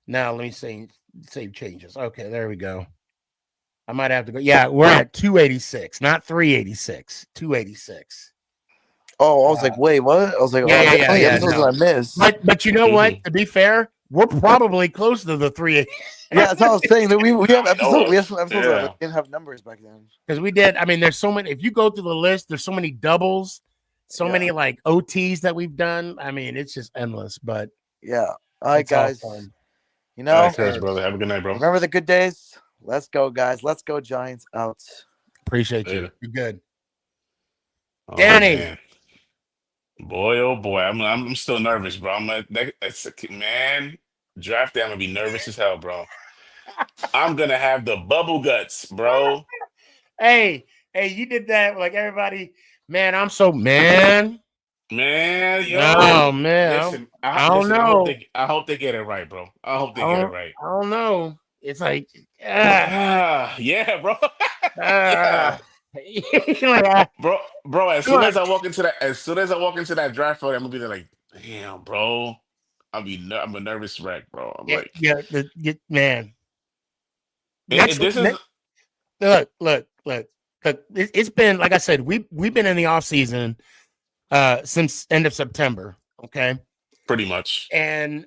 Now let me save changes. Okay, there we go. I might have to go. Yeah, we're at 286, not 386. 286. Oh, I was like, wait, what? I was like, Yeah, how many episodes no. did I miss? But you know what? To be fair, we're probably close to the 380. Yeah, that's what I was saying. We have episodes. We have some episodes that Yeah. we didn't have numbers back then. Because we did. I mean, there's so many. If you go through the list, there's so many doubles, so many like OTs that we've done. I mean, it's just endless. But yeah. All right, it's all guys. fun. You know, All right, thanks, brother. Have a good night, bro. remember the good days. Let's go, guys. Let's go, Giants. Out. Appreciate you. Later. You're good. Oh, Danny. man. Boy, oh boy, I'm still nervous, bro. Man, draft day, I'm gonna be nervous as hell, bro. I'm gonna have the bubble guts, bro. Hey, you did that like everybody. Man, I'm so man. Man, yo. Oh man, Listen, I don't know. I hope they get it right, bro. I hope they get it right. I don't know. It's like, yeah, bro. Yeah. Bro, as soon as I walk into that draft photo, I'm gonna be there like, damn, bro. I'm a nervous wreck, bro. I'm like, man. Look. It's been, like I said, we've been in the off season since end of September. Okay, pretty much. And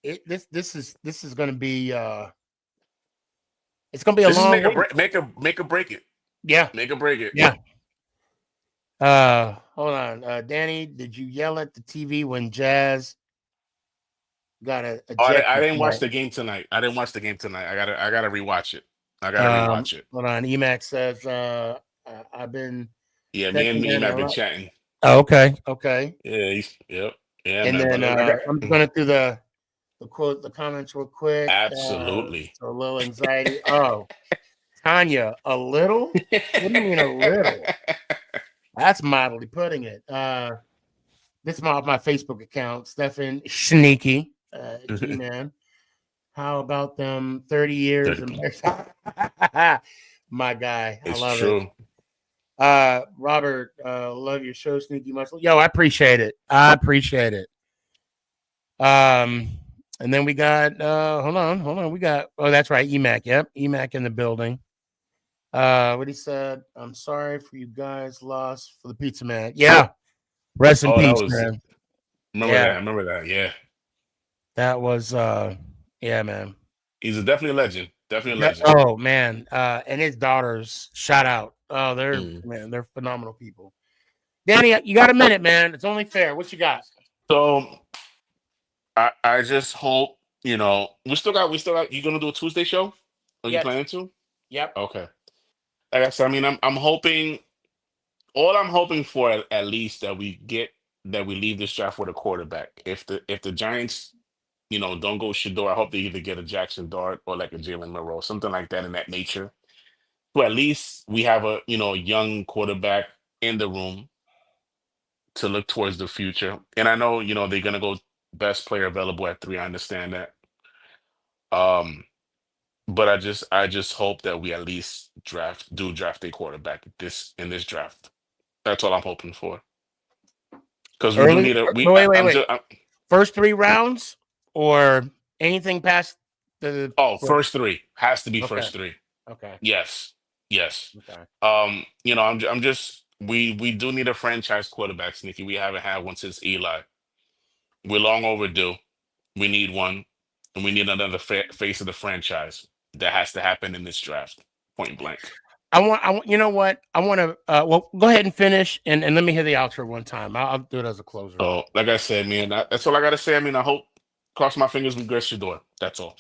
this is going to be it's going to be a long make or break it. Yeah, make or break it. Yeah. Hold on, Danny. Did you yell at the TV when Jazz got a? I didn't watch the game tonight. I gotta rewatch it. I gotta rewatch it. Hold on. Emac says I've been. Yeah, me and Emac been chatting. Oh, okay. Yeah. Yeah. And then I'm going through the the comments real quick. Absolutely. So a little anxiety. Oh, Tanya, a little? What do you mean a little? That's mildly putting it. This is my Facebook account, Stefan Sneaky, G-Man. How about them 30 years? My guy. I It's love it. true. Robert, love your show, Sneaky much. Yo, I appreciate it. And then we got hold on. We got that's right, EMAC. Yep, EMAC in the building. What he said, I'm sorry for you guys lost for the pizza man. Yeah. Rest in peace, man. Remember that. Yeah. That was yeah, man. He's definitely a legend. Definitely a legend. Oh man. And his daughters, shout out. Oh, they're phenomenal people. Danny, you got a minute, man. It's only fair. What you got? So I just hope, we still got you gonna do a Tuesday show? Are you planning to? Yep. Okay. Like I said, I mean, I'm hoping I'm hoping for at least that we leave this draft with a quarterback. If the Giants, don't go Shador, I hope they either get a Jackson Dart or like a Jalen Monroe, something like that in that nature. So at least we have a young quarterback in the room to look towards the future. And I know, they're gonna go best player available at 3. I understand that. But I just hope that we at least draft a quarterback in this draft. That's all I'm hoping for. Because we do need a wait. First 3 rounds or anything past the first 3 has to be first 3. Okay. Yes. Okay. I'm just we do need a franchise quarterback, Sneaky. We haven't had one since Eli. We're long overdue. We need one, and we need another face of the franchise. That has to happen in this draft. Point blank. I want. You know what? I want to. Well, go ahead and finish, and let me hear the outro one time. I'll do it as a closer. So, like I said, man, that's all I gotta say. I mean, I hope. Cross my fingers we get Shador. That's all.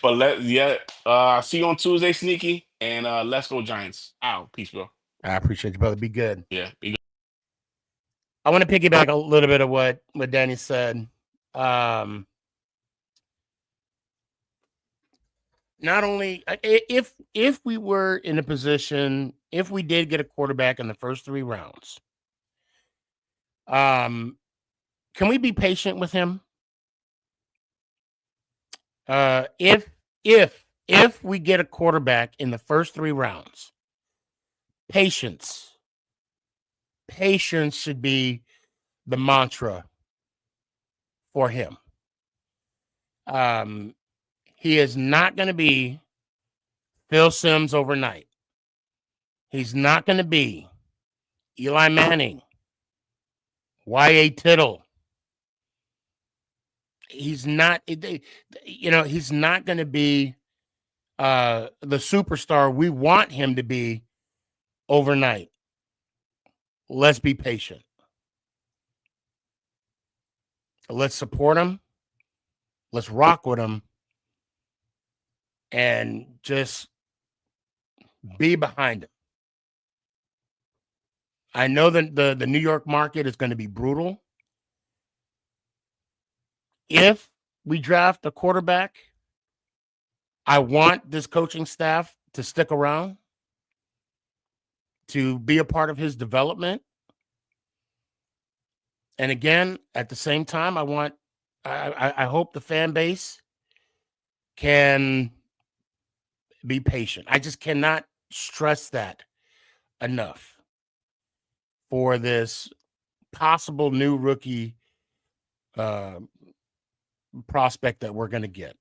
But see you on Tuesday, Sneaky, and let's go Giants. Ow, peace, bro. I appreciate you, brother. Be good. Yeah, be good. I want to piggyback a little bit of what Danny said. Not only if we were in a position, if we did get a quarterback in the first 3 rounds, can we be patient with him? If we get a quarterback in the first 3 rounds, patience should be the mantra for him. He is not going to be Phil Simms overnight. He's not going to be Eli Manning, Y.A. Tittle. He's not, he's not going to be the superstar we want him to be overnight. Let's be patient. Let's support him. Let's rock with him. And just be behind him. I know that the New York market is going to be brutal. If we draft a quarterback, I want this coaching staff to stick around, to be a part of his development. And again, at the same time, I hope the fan base can be patient. I just cannot stress that enough for this possible new rookie prospect that we're going to get.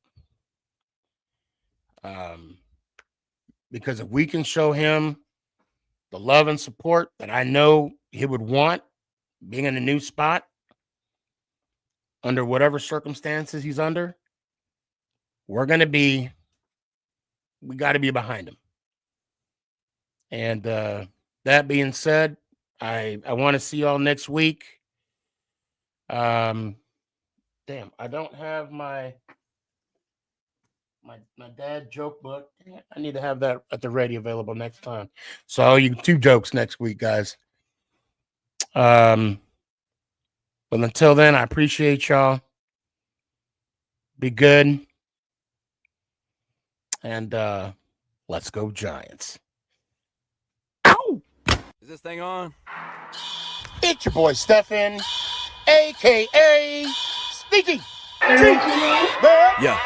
Because if we can show him the love and support that I know he would want, being in a new spot, under whatever circumstances he's under, we got to be behind him. And that being said, I want to see y'all next week. Damn, I don't have my dad joke book. I need to have that at the ready available next time. So you 2 jokes next week, guys. But until then, I appreciate y'all. Be good. And let's go Giants. Ow! Is this thing on? It's your boy Stefan, a.k.a. Sneakyg. Yeah.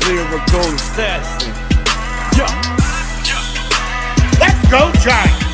Lyrical assassin. Let's go Giants.